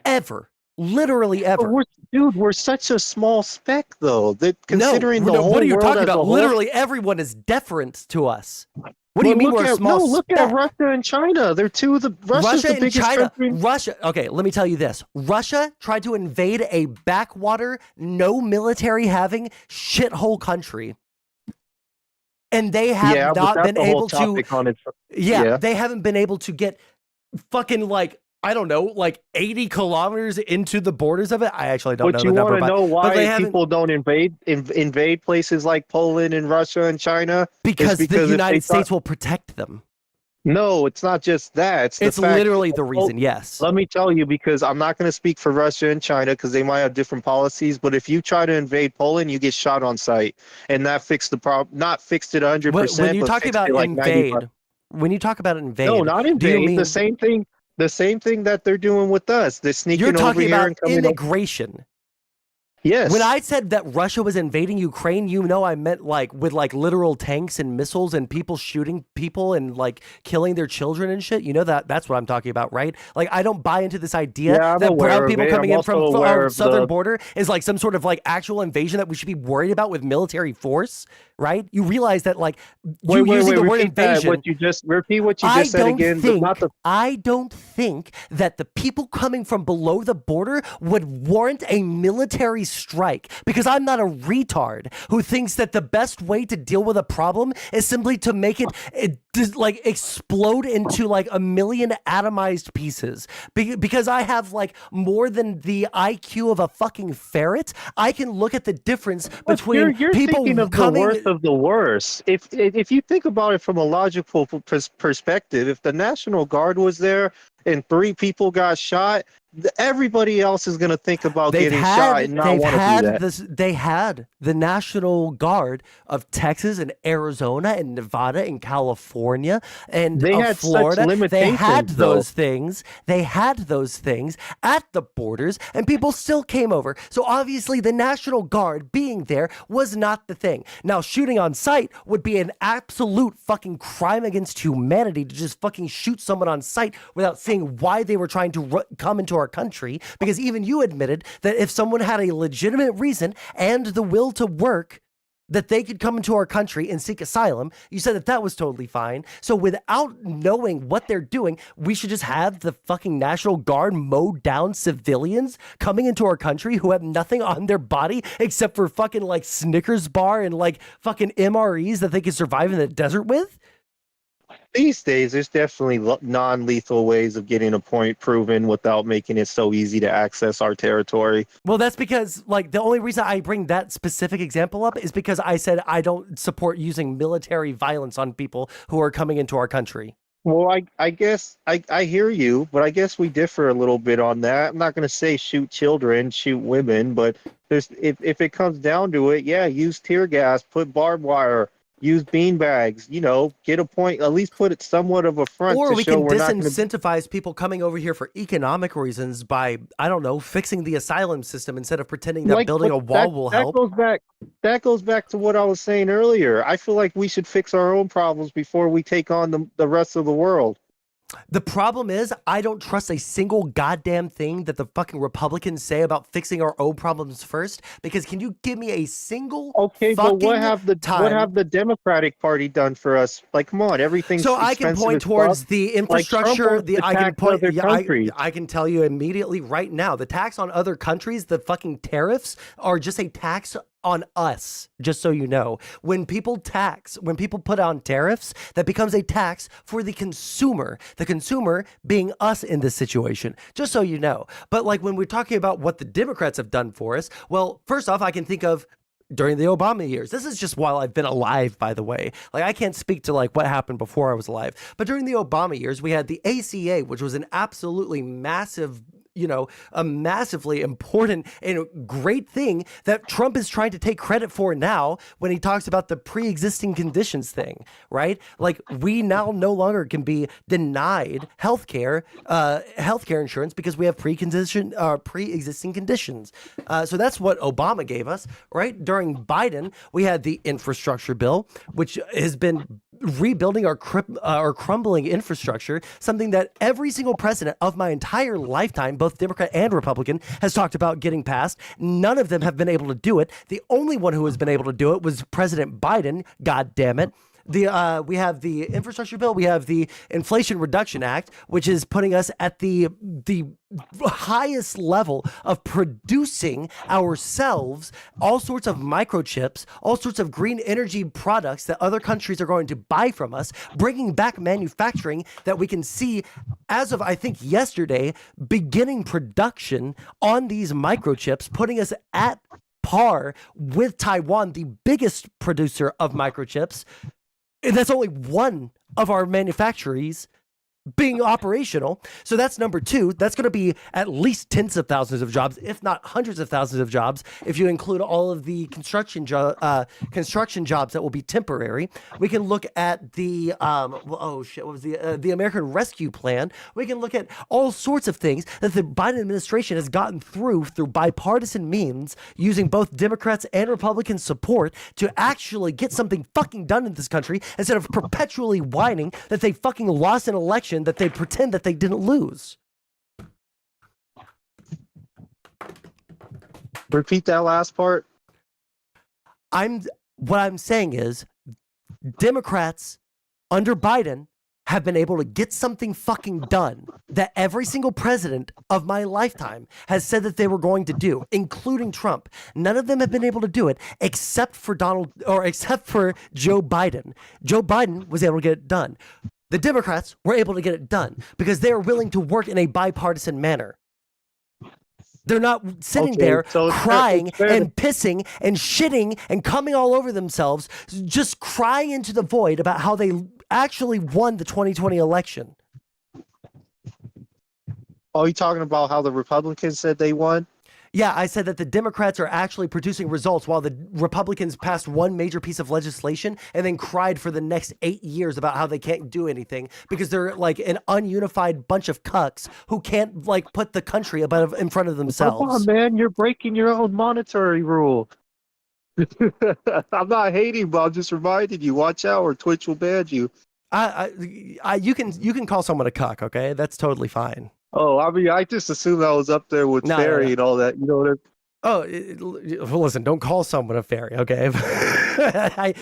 ever. Literally ever. We're such a small speck, though. That considering the whole what are you world talking as a about? whole, Literally everyone is deferent to us. What do you mean we're a small look speck? at Russia and China. They're two of the Russia's the biggest country. Russia. Okay, let me tell you this. Russia tried to invade a backwater, no military having shithole country. And they have not been able to. They haven't been able to get fucking like, I don't know, like 80 kilometers into the borders of it. I actually don't know the number. But you want to know why people don't invade places like Poland and Russia and China? Because the United States will protect them. No, it's not just that. It's literally the reason, yes. Let me tell you, because I'm not going to speak for Russia and China because they might have different policies, but if you try to invade Poland, you get shot on sight. And that fixed the problem, not fixed it 100%. When you talk about invade, no, not invade, do you mean the same thing that they're doing with us. They're sneaking over here and coming immigration. Yes. When I said that Russia was invading Ukraine, you know I meant like with like literal tanks and missiles and people shooting people and like killing their children and shit. You know that's what I'm talking about, right? Like I don't buy into this idea that brown people coming in from our southern border is like some sort of like actual invasion that we should be worried about with military force, right? You realize that like using the word invasion. Repeat what you just said again. I don't think that the people coming from below the border would warrant a military strike, because I'm not a retard who thinks that the best way to deal with a problem is simply to make it like explode into like a million atomized pieces. Because I have like more than the IQ of a fucking ferret, I can look at the difference between you're people thinking of coming. The worst of the worst. If you think about it from a logical perspective, if the National Guard was there and 3 people got shot, everybody else is going to think about getting shot and not want to do that. They had the National Guard of Texas and Arizona and Nevada and California and Florida. They had those things. They had those things at the borders, and people still came over. So obviously the National Guard being there was not the thing. Now, shooting on sight would be an absolute fucking crime against humanity, to just fucking shoot someone on sight without seeing why they were trying to come into our country, because even you admitted that if someone had a legitimate reason and the will to work, that they could come into our country and seek asylum. You said that was totally fine. So without knowing what they're doing, we should just have the fucking National Guard mow down civilians coming into our country who have nothing on their body except for fucking like Snickers bar and like fucking MREs that they can survive in the desert with? These days, there's definitely non-lethal ways of getting a point proven without making it so easy to access our territory. Well, that's because, like, the only reason I bring that specific example up is because I said I don't support using military violence on people who are coming into our country. Well, I guess I hear you, but I guess we differ a little bit on that. I'm not going to say shoot children, shoot women, but if it comes down to it, yeah, use tear gas, put barbed wire, use bean bags, get a point, at least put it somewhat of a front or to we show can we're not going to. disincentivize people coming over here for economic reasons by, I don't know, fixing the asylum system instead of pretending that building a wall will help. That goes back to what I was saying earlier. I feel like we should fix our own problems before we take on the rest of the world. The problem is, I don't trust a single goddamn thing that the fucking Republicans say about fixing our own problems first. Because can you give me a single but what have the Democratic Party done for us? Like, come on, everything's so I can point towards the infrastructure. Like I can tell you immediately right now, the tax on other countries, the fucking tariffs are just a tax on us, just so you know. When people put on tariffs, that becomes a tax for the consumer being us in this situation, just so you know. But like when we're talking about what the Democrats have done for us, well, first off, I can think of during the Obama years. This is just while I've been alive, by the way. Like, I can't speak to like what happened before I was alive. But during the Obama years, we had the ACA, which was an absolutely massive, a massively important and great thing that Trump is trying to take credit for now when he talks about the pre-existing conditions thing, right? Like, we now no longer can be denied healthcare insurance because we have pre-existing conditions. So that's what Obama gave us, right? During Biden, we had the infrastructure bill, which has been rebuilding our crumbling infrastructure, something that every single president of my entire lifetime, both Democrat and Republican, has talked about getting passed. None of them have been able to do it. The only one who has been able to do it was President Biden. God damn it. We have the infrastructure bill. We have the Inflation Reduction Act, which is putting us at the highest level of producing ourselves all sorts of microchips, all sorts of green energy products that other countries are going to buy from us, bringing back manufacturing that we can see as of, I think, yesterday, beginning production on these microchips, putting us at par with Taiwan, the biggest producer of microchips. And that's only one of our manufactories being operational. So that's number two. That's going to be at least tens of thousands of jobs, if not hundreds of thousands of jobs, if you include all of the construction jobs that will be temporary. We can look at the the American Rescue Plan. We can look at all sorts of things that the Biden administration has gotten through bipartisan means, using both Democrats and Republican support to actually get something fucking done in this country, instead of perpetually whining that they fucking lost an election that they pretend that they didn't lose. Repeat that last part. What I'm saying is, Democrats under Biden have been able to get something fucking done that every single president of my lifetime has said that they were going to do, including Trump. None of them have been able to do it except for Joe Biden. Joe Biden was able to get it done. The Democrats were able to get it done because they are willing to work in a bipartisan manner. They're not sitting there crying and pissing and shitting and coming all over themselves, just crying into the void about how they actually won the 2020 election. Oh, you talking about how the Republicans said they won? Yeah, I said that the Democrats are actually producing results while the Republicans passed one major piece of legislation and then cried for the next 8 years about how they can't do anything because they're like an ununified bunch of cucks who can't like put the country in front of themselves. Come on, man, you're breaking your own monetary rule. I'm not hating, but I'm just reminding you, watch out or Twitch will ban you. You can call someone a cuck, okay? That's totally fine. Oh, I mean, I just assumed I was up there with fairy and all that. You know what listen, don't call someone a fairy, okay? I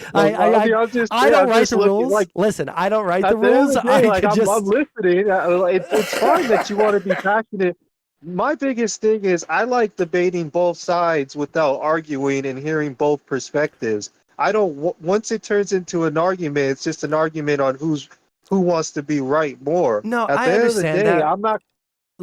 don't write the rules. Listen, I don't write the rules. I'm listening. It's fine that you want to be passionate. My biggest thing is I like debating both sides without arguing and hearing both perspectives. Once it turns into an argument, it's just an argument on who's who wants to be right more. No, At I the end of the understand day, that. I'm not.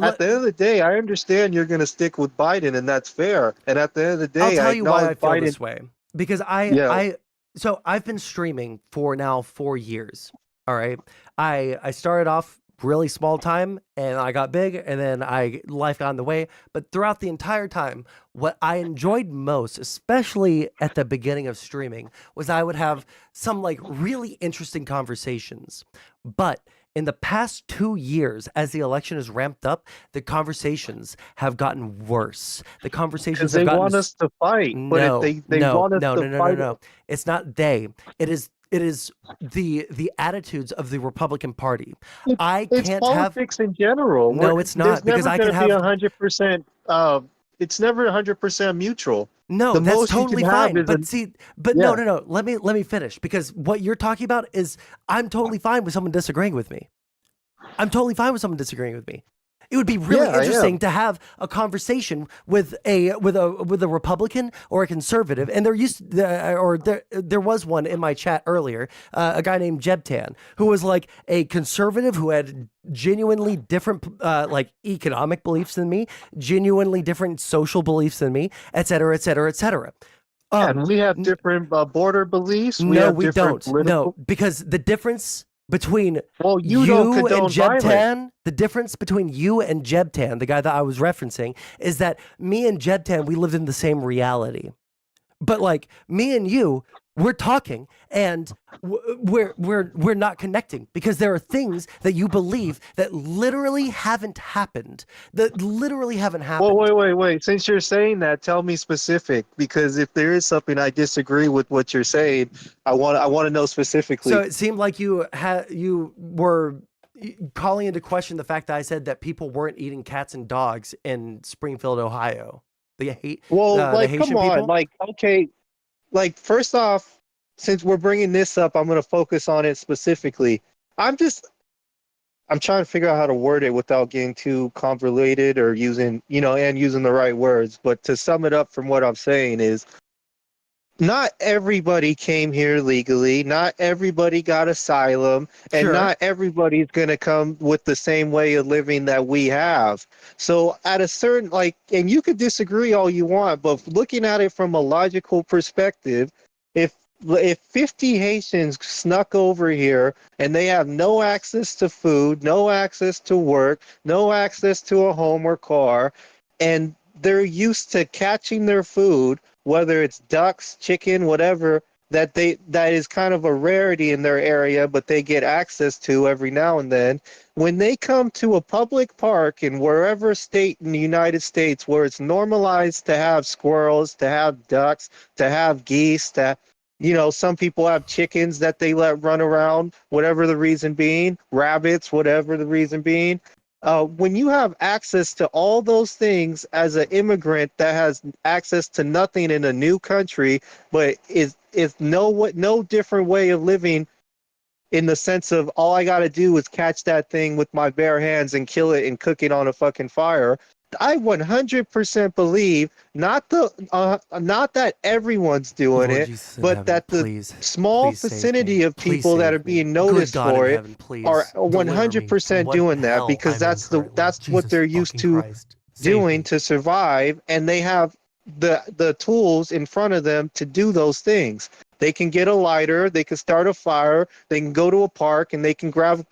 At the end of the day, I understand you're going to stick with Biden, and that's fair. And at the end of the I'll day, I tell you why acknowledge I feel Biden. this way. Because Yeah, so I've been streaming for now 4 years. All right. I started off really small time and I got big and then life got in the way. But throughout the entire time, what I enjoyed most, especially at the beginning of streaming, was I would have some like really interesting conversations. But in the past 2 years, as the election has ramped up, the conversations have gotten worse. The conversations because have they gotten want us to fight, but if no, they no, want us no, no, to no, no, fight, no. It's not they. It is the attitudes of the Republican Party. I it's can't have politics in general. no, it's There's not because never I going can to be have 100%. It's never 100% mutual. no, The that's most you can totally have fine. is a But see, but no, yeah, no, no. Let me finish because what you're talking about is I'm totally fine with someone disagreeing with me. I'm totally fine with someone disagreeing with me. It would be really yeah, I interesting am. to have a conversation with a Republican or a conservative, and there was one in my chat earlier, a guy named Jebtan, who was like a conservative who had genuinely different like economic beliefs than me, genuinely different social beliefs than me, et cetera, et cetera, et cetera. Yeah, and we have different border beliefs. We No, have we different don't. No, political. because the difference between Well, you don't you and condone violence. the difference between you and Jebtan, the guy that I was referencing, is that me and Jebtan, we lived in the same reality. But like me and you, we're talking and we're not connecting because there are things that you believe that literally haven't happened. That literally haven't Well, happened. wait. Since you're saying that, tell me specific because if there is something I disagree with what you're saying, I want to know So specifically. it seemed like you were calling into question the fact that I said that people weren't eating cats and dogs in Springfield, Ohio. Well, The like, come Haitian on, people. like, okay, like, first off, since we're bringing this up, I'm going to focus on it specifically. I'm just, I'm trying to figure out how to word it without getting too convoluted or using, and using the right words. But to sum it up from what I'm saying is, not everybody came here legally. Not everybody got asylum, and Sure. not everybody's going to come with the same way of living that we have. So, at a certain, like, and you could disagree all you want, but looking at it from a logical perspective, if if 50 Haitians snuck over here and they have no access to food, no access to work, no access to a home or car, and they're used to catching their food, whether it's ducks, chicken, whatever, that is kind of a rarity in their area, but they get access to every now and then. When they come to a public park in wherever state in the United States where it's normalized to have squirrels, to have ducks, to have geese, some people have chickens that they let run around, whatever the reason being, rabbits, whatever the reason being. When you have access to all those things as an immigrant that has access to nothing in a new country, but is no different way of living in the sense of all I got to do is catch that thing with my bare hands and kill it and cook it on a fucking fire. I 100% believe not that everyone's doing Lord it, Jesus in but heaven, that the please, small please save me. vicinity of Please people that are save me. being Good noticed God in for it heaven, are please deliver me from 100% what doing that hell because I'm in currently. that's what Jesus they're used fucking to Christ, save doing me. to survive, and they have the tools in front of them to do those things. They can get a lighter, they can start a fire, they can go to a park and they can grab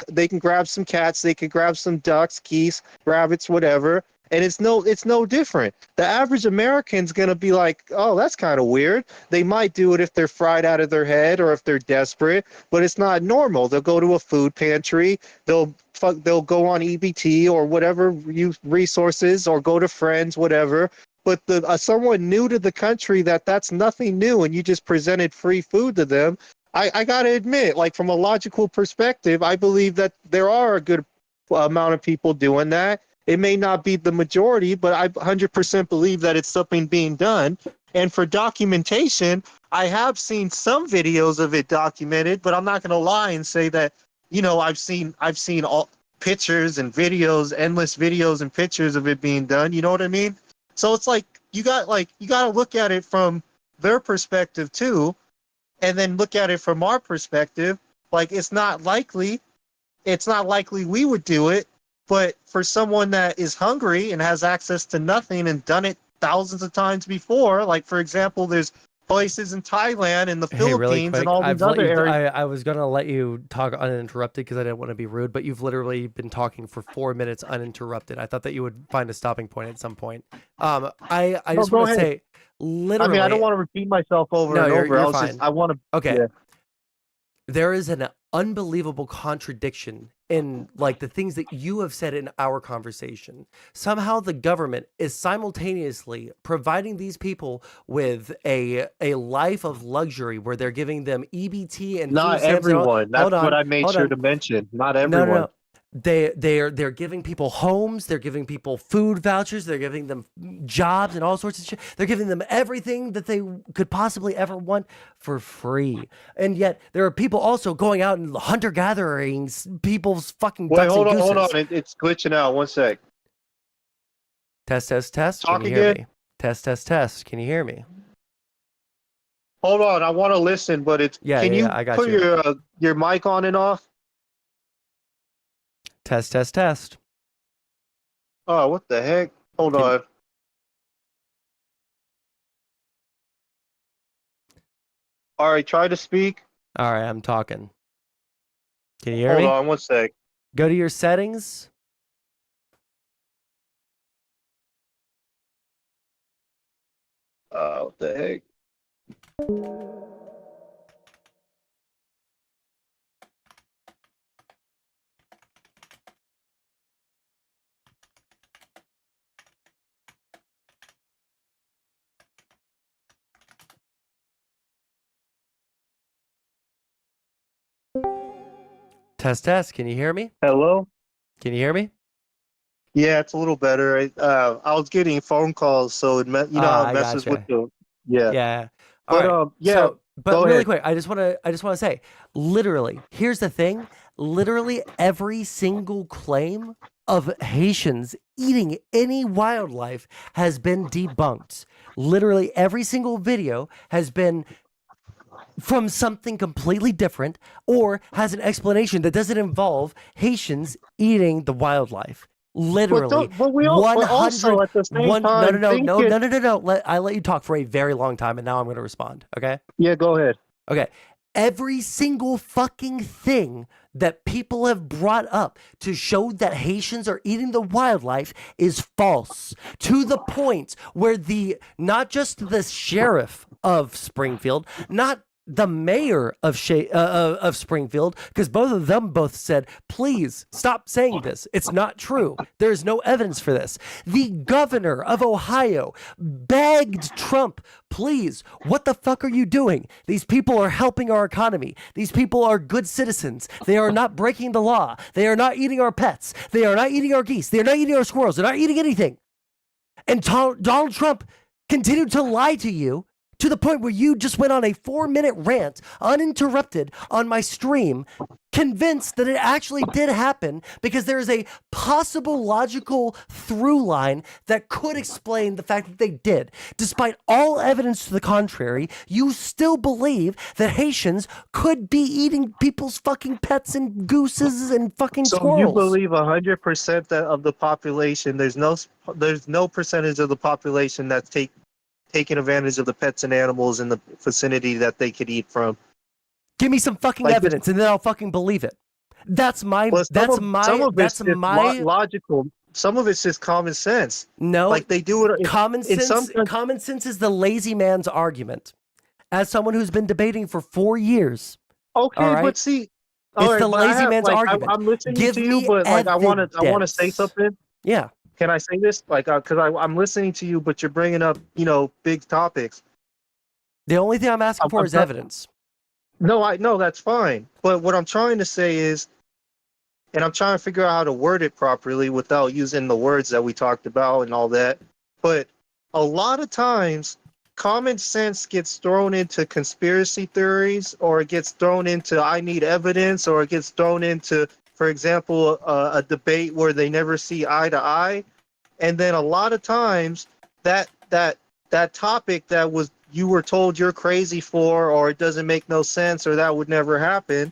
some cats, they can grab some ducks, geese, rabbits, whatever. And it's no different. The average American's gonna be like, oh, that's kind of weird. They might do it if they're fried out of their head or if they're desperate, but it's not normal. They'll go to a food pantry, they'll go on EBT or whatever resources or go to friends, whatever. But the someone new to the country that's nothing new, and you just presented free food to them. I gotta admit, like from a logical perspective, I believe that there are a good amount of people doing that. It may not be the majority, but I 100% believe that it's something being done. And for documentation, I have seen some videos of it documented, but I'm not going to lie and say that, I've seen all pictures and videos, endless videos and pictures of it being done. You know what I mean? So it's like you got to look at it from their perspective too, and then look at it from our perspective. Like it's not likely it's not likely we would do it. But for someone that is hungry and has access to nothing and done it thousands of times before, like for example, there's places in Thailand and the Hey, really Philippines and quick, all these other areas. I was gonna let you talk uninterrupted because I didn't want to be rude, but you've literally been talking for 4 minutes uninterrupted. I thought that you would find a stopping point at some point. I No, just go want to ahead. say, literally. I don't want to repeat myself over No, and over. you're fine. I want to. Okay. Yeah. There is an unbelievable contradiction in like the things that you have said in our conversation. Somehow the government is simultaneously providing these people with a life of luxury where they're giving them EBT and Not food stamps and all. everyone. That's what I made sure to mention. Not everyone. No. They're giving people homes, they're giving people food vouchers, they're giving them jobs and all sorts of shit. They're giving them everything that they could possibly ever want for free. And yet there are people also going out and hunter gathering people's fucking ducks and gooses. Hold on. It's glitching out. One sec. Test. Talk Can you hear again? me? Test. Can you hear me? Hold on. I want to listen, but it's. Can you I got put you. your mic on and off? Test. Oh, what the heck? Hold on. All right, try to speak. All right, I'm talking. Can you hear Hold me? on, one sec. Go to your settings. What the heck? Test. Can you hear me? Hello? Can you hear me? Yeah, it's a little better. I was getting phone calls, so it how I it messes gotcha. with the Yeah. All But right. yeah, So, but go really ahead. quick, I just want to say, literally, here's the thing. Literally every single claim of Haitians eating any wildlife has been debunked. Literally every single video has been from something completely different or has an explanation that doesn't involve Haitians eating the wildlife. Literally, but also at the same time, no. I let you talk for a very long time, and now I'm going to respond. Okay. Yeah, go ahead. Okay. Every single fucking thing that people have brought up to show that Haitians are eating the wildlife is false, to the point where not just the sheriff of Springfield, not the mayor of Springfield, because both of them said, please stop saying this. It's not true. There's no evidence for this. The governor of Ohio begged Trump, please, what the fuck are you doing? These people are helping our economy. These people are good citizens. They are not breaking the law. They are not eating our pets. They are not eating our geese. They are not eating our squirrels. They're not eating anything. And Donald Trump continued to lie to you to the point where you just went on a 4-minute rant uninterrupted on my stream, convinced that it actually did happen because there is a possible logical through line that could explain the fact that they did. Despite all evidence to the contrary, you still believe that Haitians could be eating people's fucking pets and gooses and fucking squirrels. So you believe 100% of the population, there's no percentage of the population that's taking advantage of the pets and animals in the vicinity that they could eat from. Give me some fucking evidence, and then I'll fucking believe it. That's my. Well, that's my logical. Some of it's just common sense. No, like they do it. Common sense. Common sense is the lazy man's argument. As someone who's been debating for 4 years. Okay, right? but see, it's the lazy man's argument. I'm listening to you, but like I want to say something. Yeah. Can I say this? Like, because I'm listening to you, but you're bringing up, big topics. The only thing I'm asking for is evidence. No, that's fine. But what I'm trying to say is, and I'm trying to figure out how to word it properly without using the words that we talked about and all that. But a lot of times, common sense gets thrown into conspiracy theories, or it gets thrown into I need evidence, or it gets thrown into, for example, a debate where they never see eye to eye. And then a lot of times that topic that you were told you're crazy for, or it doesn't make no sense, or that would never happen,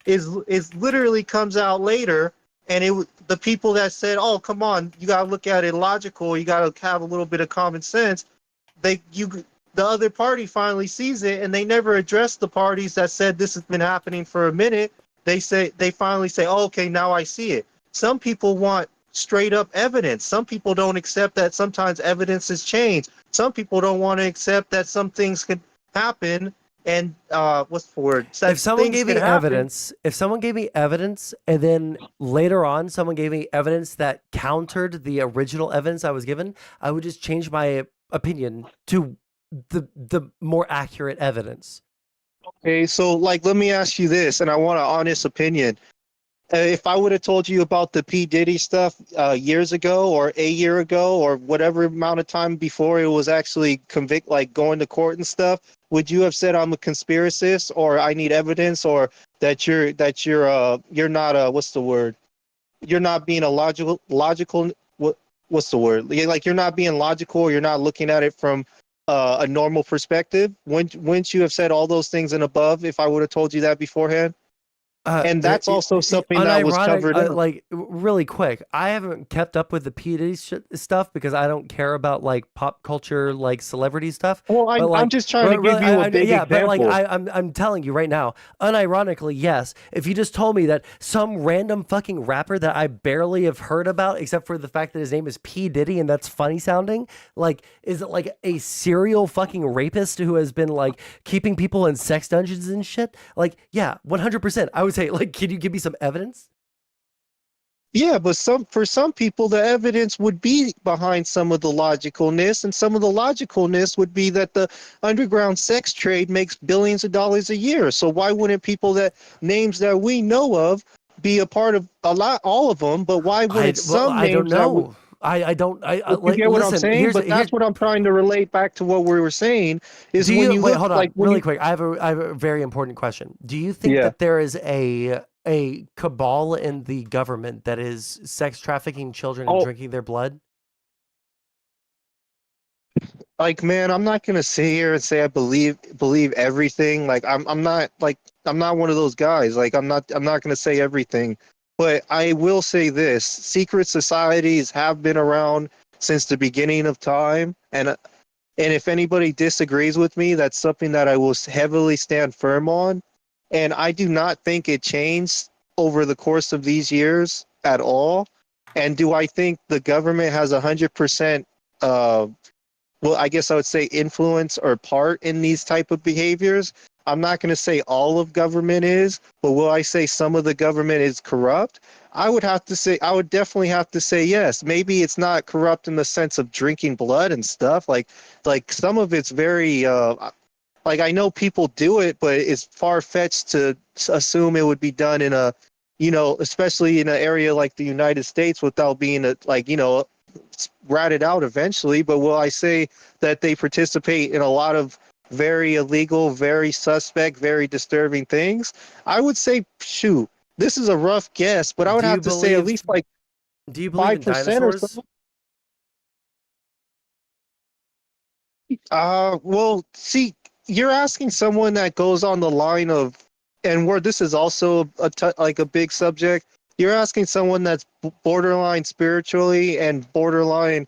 is literally comes out later, and the people that said, "Oh, come on, you gotta look at it logical, you gotta have a little bit of common sense," the other party finally sees it, and they never address the parties that said this has been happening for a minute. They finally say, "Oh, okay, now I see it." Some people want straight up evidence. Some people don't accept that sometimes evidence has changed. Some people don't want to accept that some things can happen, and what's the word? If someone gave me evidence, and then later on someone gave me evidence that countered the original evidence I was given, I would just change my opinion to the more accurate evidence. Okay, so like, let me ask you this, and I want an honest opinion. If I would have told you about the P. Diddy stuff years ago, or a year ago, or whatever amount of time before it was actually like going to court and stuff, would you have said I'm a conspiracist, or I need evidence, or that you're not a, what's the word? You're not being a logical what's the word? Like, you're not being logical, you're not looking at it from a normal perspective? Wouldn't you have said all those things and above if I would have told you that beforehand? And that's also something that was covered up. Like, really quick, I haven't kept up with the P. Diddy stuff because I don't care about like pop culture, like celebrity stuff. Well, I'm just trying to give you a big example. But like, I'm telling you right now, unironically, yes. If you just told me that some random fucking rapper that I barely have heard about, except for the fact that his name is P. Diddy and that's funny sounding, like, is it like a serial fucking rapist who has been like keeping people in sex dungeons and shit? Like, yeah, 100%. I would say, like, can you give me some evidence? Yeah, but for some people, the evidence would be behind some of the logicalness, and some of the logicalness would be that the underground sex trade makes billions of dollars a year. So why wouldn't people names that we know of be a part of all of them? But why wouldn't some names? I don't know. I don't. You get what I'm saying? But that's what I'm trying to relate back to what we were saying. Is when you wait, look, hold on, like, really quick. I have a very important question. Do you think that there is a cabal in the government that is sex trafficking children and drinking their blood? Like, man, I'm not gonna sit here and say I believe everything. Like, I'm not one of those guys. Like, I'm not gonna say everything, but I will say this: secret societies have been around since the beginning of time, and if anybody disagrees with me, that's something that I will heavily stand firm on. And I do not think it changed over the course of these years at all. And do I think the government has 100%, well, I guess I would say influence or part in these type of behaviors? I'm not going to say all of government is, but will I say some of the government is corrupt? I would definitely have to say yes. Maybe it's not corrupt in the sense of drinking blood and stuff. Like some of it's very, like, I know people do it, but it's far-fetched to assume it would be done in a, especially in an area like the United States, without being ratted out eventually. But will I say that they participate in a lot of very illegal, very suspect, very disturbing things? I would say, shoot, this is a rough guess, but I would have to say at least like, do you believe 5% in dinosaurs? Or something. Well, see, you're asking someone that goes on the line of, and where this is also like a big subject. You're asking someone that's borderline spiritually and borderline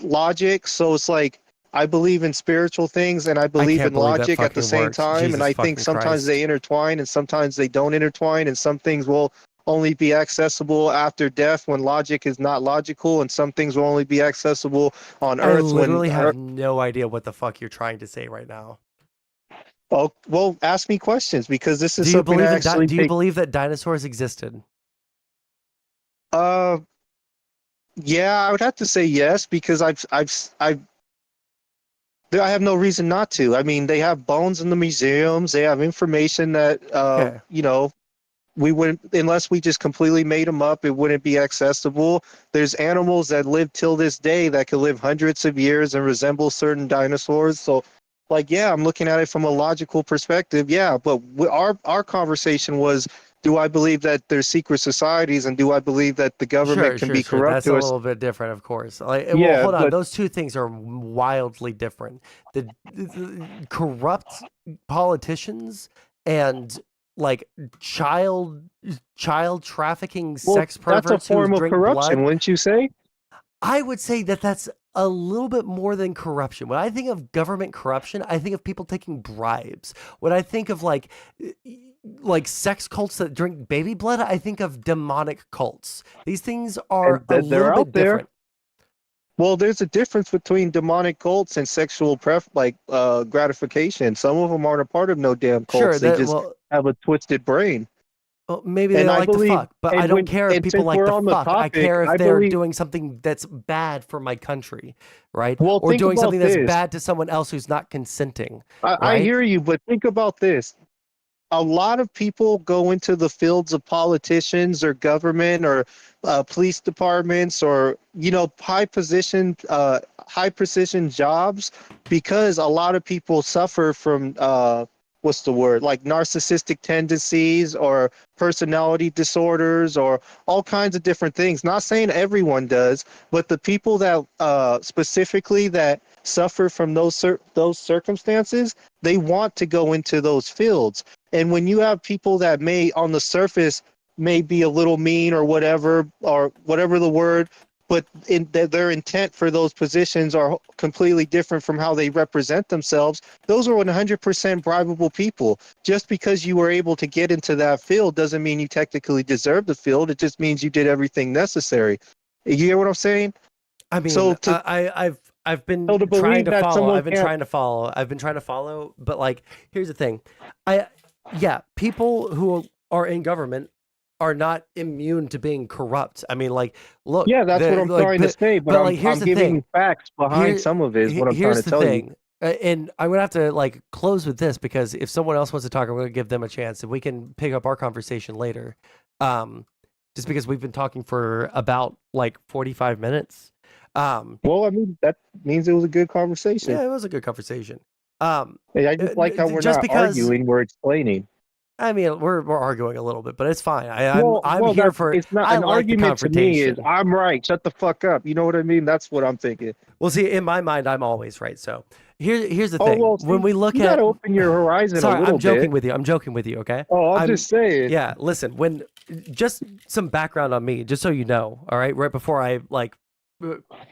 logic. So it's like, I believe in spiritual things and I believe in logic at the same time. Jesus, and I think sometimes they intertwine and sometimes they don't intertwine, and some things will only be accessible after death when logic is not logical, and some things will only be accessible on Earth. I literally have no idea what the fuck you're trying to say right now. Oh, well, ask me questions, because this is something that actually... Do you believe that dinosaurs existed? Yeah, I would have to say yes, because I have no reason not to. I mean, they have bones in the museums. They have information that, we wouldn't, unless we just completely made them up, it wouldn't be accessible. There's animals that live till this day that could live hundreds of years and resemble certain dinosaurs. So, like, yeah, I'm looking at it from a logical perspective. Yeah, but our conversation was, do I believe that there's secret societies, and do I believe that the government can be corrupt? That's a little bit different, of course. Well, hold on. Those two things are wildly different. The corrupt politicians and like child trafficking, sex perverts that's a form who of drink corruption, blood. wouldn't you say? I would say that that's a little bit more than corruption. When I think of government corruption, I think of people taking bribes. When I think of like sex cults that drink baby blood, I think of demonic cults. These things are a little bit different. Well, there's a difference between demonic cults and sexual gratification. Some of them aren't a part of no damn cults. Sure, They just have a twisted brain. Well, maybe they like to fuck, but I don't care if people like to fuck. I care if they're doing something that's bad for my country, right? Well, or doing something that's bad to someone else who's not consenting. I hear you, but think about this. A lot of people go into the fields of politicians or government or police departments or, you know, high precision jobs because a lot of people suffer from like narcissistic tendencies or personality disorders or all kinds of different things. Not saying everyone does, but the people that specifically that suffer from those circumstances, they want to go into those fields. And when you have people that may on the surface may be a little mean or whatever the word, but their intent for those positions are completely different from how they represent themselves, those are 100% bribable people. Just because you were able to get into that field doesn't mean you technically deserve the field. It just means you did everything necessary. You hear what I'm saying? I mean, so I've been trying to follow. I've been trying to follow, but like, here's the thing. People who are in government are not immune to being corrupt. I mean, like, look. Yeah, that's what I'm trying to say, but like, I'm giving you facts behind some of it is what I'm trying to tell you. And I'm going to have to like close with this because if someone else wants to talk, I'm going to give them a chance and we can pick up our conversation later. Just because we've been talking for about like 45 minutes. Well, I mean, that means it was a good conversation. Yeah, it was a good conversation. Hey, I just like how we're not arguing, we're explaining. I mean, we're arguing a little bit, but it's fine. I'm here for. It's not an argument to me. Is I'm right. Shut the fuck up. You know what I mean? That's what I'm thinking. Well, see, in my mind, I'm always right. So here's the thing. Well, see, when we look you gotta open your horizon a little I'm joking bit. with you. I'm joking with you. Okay. Oh, I'm just saying. Yeah. Listen. When just some background on me, just so you know. All right. Right before I like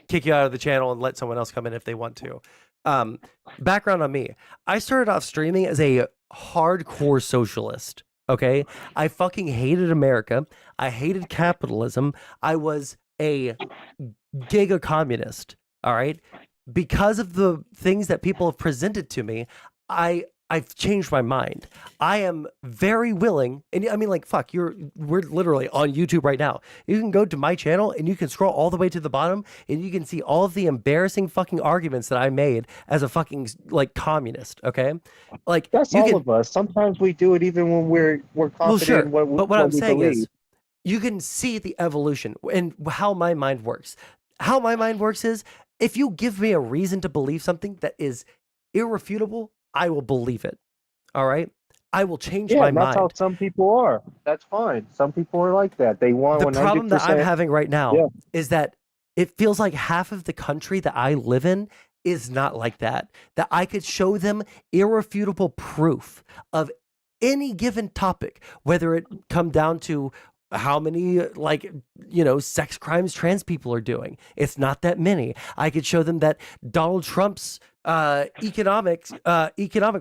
kick you out of the channel and let someone else come in if they want to. Background on me. I started off streaming as a hardcore socialist. Okay. I fucking hated America. I hated capitalism. I was a giga communist. All right. Because of the things that people have presented to me, I've changed my mind. I am very willing, and I mean, like, fuck, we're literally on YouTube right now. You can go to my channel and you can scroll all the way to the bottom and you can see all of the embarrassing fucking arguments that I made as a fucking like communist. Okay, like that's all of us. Sometimes we do it even when we're confident in what we believe. But what I'm saying is, you can see the evolution and how my mind works. How my mind works is if you give me a reason to believe something that is irrefutable, I will believe it. All right? I will change my mind. That's how some people are. That's fine. Some people are like that. They want 100%. The problem that I'm having right now is that it feels like half of the country that I live in is not like that. That I could show them irrefutable proof of any given topic, whether it come down to how many, like, you know, sex crimes trans people are doing. It's not that many. I could show them that Donald Trump's economic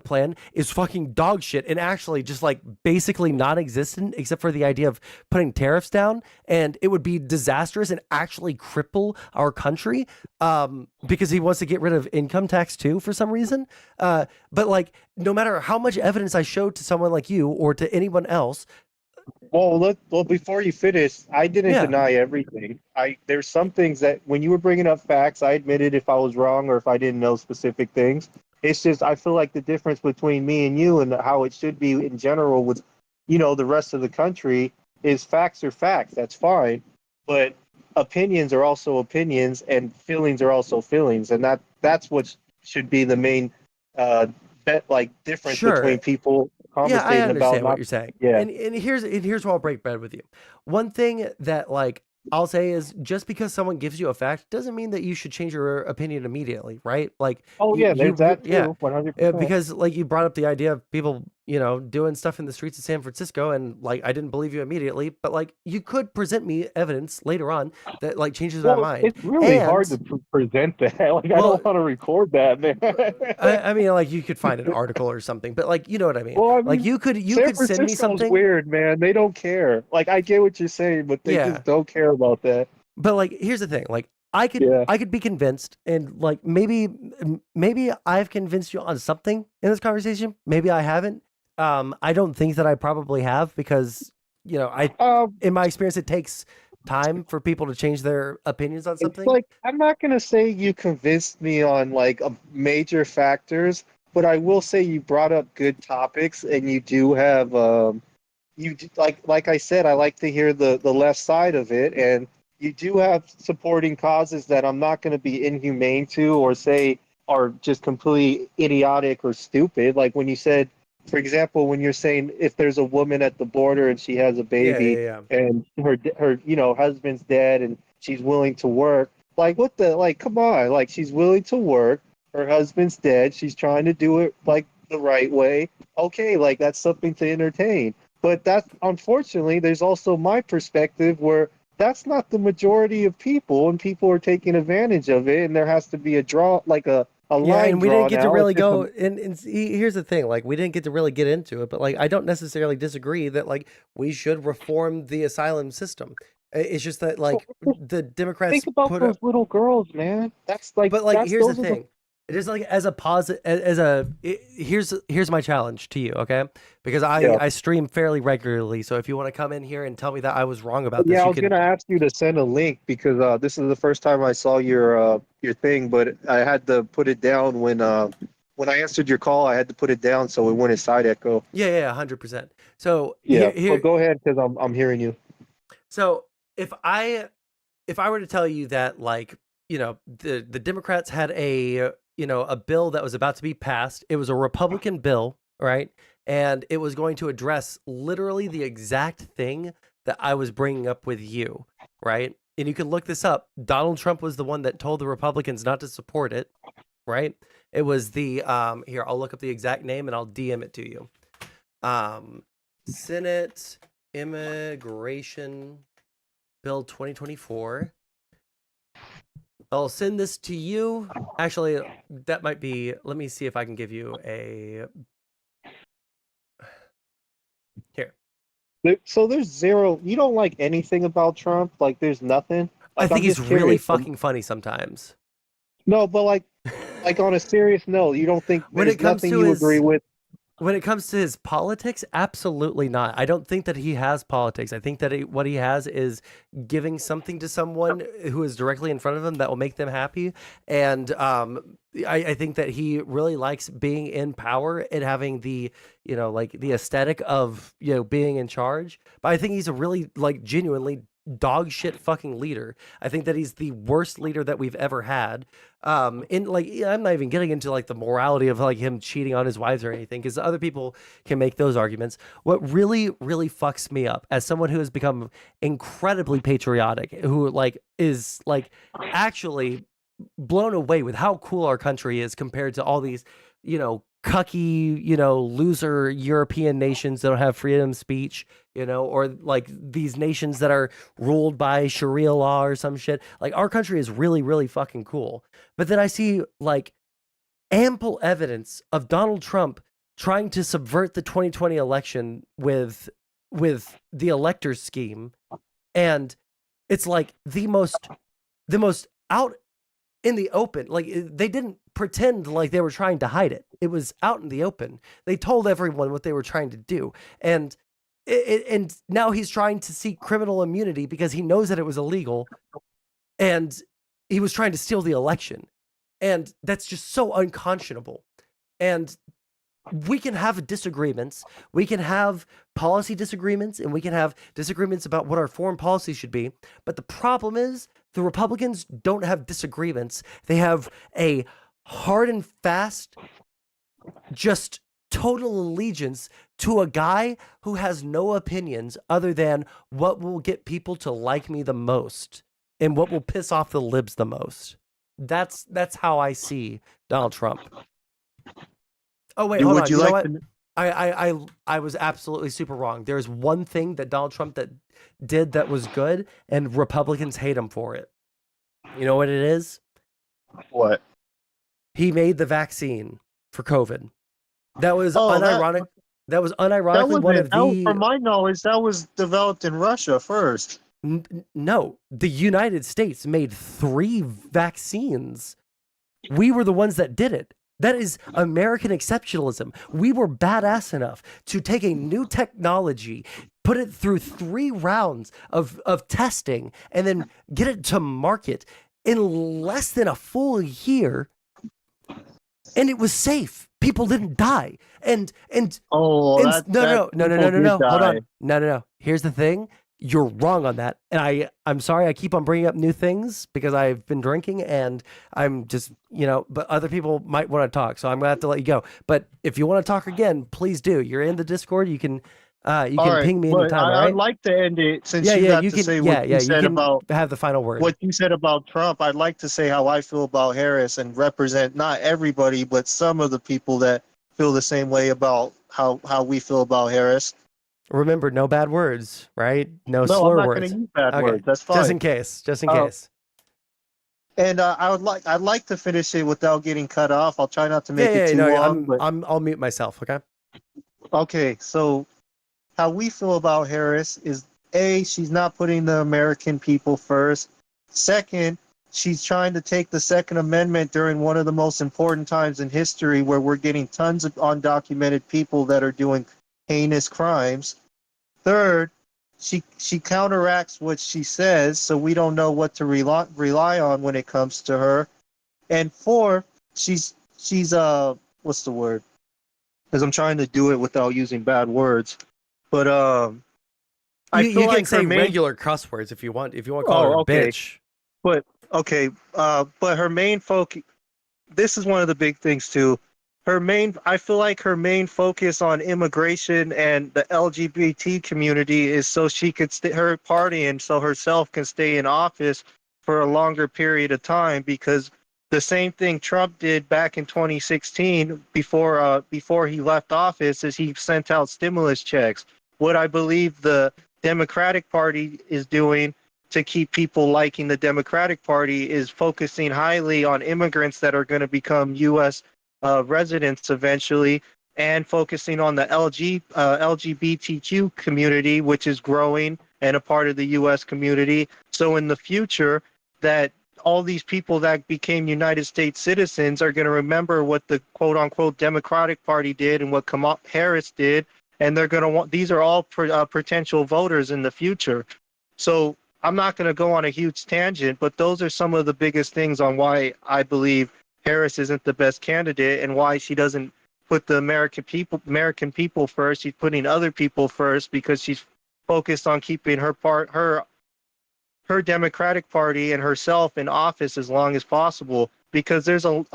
plan is fucking dog shit and actually just like basically non-existent except for the idea of putting tariffs down, and it would be disastrous and actually cripple our country because he wants to get rid of income tax too for some reason. But like, no matter how much evidence I showed to someone like you or to anyone else. Well, look. Well, before you finish, I didn't deny everything. There's some things that when you were bringing up facts, I admitted if I was wrong or if I didn't know specific things. It's just I feel like the difference between me and you and how it should be in general with, you know, the rest of the country is facts are facts. That's fine, but opinions are also opinions and feelings are also feelings, and that's what should be the main difference between people. Yeah, I understand what you're saying. Yeah, and here's where I'll break bread with you. One thing that like I'll say is just because someone gives you a fact doesn't mean that you should change your opinion immediately, right? Like, there's that too. 100%. Because like you brought up the idea of people, doing stuff in the streets of San Francisco, and like I didn't believe you immediately, but like you could present me evidence later on that like changes my mind. It's really hard to present that. Like I don't want to record that, man. I mean, like you could find an article or something, but like you know what I mean. Well, I mean, like you could send me something. Weird, man. They don't care. Like I get what you're saying, but they just don't care about that. But like, here's the thing. Like I could be convinced, and like maybe I've convinced you on something in this conversation. Maybe I haven't. I don't think that I probably have, because in my experience, it takes time for people to change their opinions on something. It's like, I'm not gonna say you convinced me on like major factors, but I will say you brought up good topics, and you do have like I said, I like to hear the left side of it, and you do have supporting causes that I'm not going to be inhumane to or say are just completely idiotic or stupid. Like when you said, for example, when you're saying if there's a woman at the border and she has a baby and her husband's dead and she's willing to work, like what the, like, come on, like she's willing to work, her husband's dead, she's trying to do it like the right way. Okay, like that's something to entertain. But that's, unfortunately, there's also my perspective where that's not the majority of people, and people are taking advantage of it, and there has to be a draw, like a line. And we didn't get to really go. And here's the thing: like, we didn't get to really get into it, but like, I don't necessarily disagree that like we should reform the asylum system. It's just that like the Democrats think about those little girls, man. That's like, but like, here's the thing. It is like as a positive, here's my challenge to you, okay? Because I stream fairly regularly, so if you want to come in here and tell me that I was wrong about this, I was gonna ask you to send a link, because this is the first time I saw your thing, but I had to put it down when I answered your call. I had to put it down so it wouldn't side echo. 100%. So well, go ahead, because I'm hearing you. So if I were to tell you that like the Democrats had a bill that was about to be passed. It was a Republican bill, right? And it was going to address literally the exact thing that I was bringing up with you, right? And you can look this up. Donald Trump was the one that told the Republicans not to support it, right? It was the, here, I'll look up the exact name and I'll DM it to you. Senate Immigration Bill 2024. I'll send this to you. Actually, that might be, let me see if I can give you a, here. So there's zero, you don't like anything about Trump? Like there's nothing? Like, I think he's really fucking funny sometimes. No, but like on a serious note, you don't think there's nothing you agree with? When it comes to his politics, absolutely not. I don't think that he has politics. I think that what he has is giving something to someone who is directly in front of him that will make them happy. And I think that he really likes being in power and having the, like the aesthetic of, being in charge. But I think he's a really like genuinely dog shit fucking leader. I think that he's the worst leader that we've ever had. In like, I'm not even getting into like the morality of like him cheating on his wives or anything, because other people can make those arguments. What really, really fucks me up as someone who has become incredibly patriotic, who like is like actually blown away with how cool our country is compared to all these, cucky, loser European nations that don't have freedom of speech, or like these nations that are ruled by Sharia law or some shit. Like our country is really, really fucking cool. But then I see like ample evidence of Donald Trump trying to subvert the 2020 election with the electors scheme. And it's like the most out in the open. Like they didn't pretend like they were trying to hide it. It was out in the open. They told everyone what they were trying to do. And now he's trying to seek criminal immunity because he knows that it was illegal. And he was trying to steal the election. And that's just so unconscionable. And we can have disagreements. We can have policy disagreements, and we can have disagreements about what our foreign policy should be. But the problem is the Republicans don't have disagreements. They have a hard and fast, just total allegiance to a guy who has no opinions other than what will get people to like me the most and what will piss off the libs the most. That's how I see Donald Trump. Oh wait, hold on. I was absolutely super wrong. There's one thing that Donald Trump that did that was good, and Republicans hate him for it. You know what it is? What? He made the vaccine for COVID. That was Oh, unironic. That was unironically was one it. of the. From my knowledge, that was developed in Russia first. No, the United States made 3 vaccines. We were the ones that did it. That is American exceptionalism. We were badass enough to take a new technology, put it through 3 rounds of testing, and then get it to market in less than a full year. And it was safe. People didn't die. And Oh, no. Hold on. No. Here's the thing. You're wrong on that. And I'm sorry I keep on bringing up new things because I've been drinking and I'm just, but other people might want to talk. So I'm going to have to let you go. But if you want to talk again, please do. You're in the Discord. You can ping me anytime, all right? I'd like to end it since you got to say what you said about have the final word. What you said about Trump. I'd like to say how I feel about Harris and represent not everybody, but some of the people that feel the same way about how we feel about Harris. Remember, no bad words, right? No slur I'm not words. going to use bad words. That's fine. Just in case. And I'd like to finish it without getting cut off. I'll try not to make it too long. I'll mute myself. Okay. Okay. So, how we feel about Harris is A, she's not putting the American people first. Second, she's trying to take the Second Amendment during one of the most important times in history where we're getting tons of undocumented people that are doing heinous crimes. Third, she counteracts what she says, so we don't know what to rely on when it comes to her. And fourth, she's what's the word? Because I'm trying to do it without using bad words. But you can say regular cuss words if you want. If you want to call her a bitch. But her main focus. This is one of the big things too. I feel like her main focus on immigration and the LGBT community is so she could her party and so herself can stay in office for a longer period of time, because the same thing Trump did back in 2016 before he left office is he sent out stimulus checks. What I believe the Democratic Party is doing to keep people liking the Democratic Party is focusing highly on immigrants that are going to become U.S. Residents eventually, and focusing on the LGBTQ community, which is growing and a part of the U.S. community. So in the future, that all these people that became United States citizens are going to remember what the quote-unquote Democratic Party did and what Kamala Harris did, and they're going to want. These are all potential voters in the future. So I'm not going to go on a huge tangent, but those are some of the biggest things on why I believe Harris isn't the best candidate and why she doesn't put the American people first. She's putting other people first because she's focused on keeping her Democratic Party and herself in office as long as possible, because there's a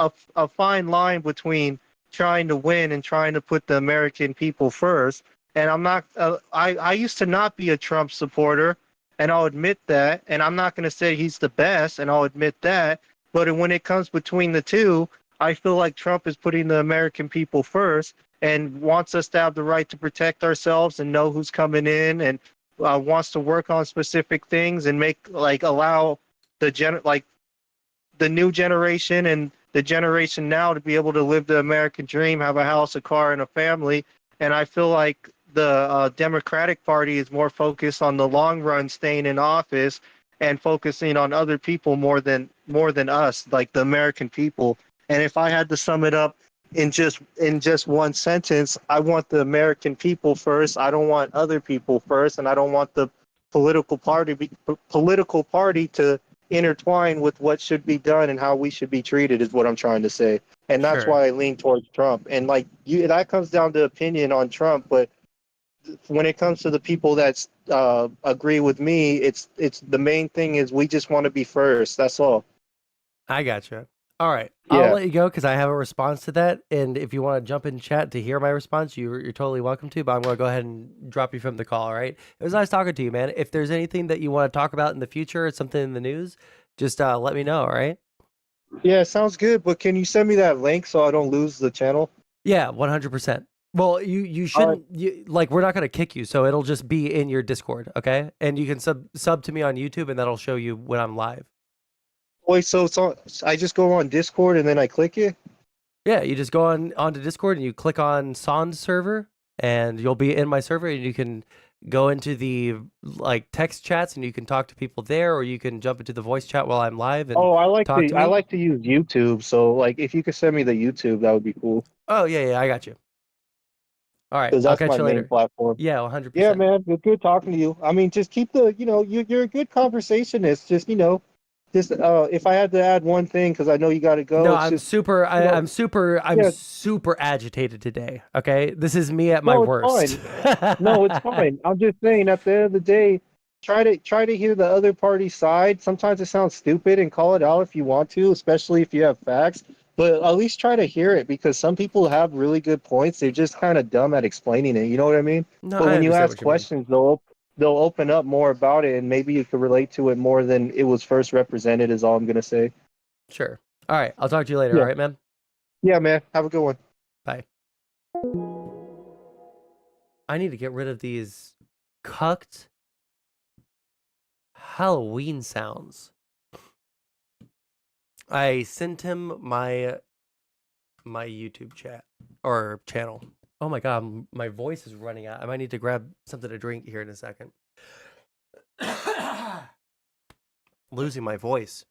fine line between trying to win and trying to put the American people first. And I'm not I used to not be a Trump supporter, and I'll admit that, and I'm not going to say he's the best, and I'll admit that. But when it comes between the two, I feel like Trump is putting the American people first and wants us to have the right to protect ourselves and know who's coming in, and wants to work on specific things and allow the new generation and the generation now to be able to live the American dream, have a house, a car, and a family. And I feel like the Democratic Party is more focused on the long run, staying in office and focusing on other people more than us, like the American people. And if I had to sum it up in just one sentence, I want the American people first. I don't want other people first, and I don't want the political party to intertwine with what should be done and how we should be treated, is what I'm trying to say. And that's why I lean towards Trump. And that comes down to opinion on Trump, but when it comes to the people that agree with me, it's the main thing is we just want to be first. That's all. I gotcha. All right. Yeah. I'll let you go because I have a response to that. And if you want to jump in chat to hear my response, you're totally welcome to. But I'm going to go ahead and drop you from the call. All right. It was nice talking to you, man. If there's anything that you want to talk about in the future or something in the news, just let me know. All right. Yeah, sounds good. But can you send me that link so I don't lose the channel? Yeah, 100%. Well, you shouldn't like we're not gonna kick you, so it'll just be in your Discord, okay? And you can sub to me on YouTube, and that'll show you when I'm live. Wait, so I just go on Discord and then I click it? Yeah, you just go onto Discord and you click on Sans server, and you'll be in my server, and you can go into the like text chats, and you can talk to people there, or you can jump into the voice chat while I'm live and I talk to me. like to use YouTube, so like if you could send me the YouTube, that would be cool. Oh yeah, I got you. All right, Because I'll that's catch my you main later. platform. Yeah, 100%. Yeah, man, it's good talking to you. I mean, just keep you're a good conversationist. Just if I had to add one thing, because I know you got to go. No, It's I'm just super. I'm yeah. super agitated today. Okay, this is me at my No, it's worst. fine. No, it's fine. I'm just saying, at the end of the day, try to hear the other party's side. Sometimes it sounds stupid, and call it out if you want to, especially if you have facts. But at least try to hear it, because some people have really good points. They're just kind of dumb at explaining it. You know what I mean? No, But I when you understand ask what you mean. questions, they'll open up more about it, and maybe you can relate to it more than it was first represented. Is all I'm gonna say. Sure. All right, I'll talk to you later. Yeah. All right, man. Yeah, man. Have a good one. Bye. I need to get rid of these cucked Halloween sounds. I sent him my YouTube chat or channel. Oh my god, my voice is running out. I might need to grab something to drink here in a second. Losing my voice.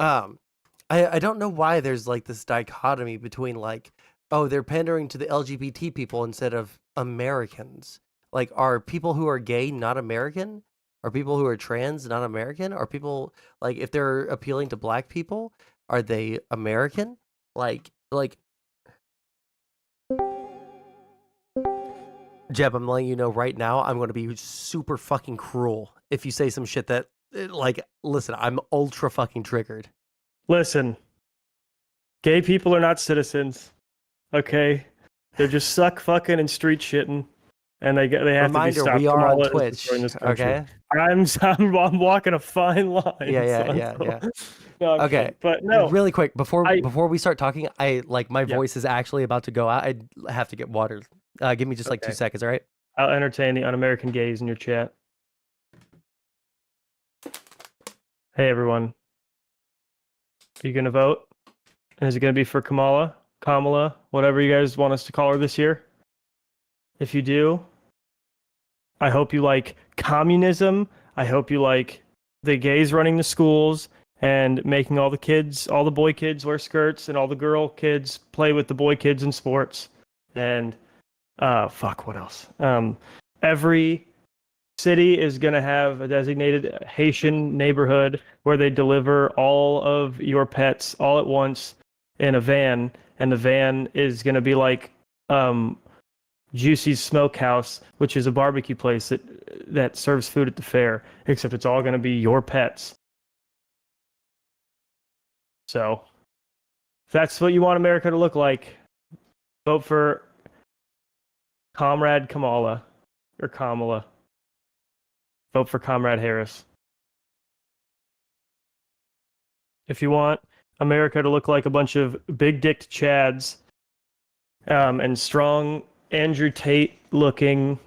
I don't know why there's like this dichotomy between like, oh, they're pandering to the LGBT people instead of Americans. Like, are people who are gay not American? Are people who are trans not American? Are people like if they're appealing to black people, are they American? Like Jeb, I'm letting you know right now, I'm going to be super fucking cruel if you say some shit that like listen, I'm ultra fucking triggered. Listen, gay people are not citizens, okay? They're just suck fucking and street shitting, and they have Reminder, to be stopped. we are on Kamala is Twitch, destroying this country. okay? I'm walking a fine line. Yeah. No, I'm Okay, kidding. But no, really quick before we start talking, I like my Yeah. voice is actually about to go out. I have to get water. Give me just like 2 Okay. seconds, all right? I'll entertain the un-American gays in your chat. Hey everyone, are you gonna vote? And is it gonna be for Kamala, whatever you guys want us to call her this year? If you do, I hope you like communism. I hope you like the gays running the schools and making all the boy kids wear skirts and all the girl kids play with the boy kids in sports. And what else? Every city is going to have a designated Haitian neighborhood where they deliver all of your pets all at once in a van, and the van is going to be like Juicy's Smokehouse, which is a barbecue place that serves food at the fair, except it's all going to be your pets. So, if that's what you want America to look like, vote for Comrade Kamala or Kamala. Vote for Comrade Harris. If you want America to look like a bunch of big-dicked Chads and strong Andrew Tate-looking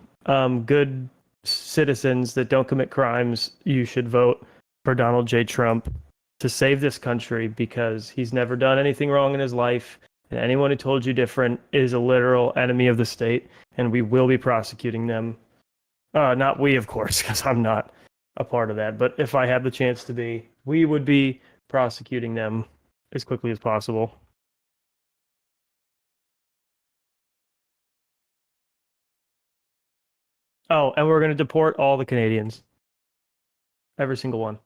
good citizens that don't commit crimes, you should vote for Donald J. Trump to save this country, because he's never done anything wrong in his life, and anyone who told you different is a literal enemy of the state, and we will be prosecuting them. Not we, of course, because I'm not a part of that. But if I had the chance to be, we would be prosecuting them as quickly as possible. Oh, and we're going to deport all the Canadians. Every single one.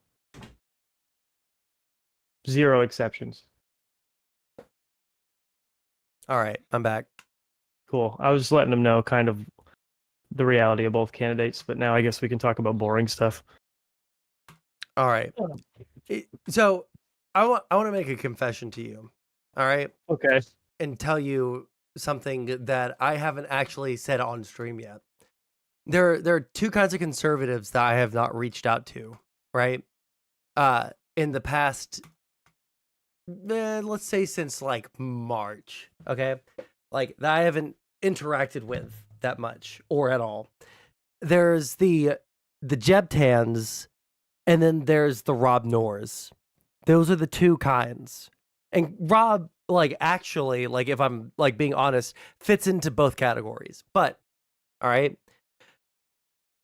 0 exceptions. All right, I'm back. Cool. I was just letting them know kind of the reality of both candidates, but now I guess we can talk about boring stuff. All right. So I want to make a confession to you. All right. Okay. And tell you something that I haven't actually said on stream yet. There are two kinds of conservatives that I have not reached out to, right? In the past, let's say since like March, okay? Like that I haven't interacted with that much or at all. There's the Jebtans, and then there's the Rob Noors. Those are the two kinds. And Rob, like, actually, like, if I'm like being honest, fits into both categories. But all right,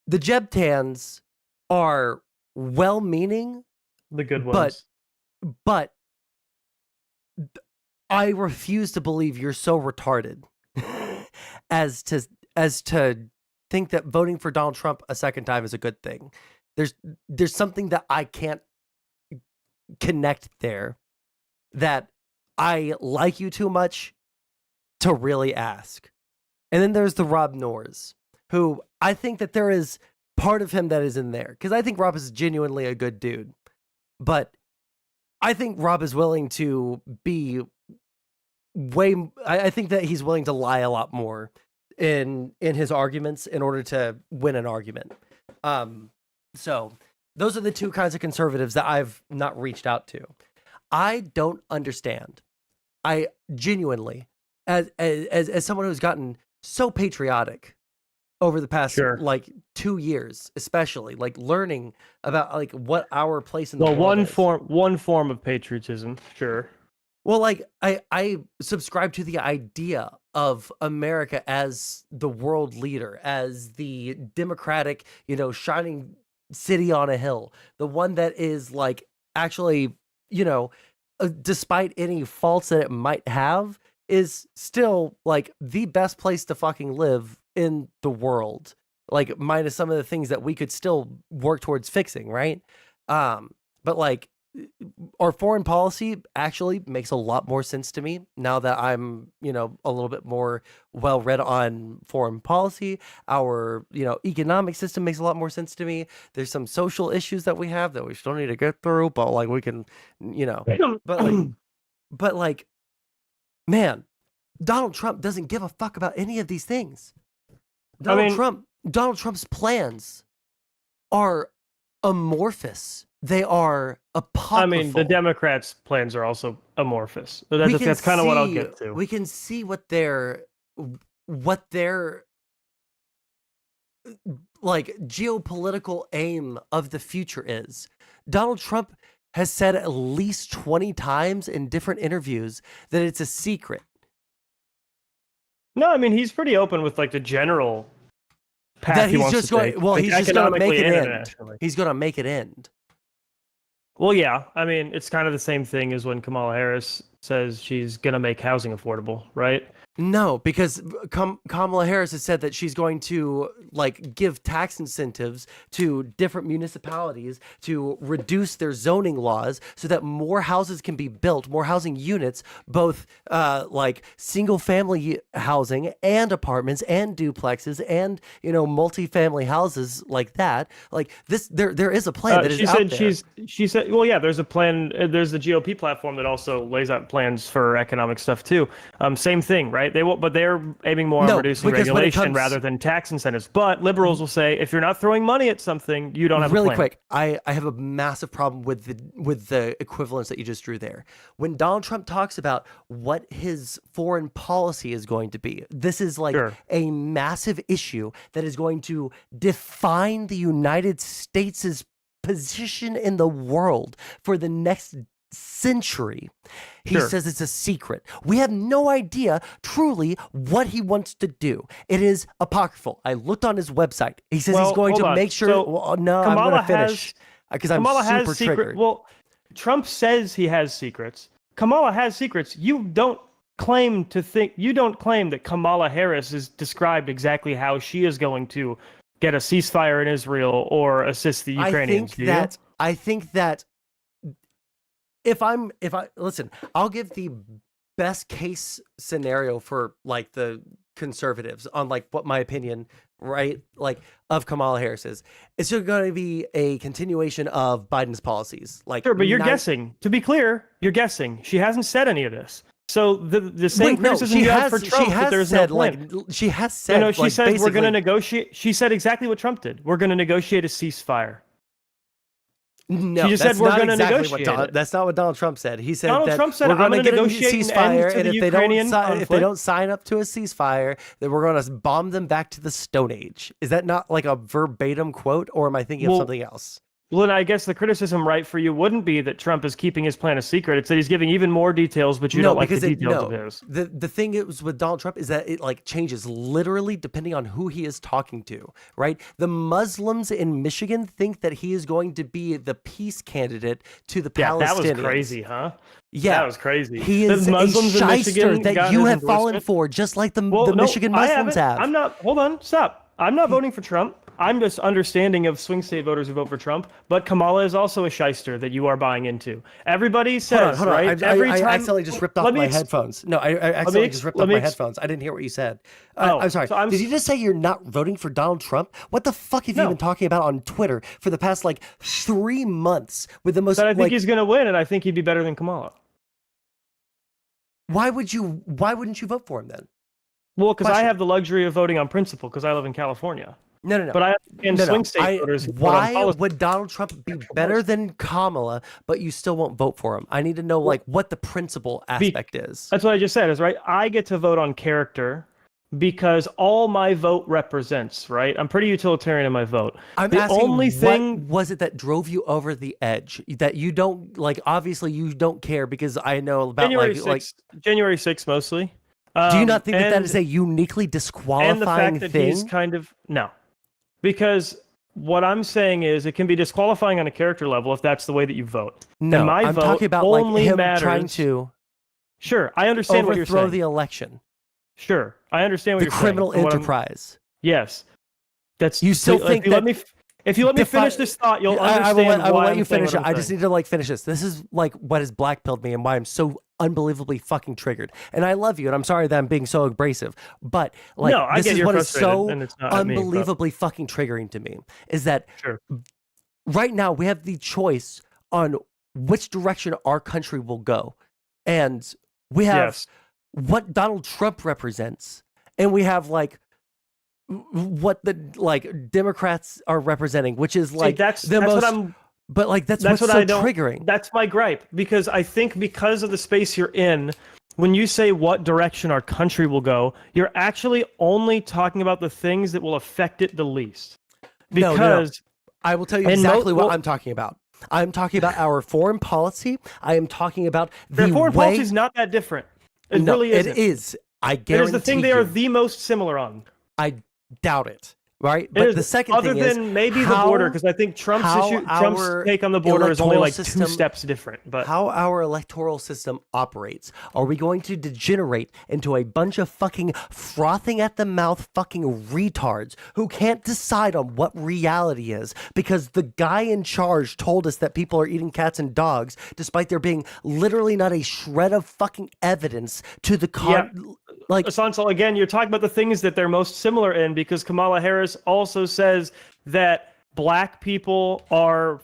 the Jebtans are well-meaning, The good ones. but I refuse to believe you're so retarded as to think that voting for Donald Trump a second time is a good thing. There's something that I can't connect there, that I like you too much to really ask. And then there's the Rob Noors, who I think that there is part of him that is in there, because I think Rob is genuinely a good dude. But I think Rob is willing to be I think that he's willing to lie a lot more in his arguments in order to win an argument. So those are the two kinds of conservatives that I've not reached out to. I don't understand. I genuinely, as someone who's gotten so patriotic over the past like 2 years, especially like learning about like what our place in the world is. One form of patriotism, sure. Well, like I subscribe to the idea of America as the world leader, as the democratic, shining city on a hill, the one that is like actually, despite any faults that it might have, is still like the best place to fucking live in the world, like minus some of the things that we could still work towards fixing, right? But like our foreign policy actually makes a lot more sense to me now that I'm, a little bit more well read on foreign policy. Our, economic system makes a lot more sense to me. There's some social issues that we have that we still need to get through, but like we can, but like, man, Donald Trump doesn't give a fuck about any of these things. Donald Trump's plans are amorphous. They are apocryphal. The Democrats' plans are also amorphous. That's kind of what I'll get to. We can see what their like geopolitical aim of the future is. Donald Trump has said at least 20 times in different interviews that it's a secret. No, he's pretty open with like the general path that he wants to take. He's just going to make it end. He's going to make it end. Well, yeah. It's kind of the same thing as when Kamala Harris says she's going to make housing affordable, right? No, because Kamala Harris has said that she's going to like give tax incentives to different municipalities to reduce their zoning laws so that more houses can be built, more housing units, both like single family housing and apartments and duplexes and multifamily houses like that. Like this, there is a plan that is out there. She said, well, yeah, there's a plan. There's the GOP platform that also lays out plans for economic stuff too. Same thing, right? They're aiming more on reducing regulation rather than tax incentives. But liberals will say, if you're not throwing money at something, you don't have a plan. Really quick, I have a massive problem with the equivalence that you just drew there. When Donald Trump talks about what his foreign policy is going to be, this is like a massive issue that is going to define the United States' position in the world for the next century. He says it's a secret. We have no idea truly what he wants to do. It is apocryphal. I looked on his website. He says he's going to make sure. I'm going to finish because I'm super triggered. Well, Trump says he has secrets. Kamala has secrets. You don't claim that Kamala Harris is described exactly how she is going to get a ceasefire in Israel or assist the Ukrainians. I think that if I listen, I'll give the best case scenario for like the conservatives on like what my opinion, right, like of Kamala Harris is. It's just going to be a continuation of Biden's policies. Like, sure, but you're guessing. To be clear, you're guessing. She hasn't said any of this. So the same criticism you have for Trump, that there's no plan. She has said, she says we're going to negotiate. She said exactly what Trump did. We're going to negotiate a ceasefire. No, she just said we're going to negotiate. That's not what Donald Trump said. He said Donald that Trump said, we're going to get negotiate a ceasefire, and if if they don't sign up to a ceasefire, then we're going to bomb them back to the Stone Age. Is that not like a verbatim quote, or am I thinking of something else? Well, then I guess the criticism, right, for you wouldn't be that Trump is keeping his plan a secret. It's that he's giving even more details, but you don't like the details of his. The thing is with Donald Trump is that it like changes literally depending on who he is talking to, right? The Muslims in Michigan think that he is going to be the peace candidate to the Palestinians. That was crazy, huh? Yeah, that was crazy. He is a shyster that you have fallen for, just like the Michigan Muslims have. I'm not. Hold on, stop. I'm not voting for Trump. I'm just understanding of swing state voters who vote for Trump, but Kamala is also a shyster that you are buying into. Everybody says, hold on. right? I accidentally just ripped off my headphones. No, I accidentally just ripped off my headphones. I didn't hear what you said. I'm sorry. Did you just say you're not voting for Donald Trump? What the fuck have you been talking about on Twitter for the past 3 months with the most? But I think he's going to win, and I think he'd be better than Kamala. Why wouldn't you vote for him then? Well, because I have the luxury of voting on principle because I live in California. No. But I understand swing state voters. Why would Donald Trump be better than Kamala, but you still won't vote for him? I need to know what the principal aspect is. That's what I just said. Is right. I get to vote on character because all my vote represents. Right. I'm pretty utilitarian in my vote. I'm asking, what was it that drove you over the edge? That you don't obviously you don't care, because I know about January 6th mostly. Do you not think that is a uniquely disqualifying and the fact that thing? He's kind of no. Because what I'm saying is it can be disqualifying on a character level if that's the way that you vote. No, and my I'm vote talking about only him matters. trying to I understand what you're saying. Overthrow the election. Sure, I understand what you're saying. The criminal enterprise. Yes. That's you still think that... If you let me finish this thought, you'll understand I will why let you finish it. I just need to finish this. This is what has blackpilled me and why I'm so unbelievably fucking triggered. And I love you, and I'm sorry that I'm being so abrasive. But this is what is so unbelievably fucking triggering to me. Is that right now we have the choice on which direction our country will go. And we have what Donald Trump represents, and we have what the Democrats are representing, which is that's what's so triggering. That's my gripe, because I think because of the space you're in, when you say what direction our country will go, you're actually only talking about the things that will affect it the least. Because I will tell you exactly what I'm talking about. I'm talking about our foreign policy. I am talking about the foreign policy is not that different. It really isn't. It is. I guarantee it is the thing they are the most similar on. I doubt it. Right, but the second thing is, other than maybe the border, because I think Trump's take on the border is only 2 steps different. But how our electoral system operates, are we going to degenerate into a bunch of fucking frothing at the mouth fucking retards who can't decide on what reality is because the guy in charge told us that people are eating cats and dogs, despite there being literally not a shred of fucking evidence to the Sansal, again, you're talking about the things that they're most similar in, because Kamala Harris also says that black people are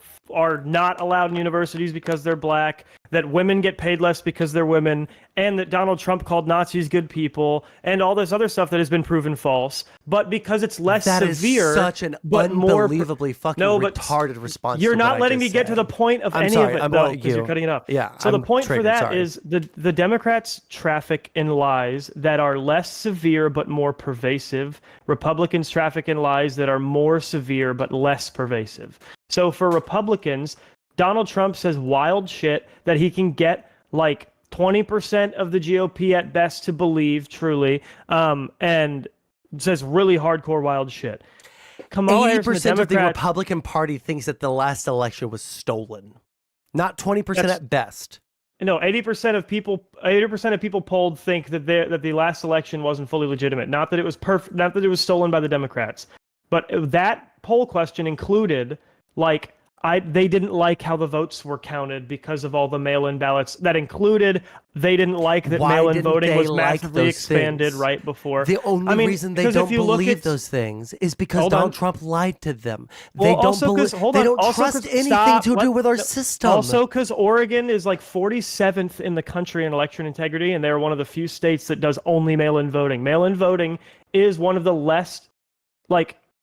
not allowed in universities because they're black, that women get paid less because they're women, and that Donald Trump called Nazis good people, and all this other stuff that has been proven false. But because it's less severe, is such an unbelievably fucking retarded response. You're not letting me get to the point of any of it, though, because you're cutting it up. Yeah. So the point for that is the Democrats traffic in lies that are less severe but more pervasive. Republicans traffic in lies that are more severe but less pervasive. So for Republicans, Donald Trump says wild shit that he can get 20% of the GOP at best to believe truly, and says really hardcore wild shit. Kamala Harris, 80% of the Republican Party thinks that the last election was stolen. Not 20% at best. No, 80% of people polled think that the last election wasn't fully legitimate. Not that it was perfect. Not that it was stolen by the Democrats. But that poll question included they didn't like how the votes were counted because of all the mail-in ballots. That included they didn't like that mail-in voting was massively expanded right before. The only reason they don't believe those things is because Donald Trump lied to them. They don't trust anything to do with our system. Also, because Oregon is 47th in the country in election integrity, and they're one of the few states that does only mail-in voting. Mail-in voting is one of the less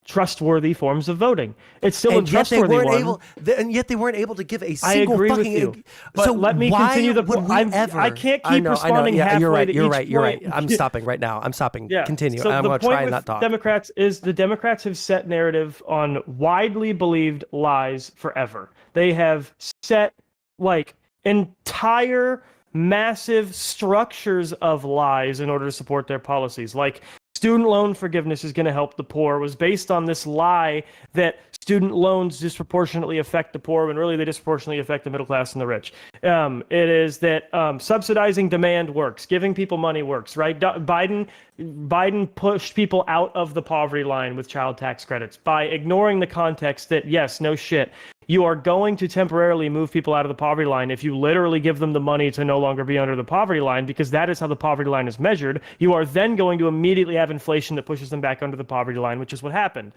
trustworthy forms of voting. It's still and a trustworthy one. And yet they weren't able to give a I single agree fucking. with you. But so let me continue the point. I can't keep responding halfway you're right. to You're each right. You're right. point. I'm stopping right now. I'm stopping. Yeah. Continue. So I'm the going to point try and with not talk. Democrats is the Democrats have set narrative on widely believed lies forever. They have set like entire massive structures of lies in order to support their policies. Like student loan forgiveness is going to help the poor was based on this lie that student loans disproportionately affect the poor when really they disproportionately affect the middle class and the rich. It is that subsidizing demand works, giving people money works, right? Biden pushed people out of the poverty line with child tax credits by ignoring the context that, yes, no shit, you are going to temporarily move people out of the poverty line if you literally give them the money to no longer be under the poverty line, because that is how the poverty line is measured. You are then going to immediately have inflation that pushes them back under the poverty line, which is what happened.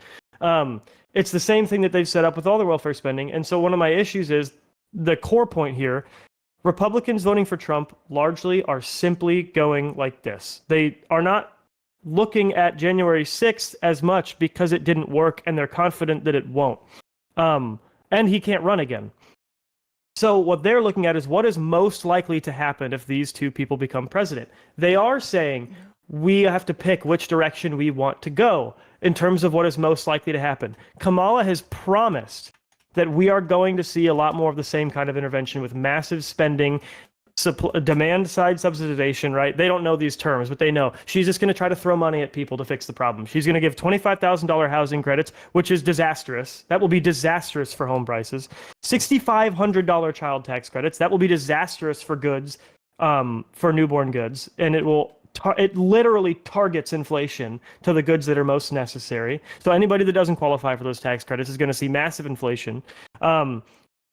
It's the same thing that they've set up with all the welfare spending. And so one of my issues is the core point here. Republicans voting for Trump largely are simply going like this. They are not looking at January 6th as much because it didn't work and they're confident that it won't. And he can't run again. So what they're looking at is what is most likely to happen if these two people become president. They are saying we have to pick which direction we want to go in terms of what is most likely to happen. Kamala has promised that we are going to see a lot more of the same kind of intervention with massive spending, demand side subsidization, right? They don't know these terms, but they know she's just going to try to throw money at people to fix the problem. She's going to give $25,000 housing credits, which is disastrous. That will be disastrous for home prices. $6,500 child tax credits. That will be disastrous for goods, for newborn goods. And it literally targets inflation to the goods that are most necessary. So anybody that doesn't qualify for those tax credits is going to see massive inflation.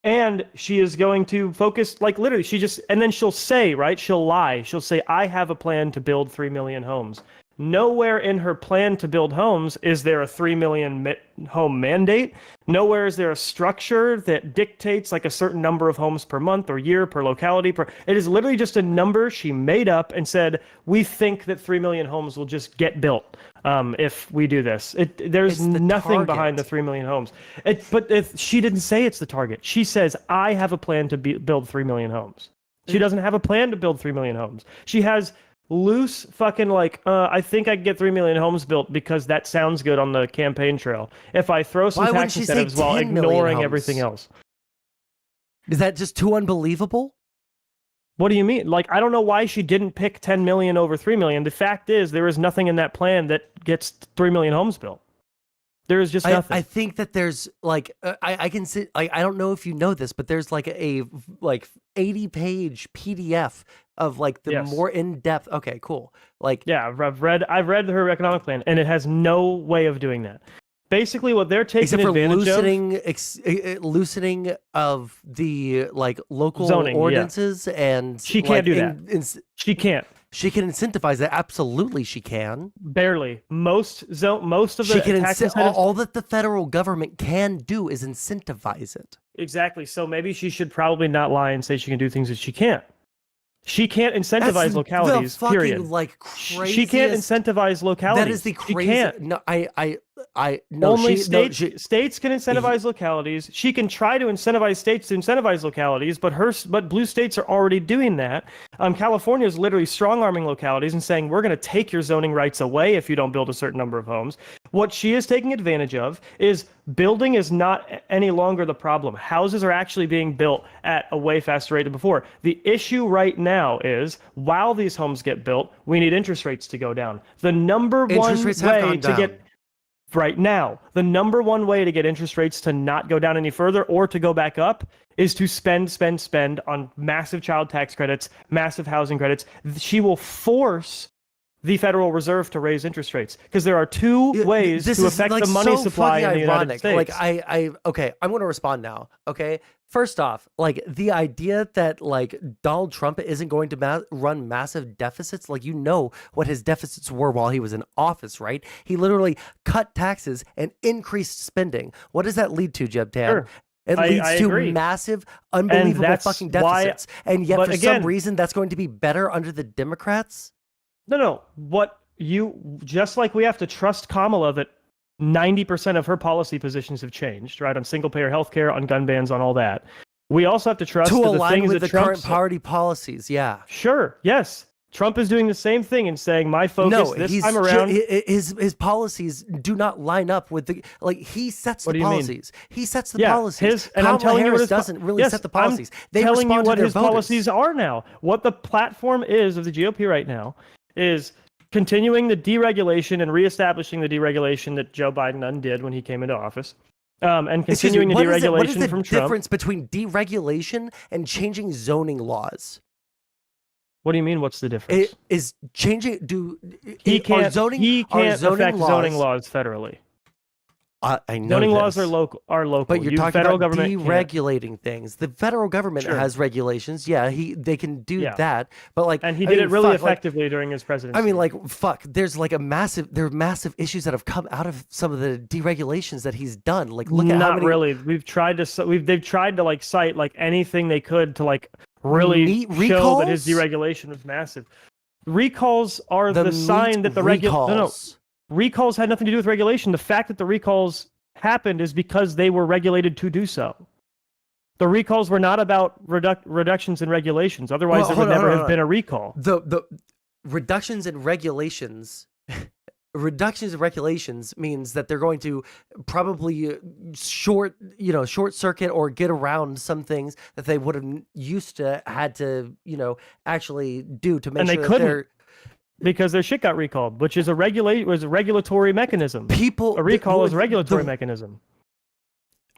And she is going to focus, like literally, and then she'll say, right? She'll lie. She'll say, I have a plan to build 3 million homes. Nowhere in her plan to build homes is there a 3 million home mandate. Nowhere is there a structure that dictates like a certain number of homes per month or year per locality. It is literally just a number she made up and said, we think that 3 million homes will just get built if we do this. There's nothing behind the 3 million homes. But if she didn't say it's the target. She says, I have a plan to build 3 million homes. She doesn't have a plan to build 3 million homes. She has loose fucking I think I can get 3 million homes built because that sounds good on the campaign trail. If I throw some tax incentives while ignoring everything else. Is that just too unbelievable? What do you mean? Like, I don't know why she didn't pick 10 million over 3 million. The fact is there is nothing in that plan that gets 3 million homes built. There is just nothing. I think that there's I can see, I don't know if you know this, but there's like a 80-page PDF of more in-depth. Okay, cool. I've read her economic plan, and it has no way of doing that. Basically, what they're taking advantage of, loosening of the local zoning, ordinances, and she can't do that. She can't. She can incentivize that. Absolutely, she can. Barely. Most of the all that the federal government can do is incentivize it. Exactly. So maybe she should probably not lie and say she can do things that she can't. She can't incentivize localities. Period. Craziest... She can't incentivize localities. That is the craziest. No, states can incentivize localities. She can try to incentivize states to incentivize localities, but blue states are already doing that. California is literally strong-arming localities and saying we're going to take your zoning rights away if you don't build a certain number of homes. What she is taking advantage of is building is not any longer the problem. Houses are actually being built at a way faster rate than before. The issue right now is while these homes get built, we need interest rates to go down. The number one way to get right now, the number one way to get interest rates to not go down any further or to go back up is to spend on massive child tax credits, massive housing credits. She will force the Federal Reserve to raise interest rates because there are two ways to affect the money supply in the United States. Okay, I'm going to respond now. Okay, first off, the idea that Donald Trump isn't going to run massive deficits, what his deficits were while he was in office, right? He literally cut taxes and increased spending. What does that lead to, Jeb Tam? Sure. It leads to massive, unbelievable fucking deficits. And yet, for some reason, that's going to be better under the Democrats? No. Just like we have to trust Kamala that 90% of her policy positions have changed, right? On single-payer healthcare, on gun bans, on all that. We also have to trust to that align the things with that the current party policies. Yeah. Sure. Yes. Trump is doing the same thing and saying my focus this time around. His policies do not line up with the he sets the policies. He sets the policies. And I'm telling Harris you, doesn't really set the policies. They telling you what his voters. Policies are now. What the platform is of the GOP right now is continuing the deregulation and reestablishing the deregulation that Joe Biden undid when he came into office. And continuing the deregulation what is the from Trump. difference between deregulation and changing zoning laws? What do you mean? What's the difference? It is changing. He can't affect zoning laws federally. I know zoning laws are local. But you're talking federal about government deregulating things. The federal government has regulations. Yeah, they can do that. But and he did it really effectively during his presidency. I mean, there's there are massive issues that have come out of some of the deregulations that he's done. Like, look at how many. Really. They've tried to cite anything they could to really show that his deregulation was massive. Recalls are the sign that the recalls had nothing to do with regulation. The fact that the recalls happened is because they were regulated to do so. The recalls were not about reductions in regulations. Otherwise, there would never have been a recall. The reductions in regulations. Reductions in regulations means that they're going to probably short circuit or get around some things that they would have used to had to actually do to make and sure they that couldn't. Because their shit got recalled, which is a regulatory mechanism. A recall is a regulatory mechanism,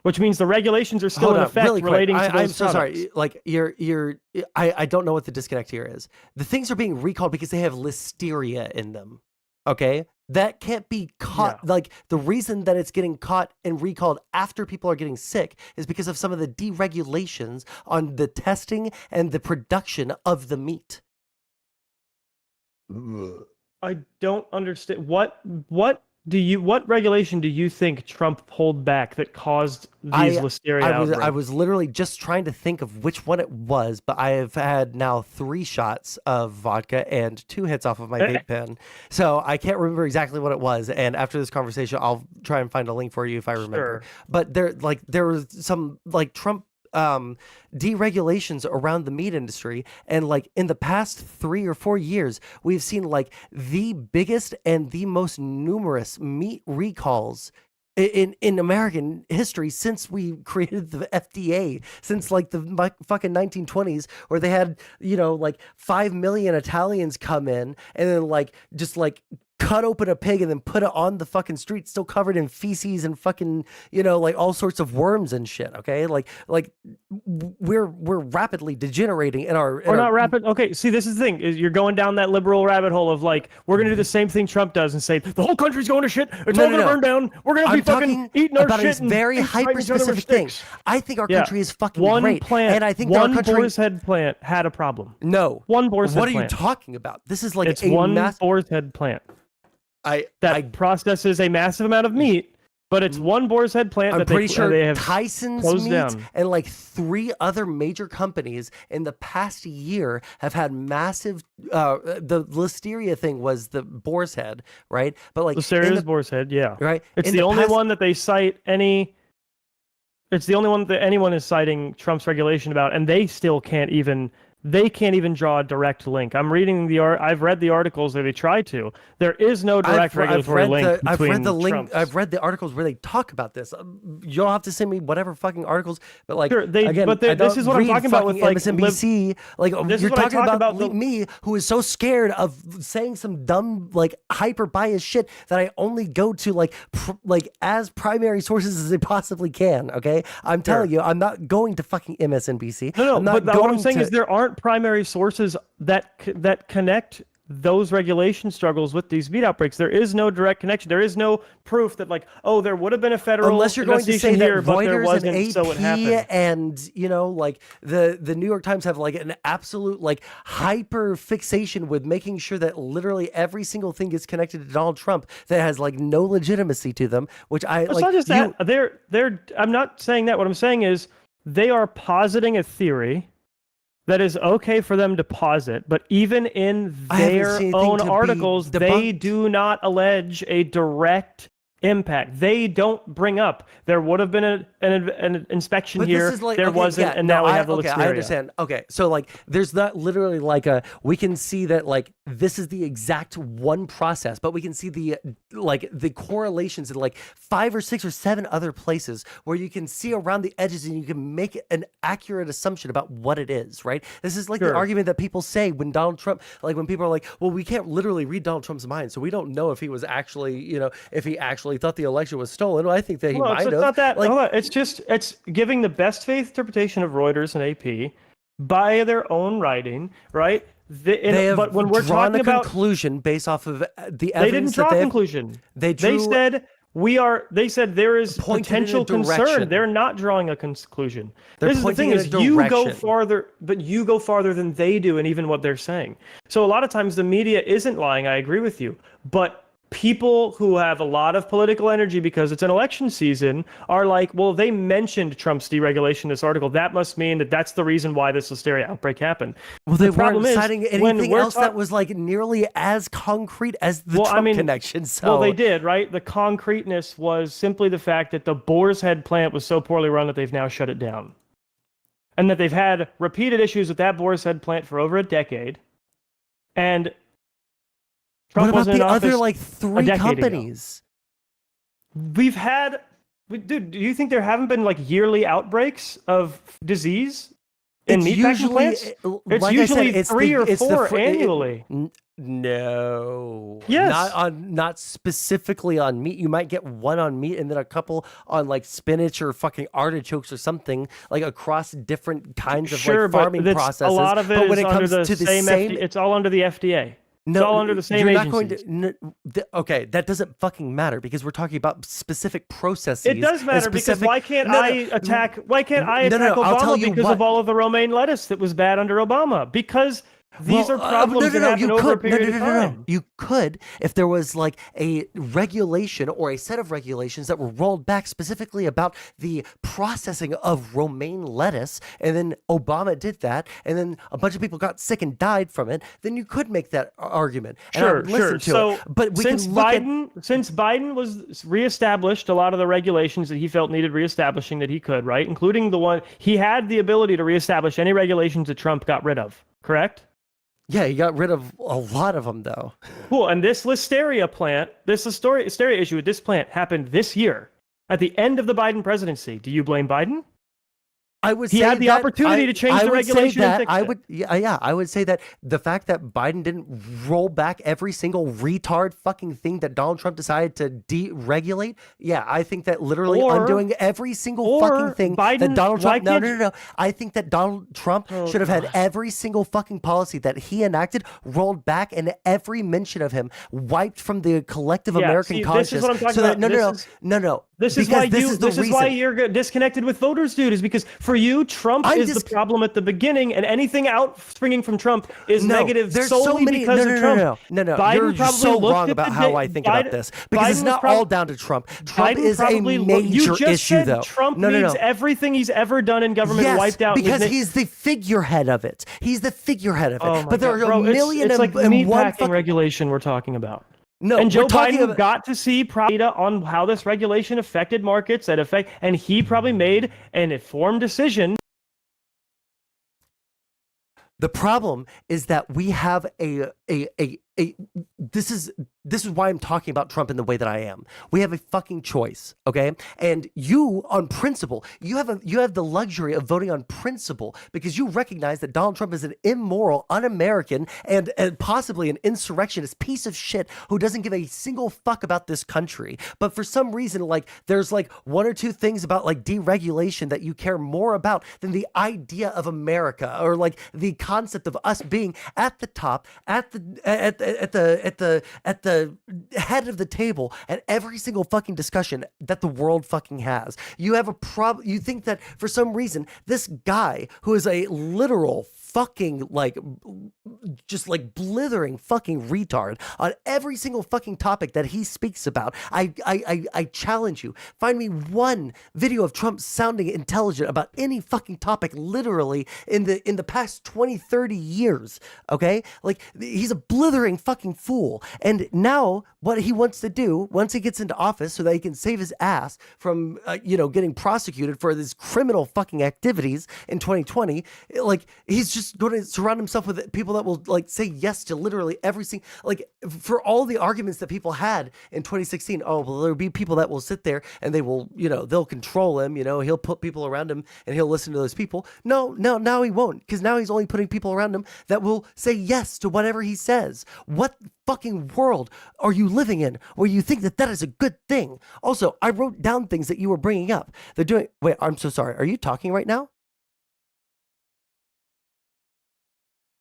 which means the regulations are still in effect really relating to those I'm so products. sorry. I don't know what the disconnect here is. The things are being recalled because they have listeria in them. Okay, that can't be caught. Yeah. The reason that it's getting caught and recalled after people are getting sick is because of some of the deregulations on the testing and the production of the meat. I don't understand what regulation do you think Trump pulled back that caused these listeria outbreaks? I was literally just trying to think of which one it was, but I have had now 3 shots of vodka and 2 hits off of my vape pen, so I can't remember exactly what it was. And after this conversation, I'll try and find a link for you if I remember. Sure. But there was some Trump deregulations around the meat industry, and in the past 3 or 4 years we've seen the biggest and the most numerous meat recalls in American history since we created the FDA, since the fucking 1920s, where they had 5 million Italians come in and then just cut open a pig and then put it on the fucking street, still covered in feces and fucking, all sorts of worms and shit. Okay. We're rapidly degenerating in our. We're not rapid. Okay. See, this is the thing is you're going down that liberal rabbit hole of we're going to do the same thing Trump does and say the whole country's going to shit. It's all going to burn down. We're going to be fucking eating our shit. And very hyper specific thing. I think our country is fucking great. And I think one Boar's Head plant had a problem. No. One Boar's Head plant. What are you talking about? This is it's one Boar's Head plant. That processes a massive amount of meat, but it's one Boar's Head plant. I'm that pretty they sure they have Tyson's closed Meat down. And 3 other major companies in the past year have had massive. The listeria thing was the Boar's Head, right? But listeria is Boar's Head, yeah. Right. It's the only one that they cite any. It's the only one that anyone is citing Trump's regulation about, and they still can't even. They can't even draw a direct link. I'm reading I've read the articles where they try to. There is no direct regulatory link between Trump's. I've read the articles where they talk about this. You'll have to send me whatever fucking articles. But sure, this is what I'm talking about with MSNBC. You're talking about me, who is so scared of saying some dumb hyper biased shit that I only go to as primary sources as I possibly can. Okay, I'm telling you, I'm not going to fucking MSNBC. No, but what I'm saying is there aren't primary sources that connect those regulation struggles with these meat outbreaks. There is no direct connection. There is no proof that there would have been a federal unless you're going to say here, that but there Reuters wasn't, and AP so it happened. And the New York Times have an absolute hyper fixation with making sure that literally every single thing gets connected to Donald Trump that has no legitimacy to them. Which it's not just that. I'm not saying that. What I'm saying is they are positing a theory that is okay for them to posit, but even in their own articles, they do not allege a direct impact. They don't bring up there would have been an inspection But here. this is like, there okay, wasn't, yeah, and no, now we have the okay, listeria. I understand. Okay, so like, there's not literally like we can see that like this is the exact one process, but we can see the like the correlations in like 5 or 6 or 7 other places where you can see around the edges and you can make an accurate assumption about what it is, right? This is like the argument that people say when Donald Trump, like when people are like, well, we can't literally read Donald Trump's mind, so we don't know if he was actually, you know, if he actually thought the election was stolen. Well, I think that he might have. It's not that. Like, hold on. It's giving the best faith interpretation of Reuters and AP by their own writing, right? They have but when we're drawn talking a about conclusion based off of the evidence. they didn't draw a conclusion. They said They said there is potential concern. They're not drawing a conclusion. This is the thing: is you go farther, but you go farther than they do, and even what they're saying. So a lot of times the media isn't lying. I agree with you, but people who have a lot of political energy because it's an election season are like, well, they mentioned Trump's deregulation in this article. That must mean that that's the reason why this hysteria outbreak happened. Well, they weren't citing anything else that was like nearly as concrete as the Trump connection. So. Well, they did, right? The concreteness was simply the fact that the Boar's Head plant was so poorly run that they've now shut it down. And that they've had repeated issues with that Boar's Head plant for over a decade. And Trump what about the other 3 Ago. companies? Dude, do you think there haven't been like yearly outbreaks of disease in meatpacking plants? It's like usually said, 3 or 4 annually. No. Yes. Not specifically on meat. You might get one on meat and then a couple on like spinach or fucking artichokes or something, like across different kinds of like farming processes. A lot of it but when is it comes under to the the same it's all under the FDA. No, it's all under the same you're agencies. not going to. Okay, that doesn't fucking matter because we're talking about specific processes. It does matter because why can't I attack Obama because of all of the romaine lettuce that was bad under Obama? Because these are problems that happen over a period of time. You could if there was like a regulation or a set of regulations that were rolled back specifically about the processing of romaine lettuce, and then Obama did that, and then a bunch of people got sick and died from it, then you could make that argument. And Sure. So, but since Biden was reestablished a lot of the regulations that he felt needed reestablishing that he could, right? Including the one, he had the ability to reestablish any regulations that Trump got rid of, correct? Yeah, he got rid of a lot of them, though. Cool. And this hysteria issue with this plant happened this year at the end of the Biden presidency. Do you blame Biden? I would he say had the opportunity to change the regulation. I would say that the fact that Biden didn't roll back every single retard fucking thing that Donald Trump decided to deregulate. Yeah, I think that literally undoing every single fucking thing that Donald Trump. No. I think that Donald Trump should have had every single fucking policy that he enacted rolled back and every mention of him wiped from the collective American conscience. This is what I'm talking about. No. This is why you're disconnected with voters, dude. Is because for you, Trump is the problem at the beginning, and anything out springing from Trump is negative solely because of Trump. No. You're so wrong about how I think about this because it's not all down to Trump. Trump is a major issue, though. Trump needs everything he's ever done in government wiped out because he's the figurehead of it. He's the figurehead of it. Oh but there are a million it's like and one regulation we're talking about. No, and Joe Biden got to see data on how this regulation affected markets and he probably made an informed decision. The problem is that we have this is why I'm talking about Trump in the way that I am. We have a fucking choice, okay? And you, on principle, you have the luxury of voting on principle because you recognize that Donald Trump is an immoral, un-American, and possibly an insurrectionist piece of shit who doesn't give a single fuck about this country. But for some reason, like there's like 1 or 2 things about like deregulation that you care more about than the idea of America or like the concept of us being at the top, at the head of the table at every single fucking discussion that the world fucking has. You have a problem. You think that for some reason, this guy who is a literal fucking like just like blithering fucking retard on every single fucking topic that he speaks about. I challenge you. Find me one video of Trump sounding intelligent about any fucking topic literally in the past 20, 30 years. Okay? Like he's a blithering fucking fool. And now what he wants to do once he gets into office so that he can save his ass from getting prosecuted for his criminal fucking activities in 2020, like he's just going to surround himself with people that will like say yes to literally every single, like for all the arguments that people had in 2016. Oh, well, there'll be people that will sit there and they will, they'll control him, he'll put people around him and he'll listen to those people. No, now he won't, because now he's only putting people around him that will say yes to whatever he says. What fucking world are you living in where you think that is a good thing? Also, I wrote down things that you were bringing up. Wait, I'm so sorry. Are you talking right now?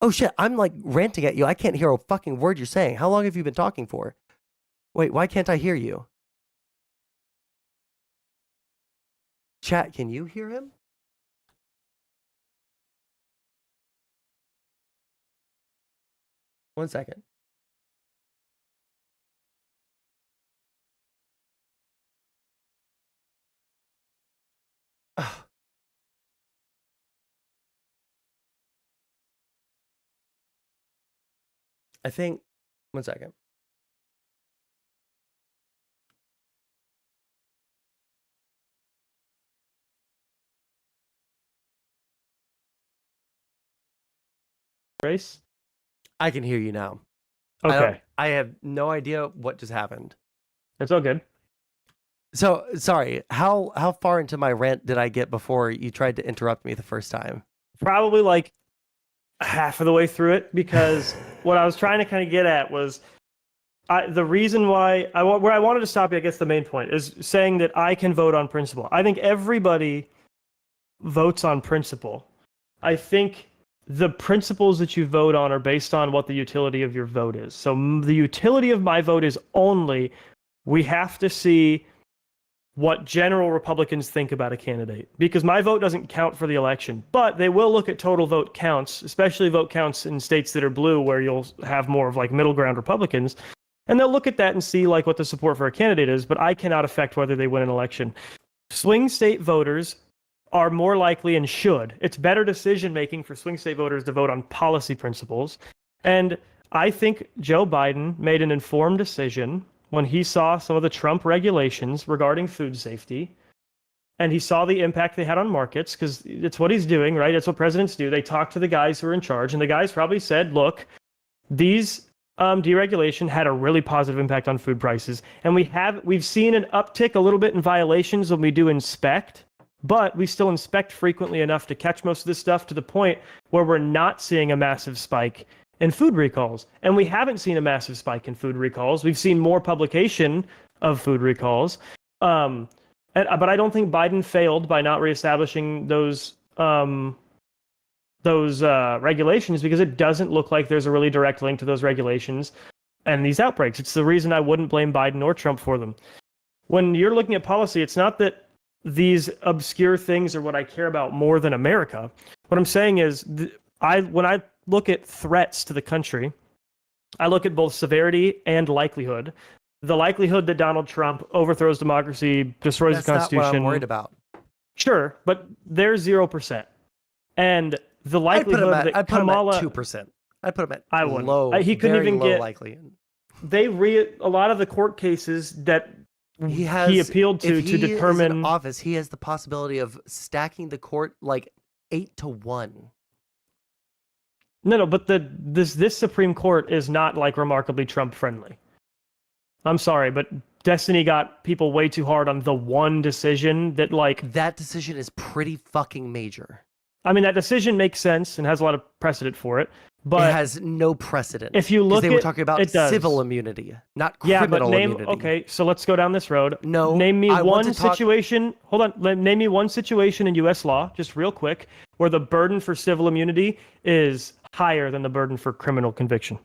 Oh shit, I'm like ranting at you. I can't hear a fucking word you're saying. How long have you been talking for? Wait, why can't I hear you? Chat, can you hear him? One second. I think, one second. Grace? I can hear you now. Okay. I have no idea what just happened. It's all good. So, sorry, how far into my rant did I get before you tried to interrupt me the first time? Probably like half of the way through it, because what I was trying to kind of get at was the reason why where I wanted to stop you, I guess the main point is saying that I can vote on principle. I think everybody votes on principle. I think the principles that you vote on are based on what the utility of your vote is. So the utility of my vote is only we have to see what general Republicans think about a candidate, because my vote doesn't count for the election, but they will look at total vote counts, especially vote counts in states that are blue, where you'll have more of like middle ground Republicans, and they'll look at that and see like what the support for a candidate is, but I cannot affect whether they win an election. Swing state voters are more likely and should. It's better decision making for swing state voters to vote on policy principles. And I think Joe Biden made an informed decision when he saw some of the Trump regulations regarding food safety, and he saw the impact they had on markets, because it's what he's doing, right? That's what presidents do. They talk to the guys who are in charge, and the guys probably said, look, these deregulation had a really positive impact on food prices. And we've seen an uptick a little bit in violations when we do inspect, but we still inspect frequently enough to catch most of this stuff, to the point where we're not seeing a massive spike in food recalls. And we haven't seen a massive spike in food recalls. We've seen more publication of food recalls. But I don't think Biden failed by not reestablishing those regulations, because it doesn't look like there's a really direct link to those regulations and these outbreaks. It's the reason I wouldn't blame Biden or Trump for them. When you're looking at policy, it's not that these obscure things are what I care about more than America. What I'm saying is, when I look at threats to the country, I look at both severity and likelihood. The likelihood that Donald Trump overthrows democracy, destroys the Constitution. That's not what I'm worried about. Sure, but they're 0%. And the likelihood that Kamala... I'd put him at 2%. I'd put him at low. He couldn't even get... likelihood. A lot of the court cases that he appealed to determine... If he is in office, he has the possibility of stacking the court like 8-1. No, but this Supreme Court is not like remarkably Trump friendly. I'm sorry, but Destiny got people way too hard on the one decision that decision is pretty fucking major. I mean, that decision makes sense and has a lot of precedent for it, but it has no precedent. If you look, they were talking about civil immunity, not criminal immunity. Okay, so let's go down this road. No, name me one situation. Hold on, name me one situation in U.S. law, just real quick, where the burden for civil immunity is higher than the burden for criminal conviction,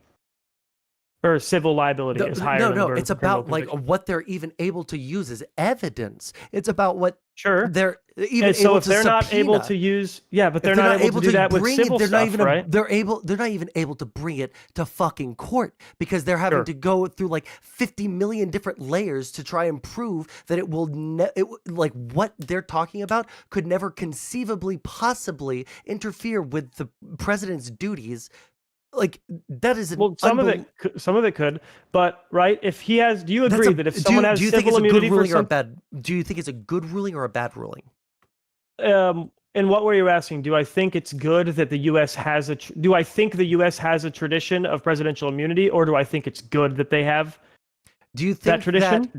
or civil liability is higher. No, it's about like what they're even able to use as evidence. It's about what Sure. They're even And so able if to they're not able subpoena. to use, yeah, but If they're not able to do that with bring civil it, they're stuff, not even right? they're not even able to bring it to fucking court because they're having Sure. to go through like 50 million different layers to try and prove that it will like what they're talking about could never conceivably possibly interfere with the president's duties. Like that is Well, some of it could, but right, if he has, do you agree that if someone has civil immunity for something, do you think it's a good ruling or a bad ruling? and what were you asking? Do I think it's good that the U.S. has do I think the U.S. has a tradition of presidential immunity, or do I think it's good that they have Do you think that tradition?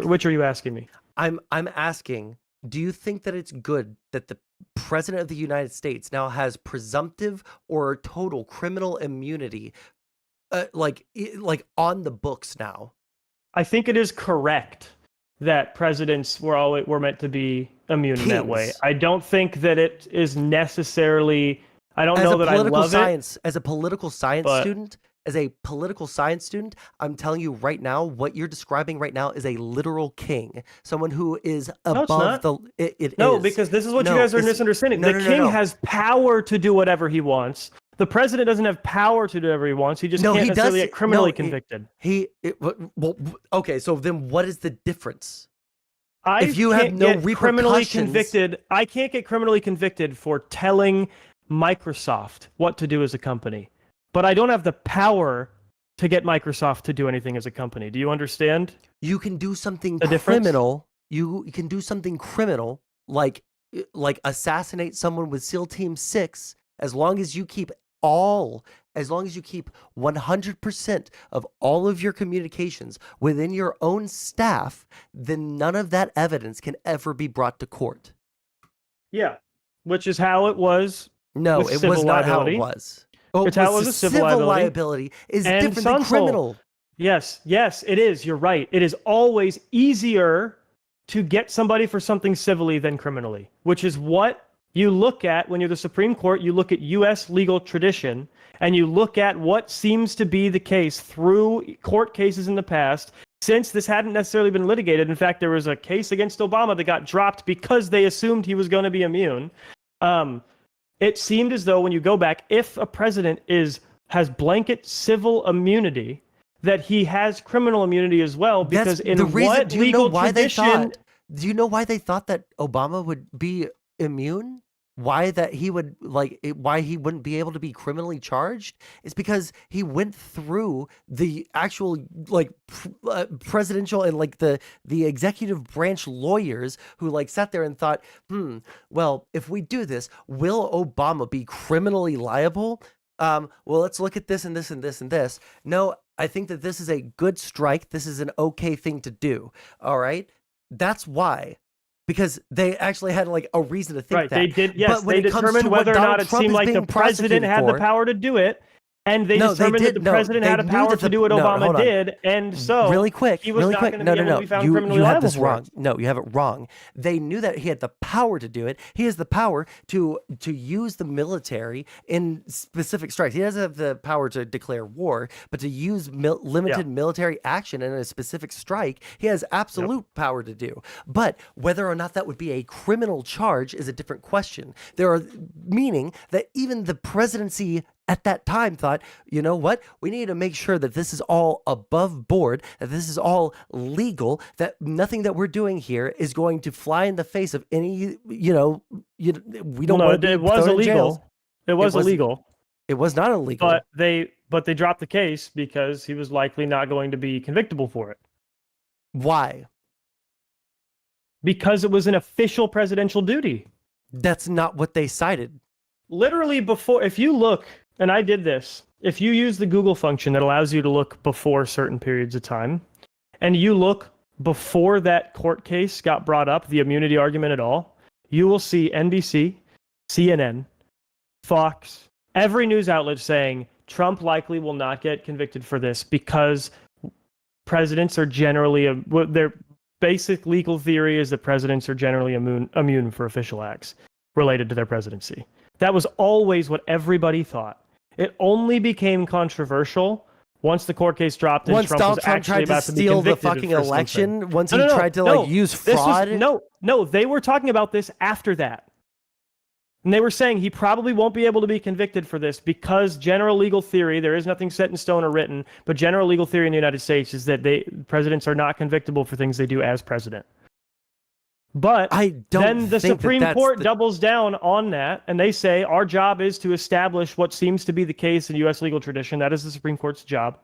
Which are you asking me? I'm asking, do you think that it's good that the president of the United States now has presumptive or total criminal immunity, like on the books now? I think it is correct that presidents were meant to be immune in that way. I don't think that it is necessarily. I don't know that I love it. As a political science student, I'm telling you right now, what you're describing right now is a literal king, someone who is above because this is what you guys are misunderstanding. The king has power to do whatever he wants. The president doesn't have power to do whatever he wants. He just can't necessarily get criminally convicted. Okay, so then what is the difference? If you have no repercussions, I can't get criminally convicted for telling Microsoft what to do as a company, but I don't have the power to get Microsoft to do anything as a company. Do you understand? You can do something criminal. You can do something criminal, like assassinate someone with SEAL Team 6, as long as you keep 100% of all of your communications within your own staff, then none of that evidence can ever be brought to court. Yeah, which is how it was. No, it was not how it was. It's how it was a civil liability is different than criminal. Yes, it is. You're right. It is always easier to get somebody for something civilly than criminally, which is what you look at when you're the Supreme Court. You look at U.S. legal tradition, and you look at what seems to be the case through court cases in the past, since this hadn't necessarily been litigated. In fact, there was a case against Obama that got dropped because they assumed he was going to be immune. It seemed as though when you go back, if a president has blanket civil immunity, that he has criminal immunity as well, because do you know why they thought that Obama would be immune? Why he wouldn't be able to be criminally charged? It's because he went through the actual presidential and the executive branch lawyers who sat there and thought, well, if we do this, will Obama be criminally liable? Well, let's look at this and this and this and this. No, I think that this is a good strike. This is an okay thing to do. All right. That's why. Because they actually had a reason to think that. They did, yes. They determined whether or not it seemed like the president had the power to do it, and they determined that the president had a power to do what Obama did, and so really quick, he was not going to be able to be found criminally liable. You have this wrong. No, you have it wrong. They knew that he had the power to do it. He has the power to use the military in specific strikes. He doesn't have the power to declare war, but to use limited military action in a specific strike, he has absolute power to do. But whether or not that would be a criminal charge is a different question. Meaning that even the presidency at that time thought, you know what? We need to make sure that this is all above board, that this is all legal, that nothing that we're doing here is going to fly in the face of any, we don't want to be thrown in jail. It was illegal. It was not illegal. But they dropped the case because he was likely not going to be convictable for it. Why? Because it was an official presidential duty. That's not what they cited. Literally before, if you look, and I did this, if you use the Google function that allows you to look before certain periods of time, and you look before that court case got brought up, the immunity argument at all, you will see NBC, CNN, Fox, every news outlet saying Trump likely will not get convicted for this because presidents are generally, their basic legal theory is that presidents are generally immune for official acts related to their presidency. That was always what everybody thought. It only became controversial once the court case dropped and Once Trump Donald was Trump actually tried to about to be steal the convicted fucking for election, something. once he tried to like use fraud. No, they were talking about this after that. And they were saying he probably won't be able to be convicted for this because general legal theory, there is nothing set in stone or written, but general legal theory in the United States is that presidents are not convictable for things they do as president. But then the Supreme Court doubles down on that, and they say our job is to establish what seems to be the case in U.S. legal tradition. That is the Supreme Court's job.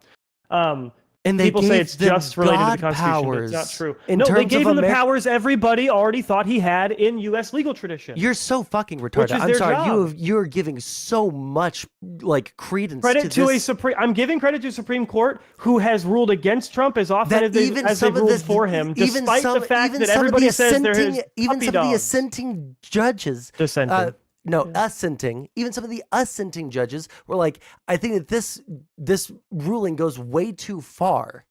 And people say it's just related to the Constitution, but it's not true. No, they gave him the powers everybody already thought he had in U.S. legal tradition. You're so fucking retarded. I'm sorry. You're giving so much like credence to this. I'm giving credit to a Supreme Court who has ruled against Trump as often as they've ruled for him, despite the fact that everybody says they're his even some of the assenting judges. Dissenting. Assenting. Even some of the assenting judges were like, I think that this ruling goes way too far.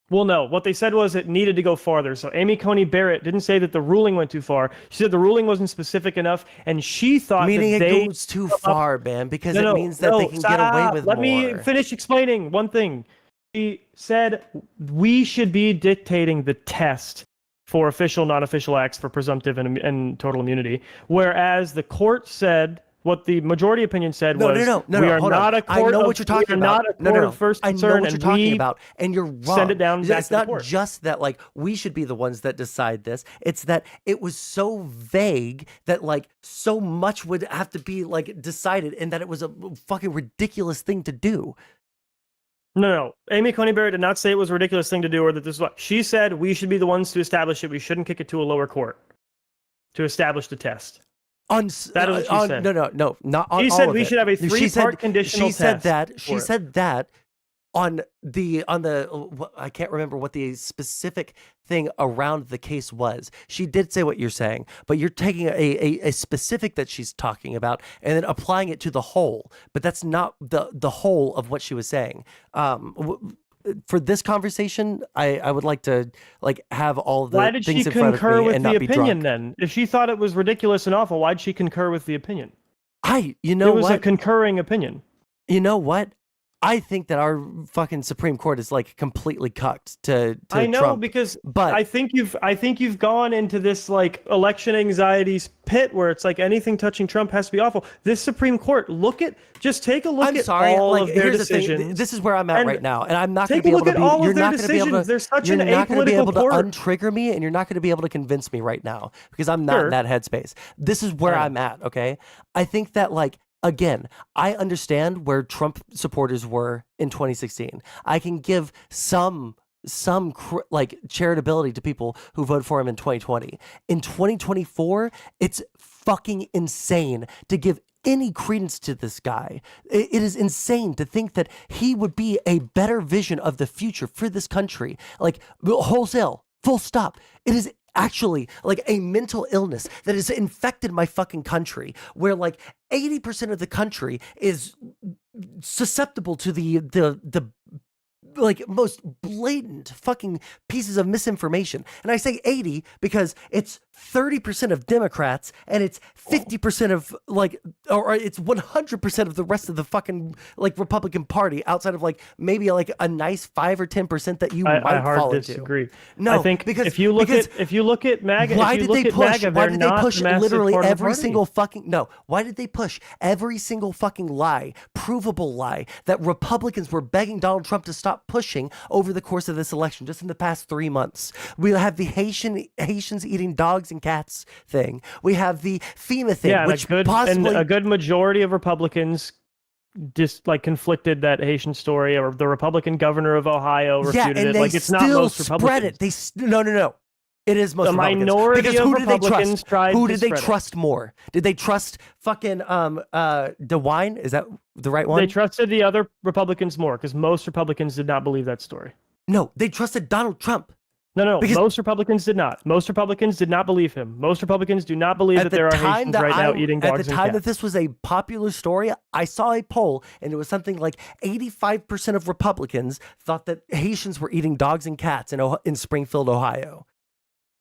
Well, no. What they said was it needed to go farther. So Amy Coney Barrett didn't say that the ruling went too far. She said the ruling wasn't specific enough, and she thought meaning that it goes too far, man, because it means that they can get away with more. Let me finish explaining one thing. She said we should be dictating the test for official, non-official acts for presumptive and total immunity. Whereas the court said, what the majority opinion said was, we are not a court of first concern, I know what you're talking about, and you're wrong. Send it down back it's to the not court. just that, like, we should be the ones that decide this. It's that it was so vague that, like, so much would have to be, like, decided, and that it was a fucking ridiculous thing to do. No. Amy Coney Barrett did not say it was a ridiculous thing to do or that this is what she said. We should be the ones to establish it. We shouldn't kick it to a lower court to establish the test. That is what she said. No, not on. She said we should have a 3-part conditional test. She said that on the I can't remember what the specific thing around the case was. She did say what you're saying, but you're taking a specific that she's talking about and then applying it to the whole. But that's not the whole of what she was saying. For this conversation, I would like to have all the things in front of me and not be drunk. Why did she concur with the opinion then? If she thought it was ridiculous and awful, why'd she concur with the opinion? It was a concurring opinion. You know what? I think that our fucking Supreme Court is like completely cucked to I know Trump. But I think you've gone into this like election anxiety pit where it's like anything touching Trump has to be awful. This Supreme Court, take a look at all of their decisions. This is where I'm at right now, and I'm not going to be able to all of their decisions. They're such an apolitical court. You're not going to be able to untrigger me, and you're not going to be able to convince me right now because I'm not in that headspace. This is where I'm at. Okay, I think that Again, I understand where Trump supporters were in 2016. I can give some charitability to people who voted for him in 2020. In 2024, it's fucking insane to give any credence to this guy. It is insane to think that he would be a better vision of the future for this country. Like wholesale, full stop. It is actually like a mental illness that has infected my fucking country, where 80% of the country is susceptible to the most blatant fucking pieces of misinformation. And I say 80 because it's 30% of Democrats and it's 50% of or it's 100% of the rest of the fucking Republican Party, outside of maybe a nice 5 or 10% that you might fall into. I disagree. No, I think because if you look at MAGA, why did they push literally every single fucking why did they push every single fucking lie, provable lie, that Republicans were begging Donald Trump to stop pushing over the course of this election just in the past 3 months? We have the Haitians eating dogs and cats thing. We have the FEMA thing, which possibly a good majority of Republicans just conflicted that Haitian story, or the Republican governor of Ohio refuted and it. They it's not most Republicans. No. It is most Republicans. Minority because of who did they Republicans trust? Who did they trust more? Did they trust fucking DeWine? Is that the right one? They trusted the other Republicans more because most Republicans did not believe that story. No, they trusted Donald Trump. No. Most Republicans did not. Most Republicans did not believe him. Most Republicans do not believe that there are Haitians right now eating dogs and cats. At the time that this was a popular story, I saw a poll, and it was something like 85% of Republicans thought that Haitians were eating dogs and cats in Springfield, Ohio.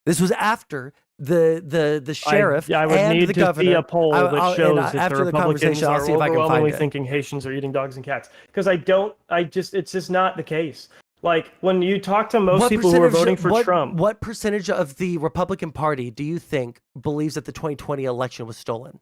This was after the sheriff I would and need the to governor. see a poll that shows that after the the Republicans conversation, I'll are see if I can overwhelmingly find it. thinking Haitians are eating dogs and cats. Because it's just not the case. Like, when you talk to most people who are voting for Trump. What percentage of the Republican Party do you think believes that the 2020 election was stolen?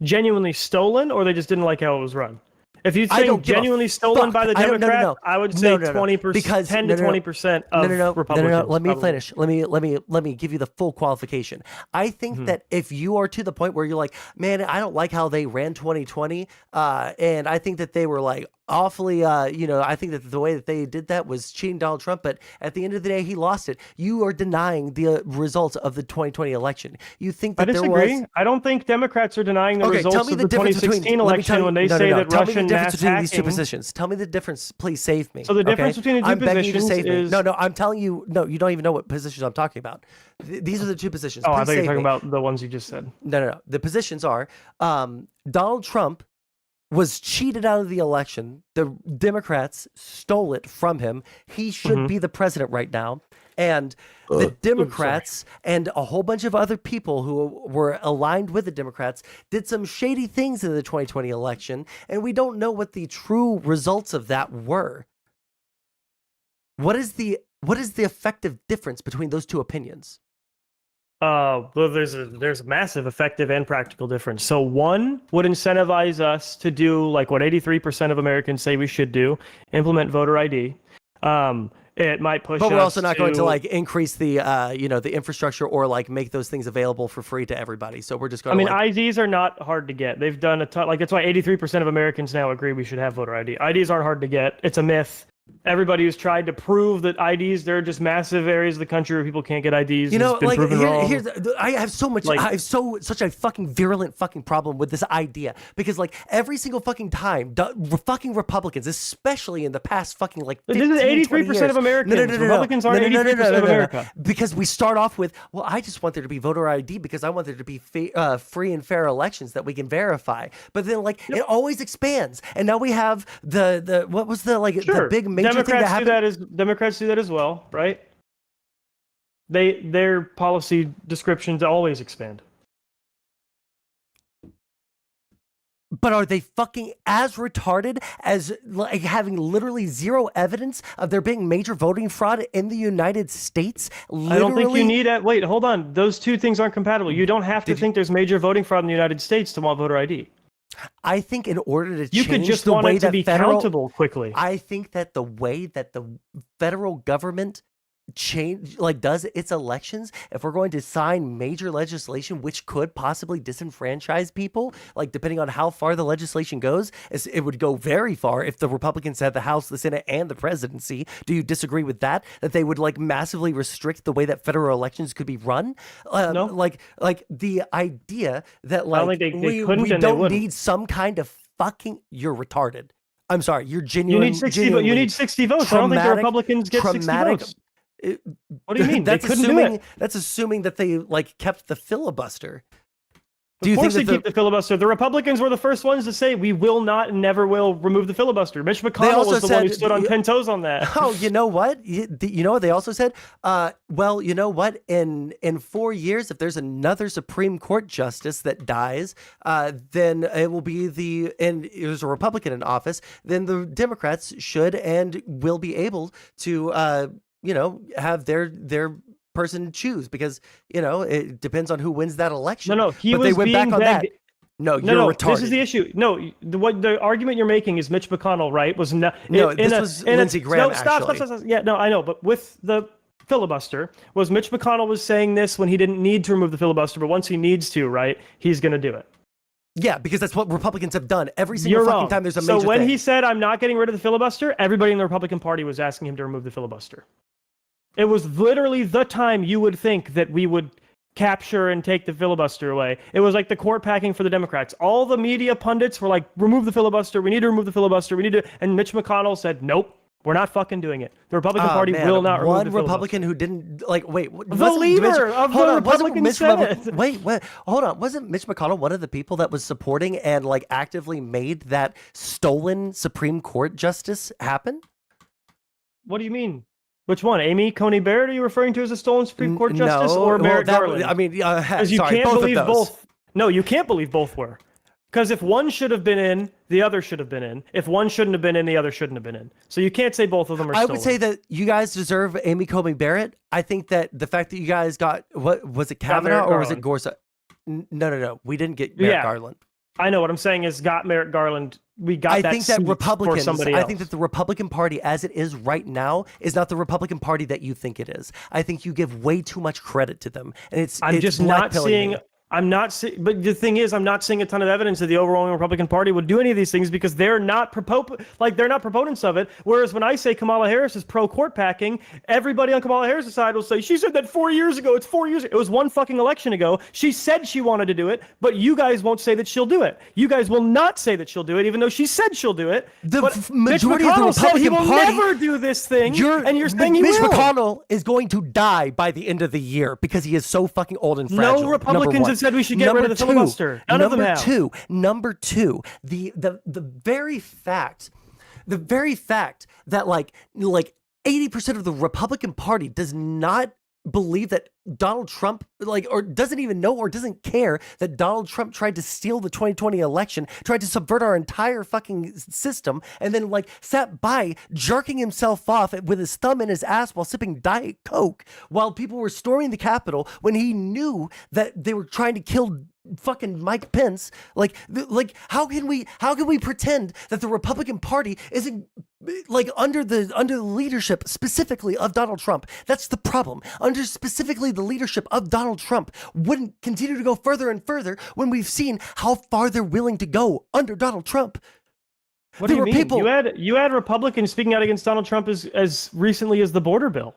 Genuinely stolen, or they just didn't like how it was run? If you think genuinely stolen by the Democrats, I would say 20%, 10 to 20% of Republicans. Let me finish. Let me give you the full qualification. I think that if you are to the point where you're like, man, I don't like how they ran 2020, and I think that they were like awfully, I think that the way that they did that was cheating Donald Trump, but at the end of the day, he lost it. You are denying the results of the 2020 election. You think that I disagree. I don't think Democrats are denying the results of the 2016 election when they say that Russian mass hacking. These two positions. Tell me the difference. Please save me. So the difference between the two positions is... No, I'm telling you. No, you don't even know what positions I'm talking about. These are the two positions. Oh, I thought you were talking about the ones you just said. No. The positions are Donald Trump was cheated out of the election. The Democrats stole it from him. He should be the president right now. And the Democrats and a whole bunch of other people who were aligned with the Democrats did some shady things in the 2020 election, and we don't know what the true results of that were. What is the effective difference between those two opinions? Well, there's a massive effective and practical difference. So one would incentivize us to do like what 83% of Americans say we should do: implement voter ID. It might push. But we're also not going to like increase the the infrastructure or like make those things available for free to everybody. So we're just going. IDs are not hard to get. They've done a ton. Like, that's why 83% of Americans now agree we should have voter ID. IDs aren't hard to get. It's a myth. Everybody who's tried to prove that IDs, there are just massive areas of the country where people can't get IDs. I have so much, I have such a fucking virulent fucking problem with this idea, because like every single fucking time, fucking Republicans, especially in the past fucking like 15, this is 83% of Americans. Republicans aren't 83% of America. Because we start off with, well, I just want there to be voter ID because I want there to be free and fair elections that we can verify. But then it always expands, and now we have the what was the the big major Democrats thing that Democrats do that as well, right? Their policy descriptions always expand. But are they fucking as retarded as like having literally zero evidence of there being major voting fraud in the United States? Literally? I don't think you need it. Wait, hold on. Those two things aren't compatible. You don't have to think there's major voting fraud in the United States to want voter ID. I think in order to you change could just the want way it to that be countable quickly. I think that the way that the federal government does its elections, if we're going to sign major legislation which could possibly disenfranchise people, like depending on how far the legislation goes, it would go very far if the Republicans had the House, the Senate, and the presidency. Do you disagree with that they would like massively restrict the way that federal elections could be run? No. Like the idea that I don't think they couldn't, we don't need some kind of fucking... You're retarded. I'm sorry, you're genuine. You need 60 votes. I don't think the Republicans get 60 votes. What do you mean? That's assuming that they kept the filibuster. Of course they keep the filibuster. The Republicans were the first ones to say we will not and never will remove the filibuster. Mitch McConnell was the one who stood on 10 toes on that. Oh, you know what? You know what they also said? Well, you know what? In 4 years, if there's another Supreme Court justice that dies, then it will be and there's a Republican in office, then the Democrats should and will be able to have their person choose, because it depends on who wins that election. They went back on that. You're retarded. This is the issue. What the argument you're making is Mitch McConnell, right? Was Lindsey Graham. Stop. Yeah, no, I know, but with the filibuster, Mitch McConnell was saying this when he didn't need to remove the filibuster, but once he needs to, right, he's going to do it. Yeah, because that's what Republicans have done every single fucking time there's a major So when thing. he said, I'm not getting rid of the filibuster, everybody in the Republican Party was asking him to remove the filibuster. It was literally the time you would think that we would capture and take the filibuster away. It was like the court packing for the Democrats. All the media pundits were like, remove the filibuster. We need to remove the filibuster. And Mitch McConnell said, nope, we're not fucking doing it. The Republican Party will not remove the filibuster. One Republican who didn't wait. The leader of the Republican Senate. Wait, hold on. Wasn't Mitch McConnell one of the people that was supporting and actively made that stolen Supreme Court justice happen? What do you mean? Which one? Amy Coney Barrett are you referring to as a stolen Supreme Court justice, No, or well, Merrick Garland? I mean, Because you sorry, can't both believe of those. both. No, you can't believe both were. Because if one should have been in, the other should have been in. If one shouldn't have been in, the other shouldn't have been in. So you can't say both of them are stolen. I would say that you guys deserve Amy Coney Barrett. I think that the fact that you guys got, what was it, Kavanaugh or was it Gorsuch? No. We didn't get Merrick Garland. I know what I'm saying is got Merrick Garland. We got that. I think that Republicans. Somebody else. I think that the Republican Party, as it is right now, is not the Republican Party that you think it is. I think you give way too much credit to them, and it's. I'm just not seeing. Me. I'm not seeing, but the thing is, I'm not seeing a ton of evidence that the overwhelming Republican Party would do any of these things because they're not they're not proponents of it. Whereas when I say Kamala Harris is pro court packing, everybody on Kamala Harris' side will say she said that 4 years ago. It's 4 years. It was one fucking election ago. She said she wanted to do it, but you guys won't say that she'll do it. You guys will not say that she'll do it, even though she said she'll do it. The but majority Mitch of the McConnell said he Republican will Party never do this thing, and you're saying he Mitch will. McConnell is going to die by the end of the year because he is so fucking old and fragile. No Republicans have said we should get rid of the filibuster. None of them have. Number two, the very fact that like 80% of the Republican Party does not believe that Donald Trump, or doesn't even know or doesn't care that Donald Trump tried to steal the 2020 election, tried to subvert our entire fucking system, and then sat by jerking himself off with his thumb in his ass while sipping Diet Coke while people were storming the Capitol when he knew that they were trying to kill fucking Mike Pence. How can we pretend that the Republican Party isn't under the leadership specifically of Donald Trump? That's the problem. Under specifically the leadership of Donald Trump wouldn't continue to go further and further when we've seen how far they're willing to go under Donald Trump. What do you mean? You had Republicans speaking out against Donald Trump as recently as the border bill,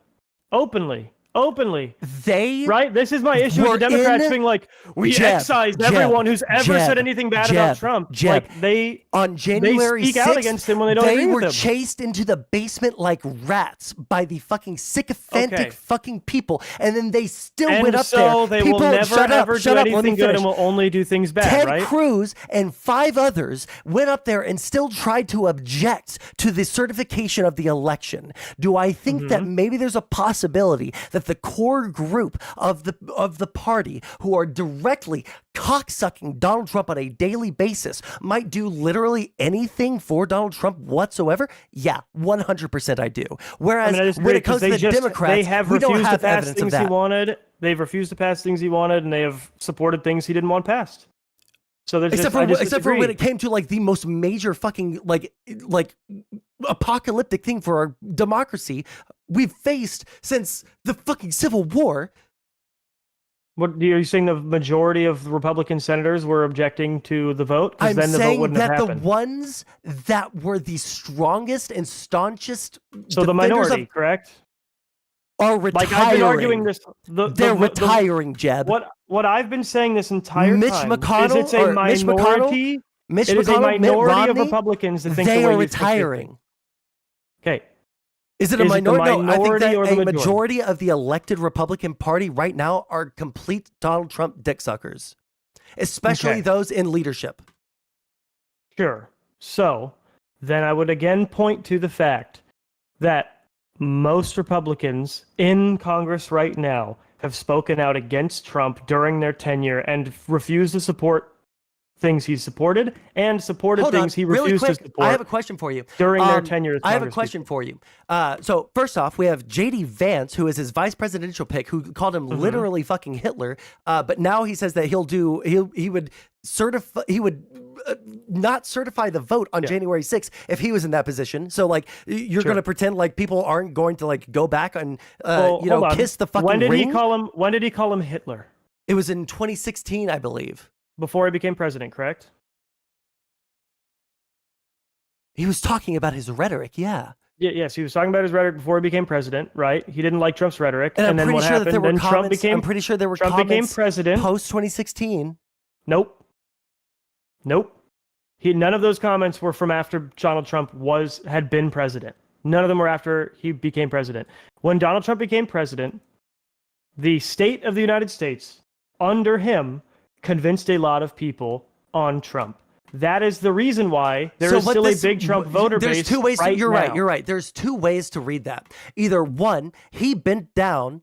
openly. Right? This is my issue with the Democrats being we excised everyone who's ever said anything bad about Trump. On January 6th, speak out against him when they don't agree with him. They were chased into the basement like rats by the fucking sycophantic fucking people, and then they still went up there. So they will never ever do anything good and will only do things bad, right? Ted Cruz and 5 others went up there and still tried to object to the certification of the election. Do I think that maybe there's a possibility that the core group of the party who are directly cocksucking Donald Trump on a daily basis might do literally anything for Donald Trump whatsoever? Yeah, 100% I do. Whereas when it comes to the Democrats, we don't have evidence of that. They've refused to pass things he wanted, and they have supported things he didn't want passed. So except for when it came to the most major fucking apocalyptic thing for our democracy we've faced since the fucking Civil War. What are you saying? The majority of Republican senators were objecting to the vote? I'm saying that the ones that were the strongest and staunchest, so the minority, correct, are retiring. I've been arguing this. They're retiring, Jeb. What I've been saying this entire Mitch time McConnell, is it's a minority. Mitch it is McConnell, a minority Mitt Romney, of Republicans that think they the way are retiring. Okay. Is it a minority? No, I think that or the majority of the elected Republican Party right now are complete Donald Trump dick suckers, especially those in leadership. Sure. So then I would again point to the fact that most Republicans in Congress right now have spoken out against Trump during their tenure and refused to support things he supported and supported things he refused to support. I have a question for you. During their tenure as I have a question for you. So first off, we have J.D. Vance, who is his vice presidential pick, who called him literally fucking Hitler. But now he says that he would not certify the vote on January 6th if he was in that position. So you're going to pretend like people aren't going to go back and kiss the fucking ring? When did he call him Hitler? It was in 2016, I believe. Before he became president, correct? He was talking about his rhetoric, Yes, he was talking about his rhetoric before he became president, right? He didn't like Trump's rhetoric, and then what happened? Then Trump became. I'm pretty sure there were Trump became president post 2016. Nope. None of those comments were from after Donald Trump had been president. None of them were after he became president. When Donald Trump became president, the state of the United States under him convinced a lot of people on Trump. That is the reason why there is still a big Trump voter base. There's two ways. You're now. right. You're right. There's two ways to read that. Either one, he bent down,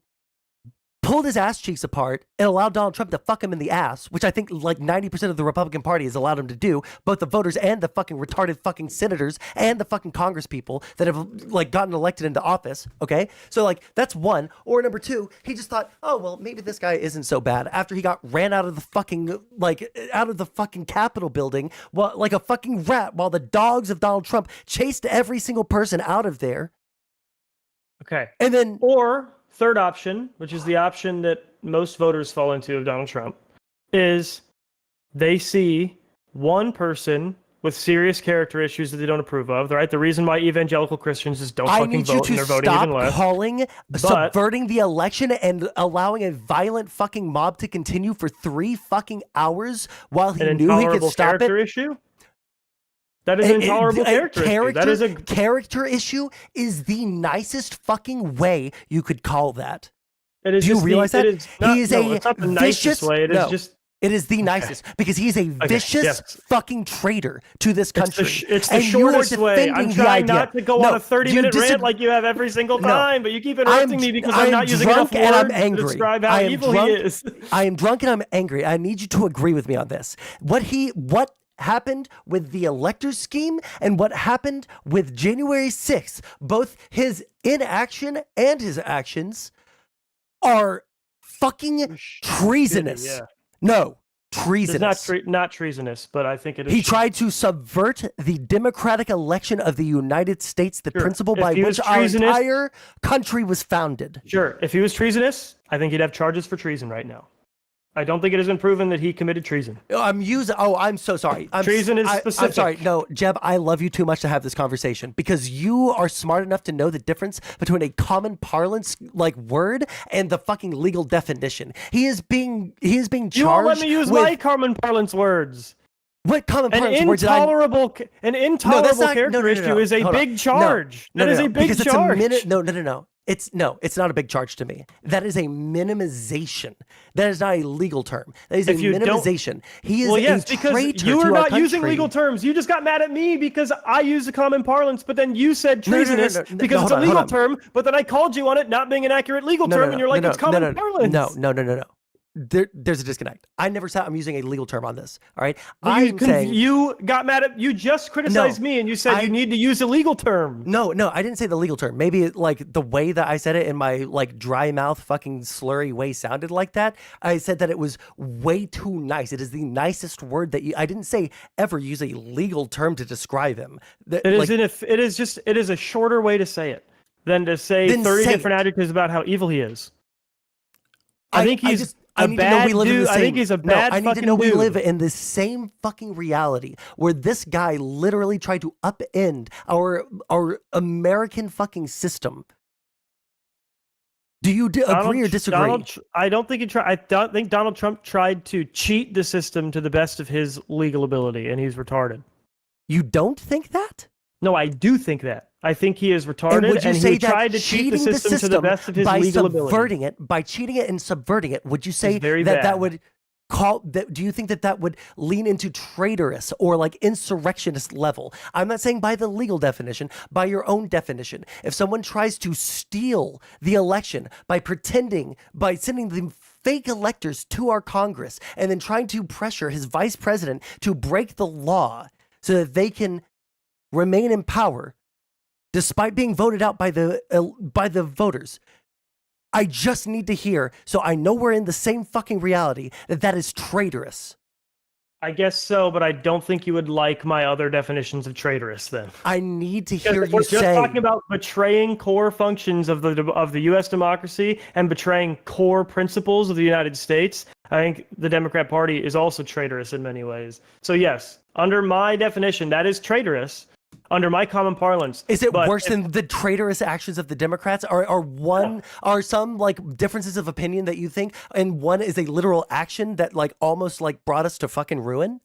pulled his ass cheeks apart, and allowed Donald Trump to fuck him in the ass, which I think like 90% of the Republican Party has allowed him to do, both the voters and the fucking retarded fucking senators and the fucking Congress people that have like gotten elected into office, okay? So like that's one. Or number two, he just thought, oh, well, maybe this guy isn't so bad after he got ran out of the fucking, like out of the fucking Capitol building like a fucking rat while the dogs of Donald Trump chased every single person out of there. Okay. And then... Or... third option, which is the option that most voters fall into of Donald Trump, is they see one person with serious character issues that they don't approve of. Right? The reason why evangelical Christians just don't fucking vote and they're voting even less. Subverting the election and allowing a violent fucking mob to continue for 3 fucking hours while he knew he could stop it. Character issue? That is an intolerable character issue. That is a character issue is the nicest fucking way you could call that. It is. Do you realize that? It's not the nicest way. It is just. It is the nicest because he's a vicious fucking traitor to this country. It's the shortest way. I'm trying not to go on a 30-minute rant like you have every single time, but you keep interrupting me because I'm not using enough words to describe how evil he is. I am drunk and I'm angry. I need you to agree with me on this. What happened with the electors scheme and what happened with January 6th, both his inaction and his actions are fucking treasonous. Yeah. No, treasonous. It's not treasonous, but I think it is. He tried to subvert the democratic election of the United States, the principle by which our entire country was founded. Sure. If he was treasonous, I think he'd have charges for treason right now. I don't think it has been proven that he committed treason. I'm so sorry. Treason is specific. I'm sorry. No, Jeb, I love you too much to have this conversation because you are smart enough to know the difference between a common parlance like word and the fucking legal definition. He is being charged. You won't let me use my common parlance words. What common parlance words? An intolerable character issue is a big charge. That is a big charge. No. It's not a big charge to me. That is a minimization. That is not a legal term. That is a minimization. He is a traitor you are to our not country. using legal terms. You just got mad at me because I use a common parlance, but then you said treasonous because it's a legal term, but then I called you on it not being an accurate legal term, and you're like, it's common parlance. No. There's a disconnect. I never said I'm using a legal term on this. All right. You got mad at you just criticized me and you said you need to use a legal term. No, I didn't say the legal term. Maybe like the way that I said it in my like dry mouth fucking slurry way sounded like that. I said that it was way too nice. It is the nicest word that I didn't say ever use a legal term to describe him. It is a shorter way to say it than to say 30 different adjectives about how evil he is. I think he's I need to know we live in the same. I think he's a bad fucking dude. I need to know we live in the same fucking reality where this guy literally tried to upend our American fucking system. Do you agree or disagree? I don't think he tried. I don't think Donald Trump tried to cheat the system to the best of his legal ability, and he's retarded. You don't think that? No, I do think that. I think he is retarded, and he tried to cheat the system to the best of his legal ability. By cheating it and subverting it, would you say that would do you think that would lean into traitorous or like insurrectionist level? I'm not saying by the legal definition, by your own definition. If someone tries to steal the election by sending the fake electors to our Congress and then trying to pressure his vice president to break the law so that they can remain in power despite being voted out by the voters. I just need to hear, so I know we're in the same fucking reality, that is traitorous. I guess so, but I don't think you would like my other definitions of traitorous then. I need to hear you say... We're just talking about betraying core functions of the U.S. democracy and betraying core principles of the United States. I think the Democrat Party is also traitorous in many ways. So yes, under my definition, that is traitorous. Under my common parlance. Is it worse than the traitorous actions of the Democrats? Are some like differences of opinion that you think, and one is a literal action that like almost like brought us to fucking ruin?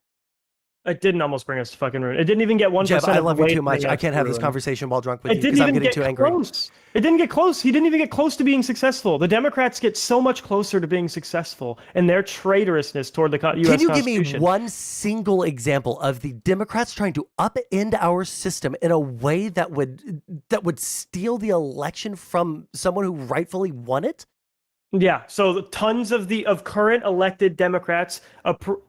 It didn't almost bring us to fucking ruin. It didn't even get 1%. Jeff, I love you too of much. I can't have this ruin. conversation while drunk with It you didn't because I'm even getting get too angry. close. It didn't get close. He didn't even get close to being successful. The Democrats get so much closer to being successful in their traitorousness toward the U.S. Can you Constitution. give me one single example of the Democrats trying to upend our system in a way that would steal the election from someone who rightfully won it? Yeah, so tons of current elected Democrats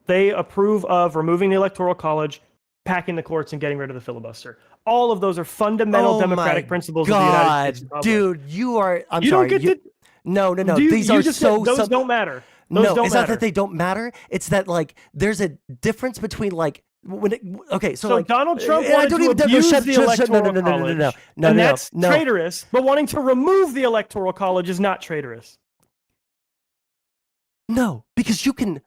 they approve of removing the Electoral College, packing the courts, and getting rid of the filibuster. All of those are fundamental democratic principles of the United States Republic. Dude, you are. You sorry. don't get no. those Those don't matter. No, it's not that they don't matter. It's that like there's a difference between like so like Donald Trump I wanted don't to even abuse shut- the shut- shut- Electoral no, College, no, and no, that's no. traitorous. But wanting to remove the Electoral College is not traitorous. No, because you can,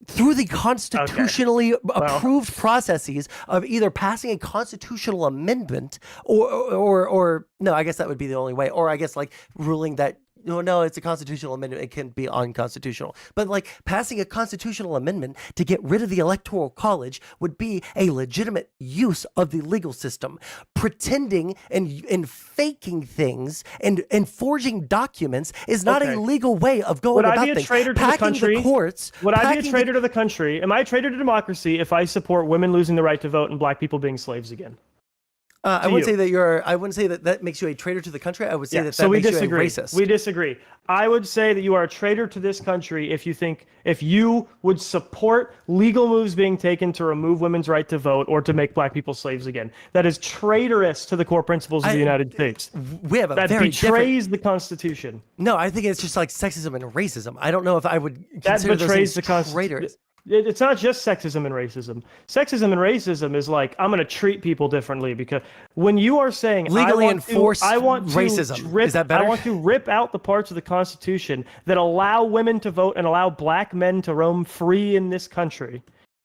through the constitutionally approved processes of either passing a constitutional amendment or no, I guess that would be the only way, or I guess like ruling that no, it's a constitutional amendment, it can be unconstitutional. But like passing a constitutional amendment to get rid of the Electoral College would be a legitimate use of the legal system. Pretending and faking things and forging documents is not a legal way of going about things. Would I be a traitor to the country? Would I be a traitor to the country? Am I a traitor to democracy if I support women losing the right to vote and black people being slaves again? I wouldn't say that I wouldn't say that makes you a traitor to the country. I would say that makes you a racist. We disagree. I would say that you are a traitor to this country if you would support legal moves being taken to remove women's right to vote or to make black people slaves again. That is traitorous to the core principles of the United States. We have that betrays the Constitution. No, I think it's just like sexism and racism. I don't know if I would consider that betrays those the traitors. It's not just sexism and racism. Sexism and racism is like, I'm going to treat people differently because when you are saying legally enforced racism, is that better? I want to rip out the parts of the Constitution that allow women to vote and allow black men to roam free in this country.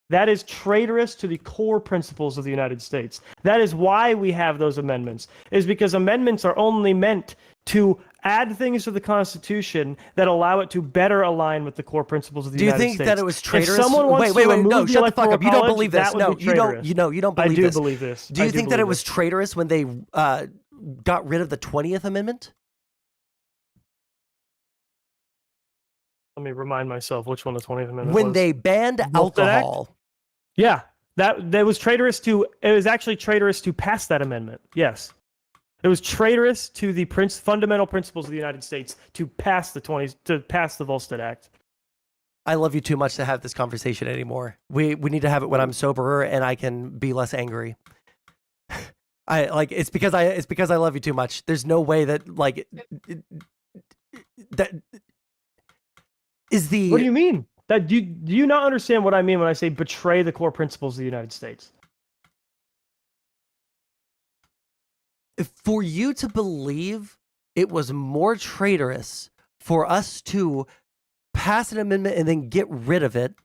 That is traitorous to the core principles of the United States. That is why we have those amendments, is because amendments are only meant to add things to the Constitution that allow it to better align with the core principles of the United States. Do you think that it was traitorous? If someone wants wait, to no, shut the fuck up. You don't college, believe this. No, you don't believe this. I do believe this. Do you think that it was traitorous when they got rid of the 20th Amendment? Let me remind myself which one the 20th Amendment was. When they banned alcohol. Yeah, that was traitorous to. It was actually traitorous to pass that amendment. Yes. It was traitorous to the fundamental principles of the United States to pass the Volstead Act. I love you too much to have this conversation anymore. We need to have it when I'm soberer and I can be less angry. It's because I love you too much. There's no way that that is the. What do you mean? That do you not understand what I mean when I say betray the core principles of the United States? For you to believe it was more traitorous for us to pass an amendment and then get rid of it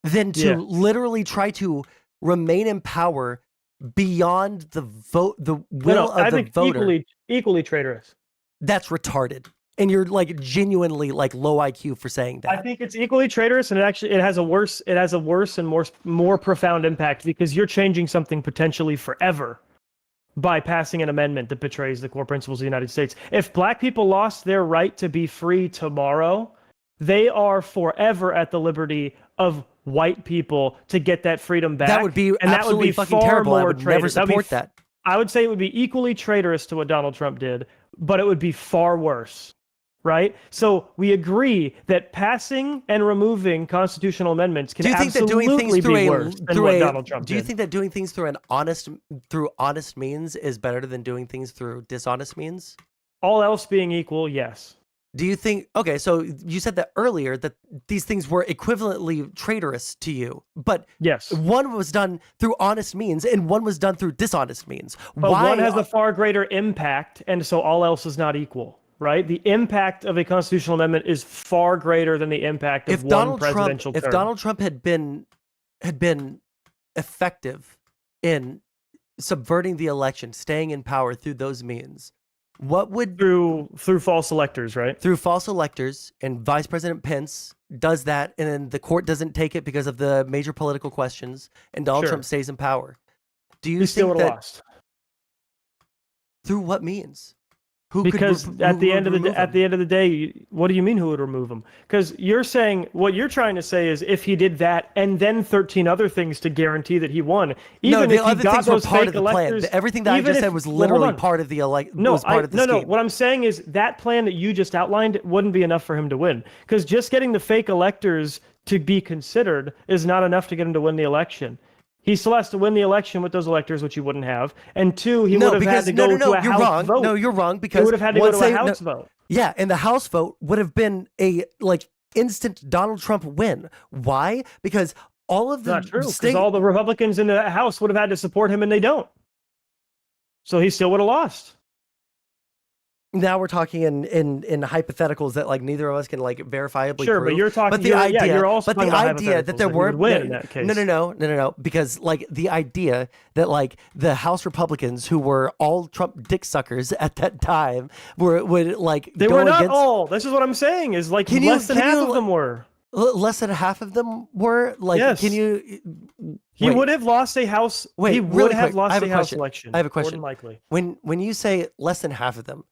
than to literally try to remain in power beyond the will of the voter. Equally traitorous. That's retarded. And you're like genuinely like low IQ for saying that. I think it's equally traitorous, and it has a worse and more profound impact because you're changing something potentially forever by passing an amendment that betrays the core principles of the United States. If black people lost their right to be free tomorrow, they are forever at the liberty of white people to get that freedom back. That would be absolutely fucking terrible. I would never support that. I would say it would be equally traitorous to what Donald Trump did, but it would be far worse. Right? So we agree that passing and removing constitutional amendments can absolutely be worse than what Donald Trump did. Do you think that doing things through honest means is better than doing things through dishonest means? All else being equal, yes. Do you think, okay, so you said that earlier that these things were equivalently traitorous to you, but yes, one was done through honest means and one was done through dishonest means. But one has a far greater impact, and so all else is not equal. Right? The impact of a constitutional amendment is far greater than the impact of one presidential term. If Donald Trump had been effective in subverting the election, staying in power through those means, What would through false electors, right? Through false electors, and Vice President Pence does that, and then the court doesn't take it because of the major political questions, and Donald Trump stays in power. Do you He still think would have that lost. through what means? Because at the end of the day, what do you mean who would remove him? Because what you're trying to say is if he did that and then 13 other things to guarantee that he won, even if he got those fake electors, everything that I just said was literally part of the scheme. What I'm saying is that plan that you just outlined wouldn't be enough for him to win. Because just getting the fake electors to be considered is not enough to get him to win the election. He still has to win the election with those electors, which he wouldn't have. And two, he would have had to go to a House vote. No, you're wrong. Because he would have had to go to a House vote. Yeah, and the House vote would have been a instant Donald Trump win. Why? Because all of the not true. Because all the Republicans in the House would have had to support him, and they don't. So he still would have lost. Now we're talking in hypotheticals that neither of us can verifiably prove. But you're talking. But the idea that there were win in that case. No. Because the idea that the House Republicans who were all Trump dick suckers at that time they were not all. This is what I'm saying. Is less than half of them were. Less than half of them were yes. Can you? He would have lost a House. Wait, he really would have quick. lost a House election. I have a question. More than likely. When you say less than half of them.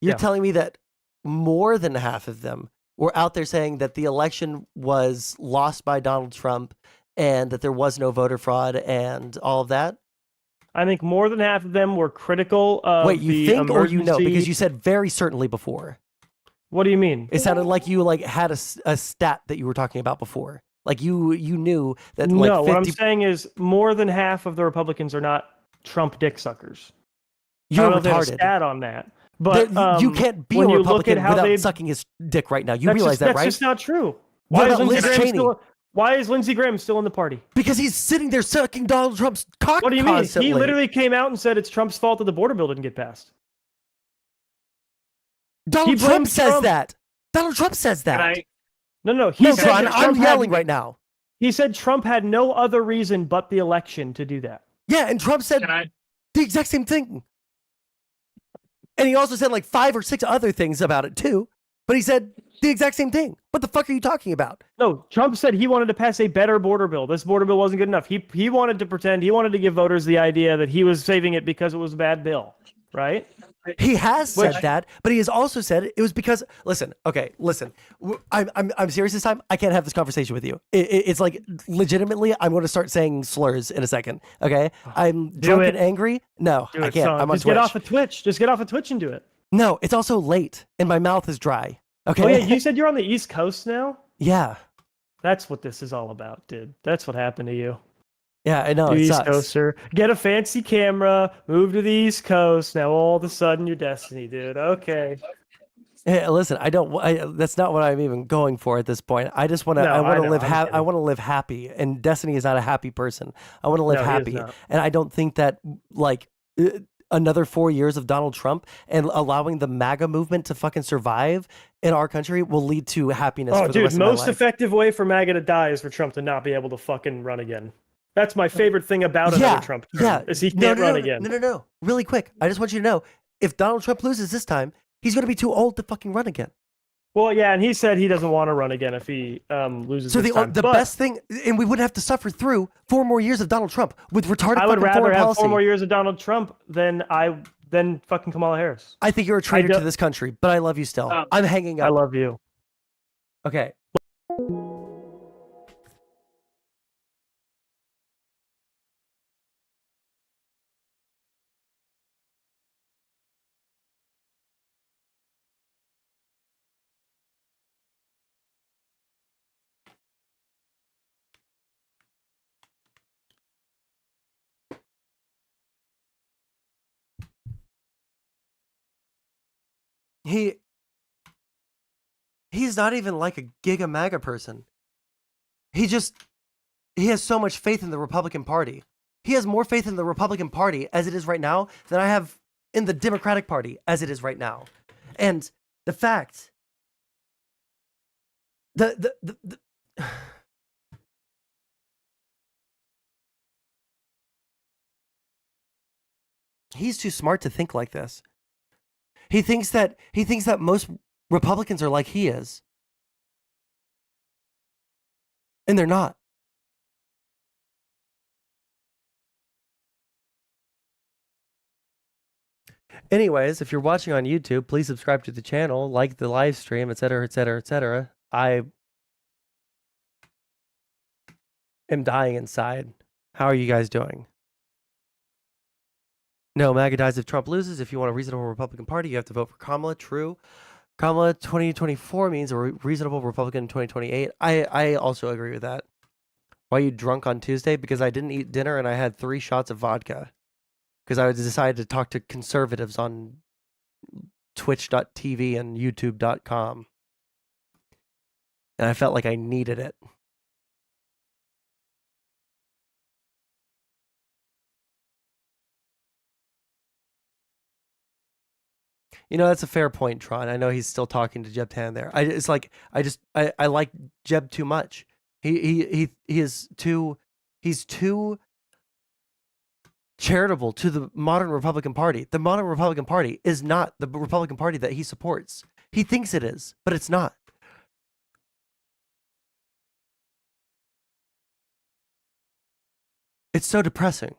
You're telling me that more than half of them were out there saying that the election was lost by Donald Trump and that there was no voter fraud and all of that? I think more than half of them were critical of Wait, you think or you know? Because you said very certainly before. What do you mean? It sounded like you had a stat that you were talking about before. You knew that No, what I'm saying is more than half of the Republicans are not Trump dick suckers. You're I don't retarded. know if there's a stat on that. But you can't be a Republican without sucking his dick right now. You realize that, right? That's just not true. Why is Lindsey Graham still in the party? Because he's sitting there sucking Donald Trump's cock. What do you constantly. mean? He literally came out and said it's Trump's fault that the border bill didn't get passed. Donald Trump says that. Donald Trump says that. No. I'm yelling right now. He said Trump had no other reason but the election to do that. Yeah, and Trump said the exact same thing. And he also said 5 or 6 other things about it too. But he said the exact same thing. What the fuck are you talking about? No, Trump said he wanted to pass a better border bill. This border bill wasn't good enough. He wanted to pretend, he wanted to give voters the idea that he was saving it because it was a bad bill, right? He has said that, but he has also said it was because, listen, I'm serious this time. I can't have this conversation with you. It's legitimately, I'm going to start saying slurs in a second, okay? I'm drunk and angry. No, I can't. I'm on Twitch. Get off of Twitch. Just get off of Twitch and do it. No, it's also late, and my mouth is dry, okay? Oh, yeah, you said you're on the East Coast now? Yeah. That's what this is all about, dude. That's what happened to you. Yeah, I know. East Coaster. Get a fancy camera, move to the East Coast. Now all of a sudden you're Destiny, dude. Okay. Hey, listen, that's not what I'm even going for at this point. I just want to. I want to live. I want to live happy, and Destiny is not a happy person. I want to live happy, and I don't think that another 4 years of Donald Trump and allowing the MAGA movement to fucking survive in our country will lead to happiness. For the rest of my life. Most effective way for MAGA to die is for Trump to not be able to fucking run again. That's my favorite thing about another Trump term, is he can't run again. No. Really quick. I just want you to know, if Donald Trump loses this time, he's going to be too old to fucking run again. Well, yeah, and he said he doesn't want to run again if he loses this time. So the best thing, and we wouldn't have to suffer through 4 more years of Donald Trump with retarded fucking foreign policy. I would rather have 4 more years of Donald Trump than fucking Kamala Harris. I think you're a traitor to this country, but I love you still. I'm hanging up. I love you. Okay. He's not even like a giga MAGA person. He has so much faith in the Republican Party. He has more faith in the Republican Party as it is right now than I have in the Democratic Party as it is right now. And the fact he's too smart to think like this. He thinks that most Republicans are like he is. And they're not. Anyways, if you're watching on YouTube, please subscribe to the channel, like the live stream, etc., etc., etc. I am dying inside. How are you guys doing? No, MAGA dies if Trump loses. If you want a reasonable Republican Party, you have to vote for Kamala. True. Kamala 2024 means a reasonable Republican in 2028. I also agree with that. Why are you drunk on Tuesday? Because I didn't eat dinner and I had 3 shots of vodka. Because I decided to talk to conservatives on twitch.tv and youtube.com. And I felt like I needed it. You know, that's a fair point, Tron. I know he's still talking to Jeb Tan there. I like Jeb too much. He's too charitable to the modern Republican Party. The modern Republican Party is not the Republican Party that he supports. He thinks it is, but it's not. It's so depressing.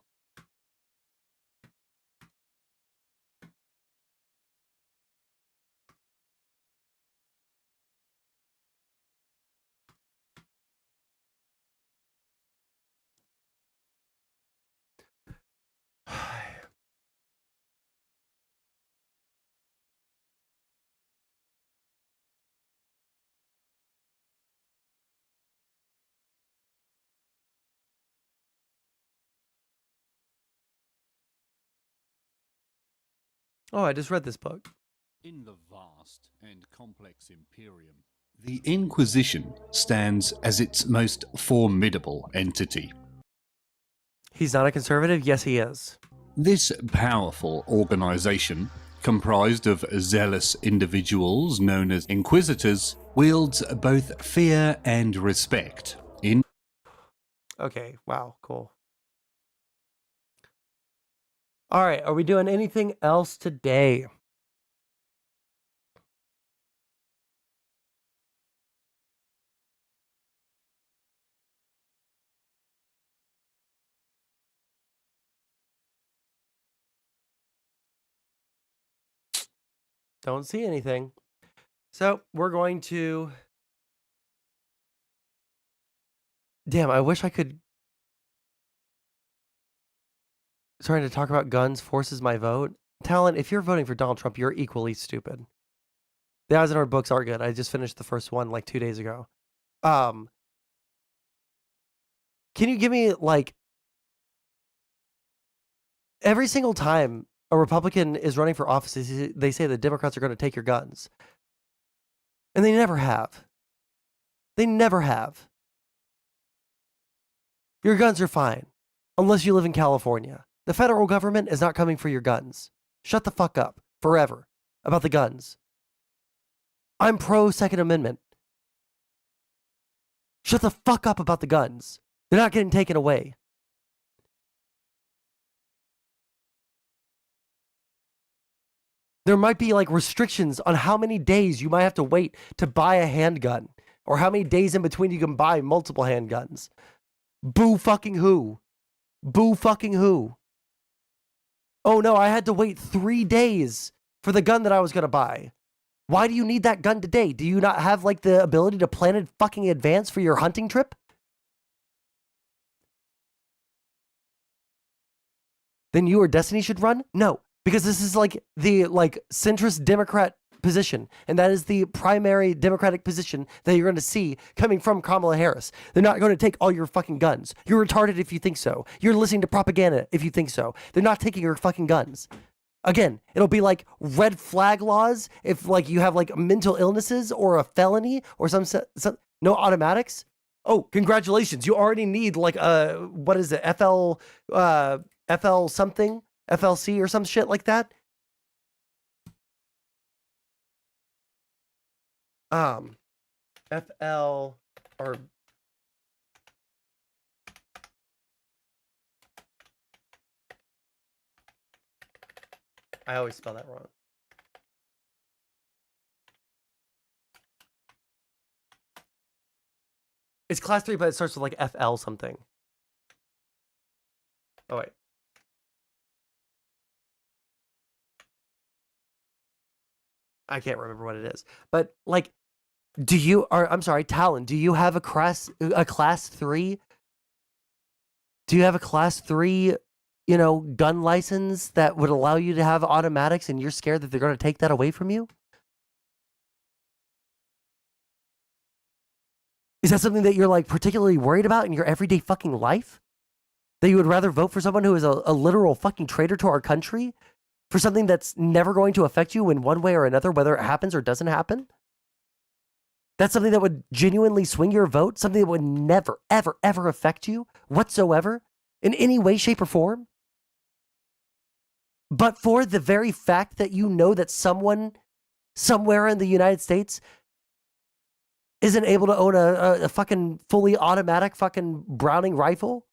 Oh, I just read this book. In the vast and complex imperium, the Inquisition stands as its most formidable entity. He's not a conservative? Yes, he is. This powerful organization, comprised of zealous individuals known as Inquisitors, wields both fear and respect in... Okay, wow, cool. All right, are we doing anything else today? Don't see anything. So we're going to... Damn, I wish I could... Starting to talk about guns forces my vote. Talon, if you're voting for Donald Trump, you're equally stupid. The Eisenhower books are good. I just finished the first one like 2 days ago. Can you give me, like... Every single time a Republican is running for office, they say the Democrats are going to take your guns. And they never have. They never have. Your guns are fine. Unless you live in California. The federal government is not coming for your guns. Shut the fuck up. Forever. About the guns. I'm pro Second Amendment. Shut the fuck up about the guns. They're not getting taken away. There might be like restrictions on how many days you might have to wait to buy a handgun, or how many days in between you can buy multiple handguns. Boo fucking who? Boo fucking who? Oh no, I had to wait 3 days for the gun that I was going to buy. Why do you need that gun today? Do you not have like the ability to plan in fucking advance for your hunting trip? Then you or Destiny should run? No, because this is like the centrist Democrat position, and that is the primary Democratic position that you're going to see coming from Kamala Harris. They're not going to take all your fucking guns. You're retarded if you think so. You're listening to propaganda if you think so. They're not taking your fucking guns. Again, it'll be like red flag laws if like you have like mental illnesses or a felony or some no automatics. Oh, congratulations. You already need like what is it? FL something, FLC or some shit like that. FL or I always spell that wrong. It's class 3, but it starts with like FL something. Oh, wait. I can't remember what it is. But like, I'm sorry, Talon, do you have a class 3? Do you have a class 3, gun license that would allow you to have automatics and you're scared that they're going to take that away from you? Is that something that you're like particularly worried about in your everyday fucking life? That you would rather vote for someone who is a literal fucking traitor to our country for something that's never going to affect you in one way or another, whether it happens or doesn't happen? That's something that would genuinely swing your vote? Something that would never, ever, ever affect you whatsoever in any way, shape, or form? But for the very fact that you know that someone somewhere in the United States isn't able to own a fucking fully automatic fucking Browning rifle?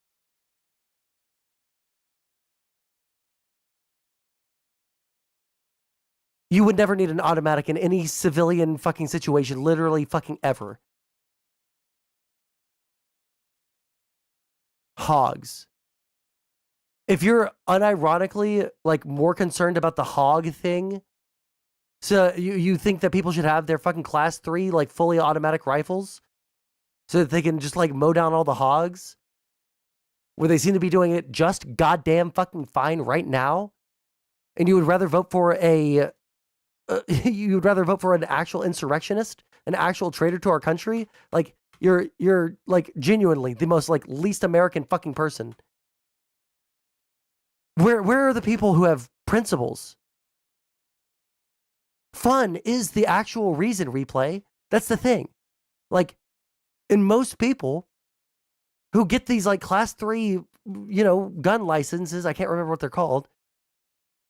You would never need an automatic in any civilian fucking situation, literally fucking ever. Hogs. If you're unironically like more concerned about the hog thing, so you think that people should have their fucking class 3 like fully automatic rifles so that they can just like mow down all the hogs, where they seem to be doing it just goddamn fucking fine right now, and you would rather vote for you'd rather vote for an actual insurrectionist, an actual traitor to our country? Like you're like genuinely the most like least American fucking person. Where are the people who have principles? Fun is the actual reason, Replay. That's the thing. Like, and most people who get these like class 3, gun licenses, I can't remember what they're called.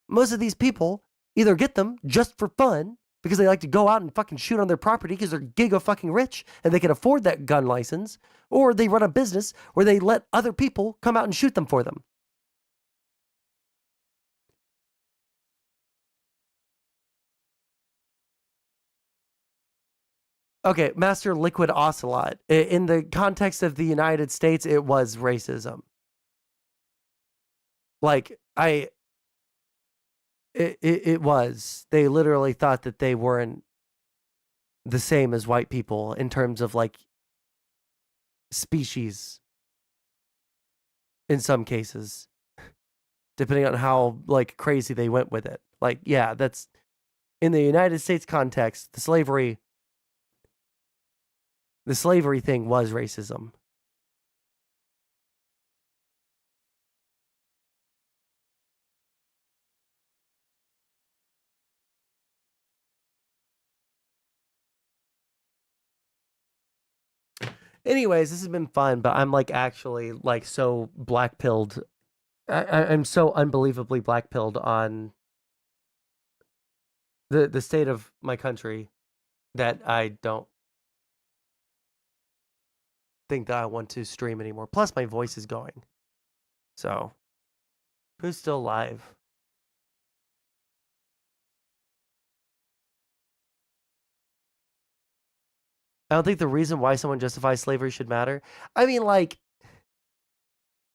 Most of these people either get them just for fun because they like to go out and fucking shoot on their property because they're giga fucking rich and they can afford that gun license, or they run a business where they let other people come out and shoot them for them. Okay, Master Liquid Ocelot. In the context of the United States, it was racism. Like, it was. They literally thought that they weren't the same as white people in terms of like species in some cases, depending on how like crazy they went with it. Like, yeah, that's in the United States context, the slavery thing was racism. Anyways, this has been fun, but I'm like actually like so black-pilled. I'm so unbelievably black-pilled on the state of my country that I don't think that I want to stream anymore. Plus, my voice is going. So, who's still alive? I don't think the reason why someone justifies slavery should matter. I mean, like,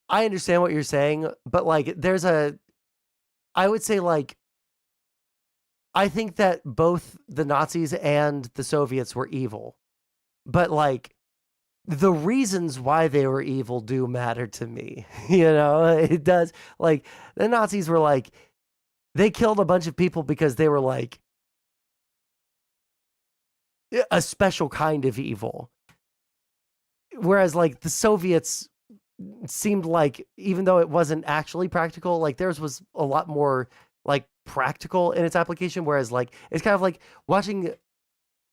I understand what you're saying, but like, I would say, like, I think that both the Nazis and the Soviets were evil, but like, the reasons why they were evil do matter to me. It does. Like, the Nazis were like, they killed a bunch of people because they were like a special kind of evil. Whereas like the Soviets seemed like, even though it wasn't actually practical, like theirs was a lot more like practical in its application. Whereas like, it's kind of like watching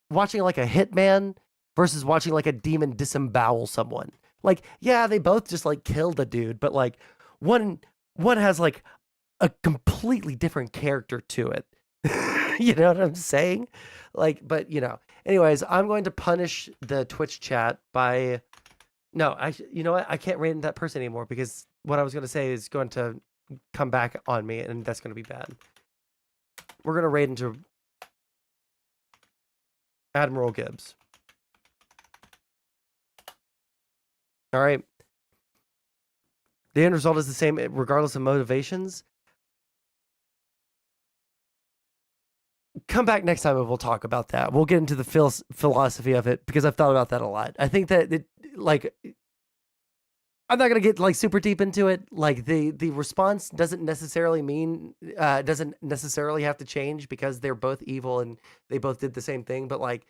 like a hitman versus watching like a demon disembowel someone. Like, yeah, they both just like killed a dude, but like one has like a completely different character to it. You know what I'm saying? Like, but anyways, I'm going to punish the Twitch chat by, no, you know what? I can't rate that person anymore because what I was going to say is going to come back on me and that's going to be bad. We're going to raid into Admiral Gibbs. All right. The end result is the same regardless of motivations. Come back next time and we'll talk about that. We'll get into the philosophy of it because I've thought about that a lot. I think that I'm not gonna get like super deep into it. Like the response doesn't necessarily doesn't necessarily have to change because they're both evil and they both did the same thing. But like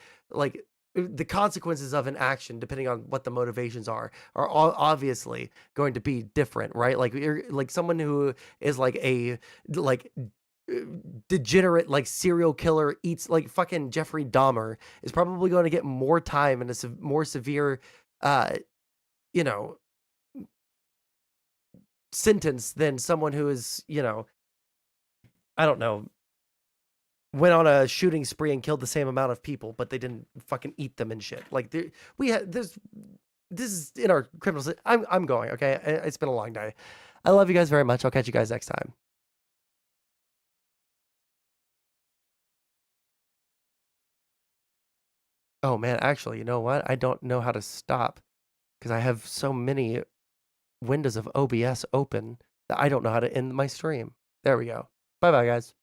the consequences of an action, depending on what the motivations are obviously going to be different, right? Like you're like someone who is like a degenerate like serial killer eats like fucking Jeffrey Dahmer is probably going to get more time and a more severe you know sentence than someone who is, I don't know, went on a shooting spree and killed the same amount of people, but they didn't fucking eat them and shit. Like this is in our criminal. I'm going. Okay, it's been a long day. I love you guys very much. I'll catch you guys next time. Oh man, actually, you know what? I don't know how to stop because I have so many windows of OBS open that I don't know how to end my stream. There we go. Bye bye, guys.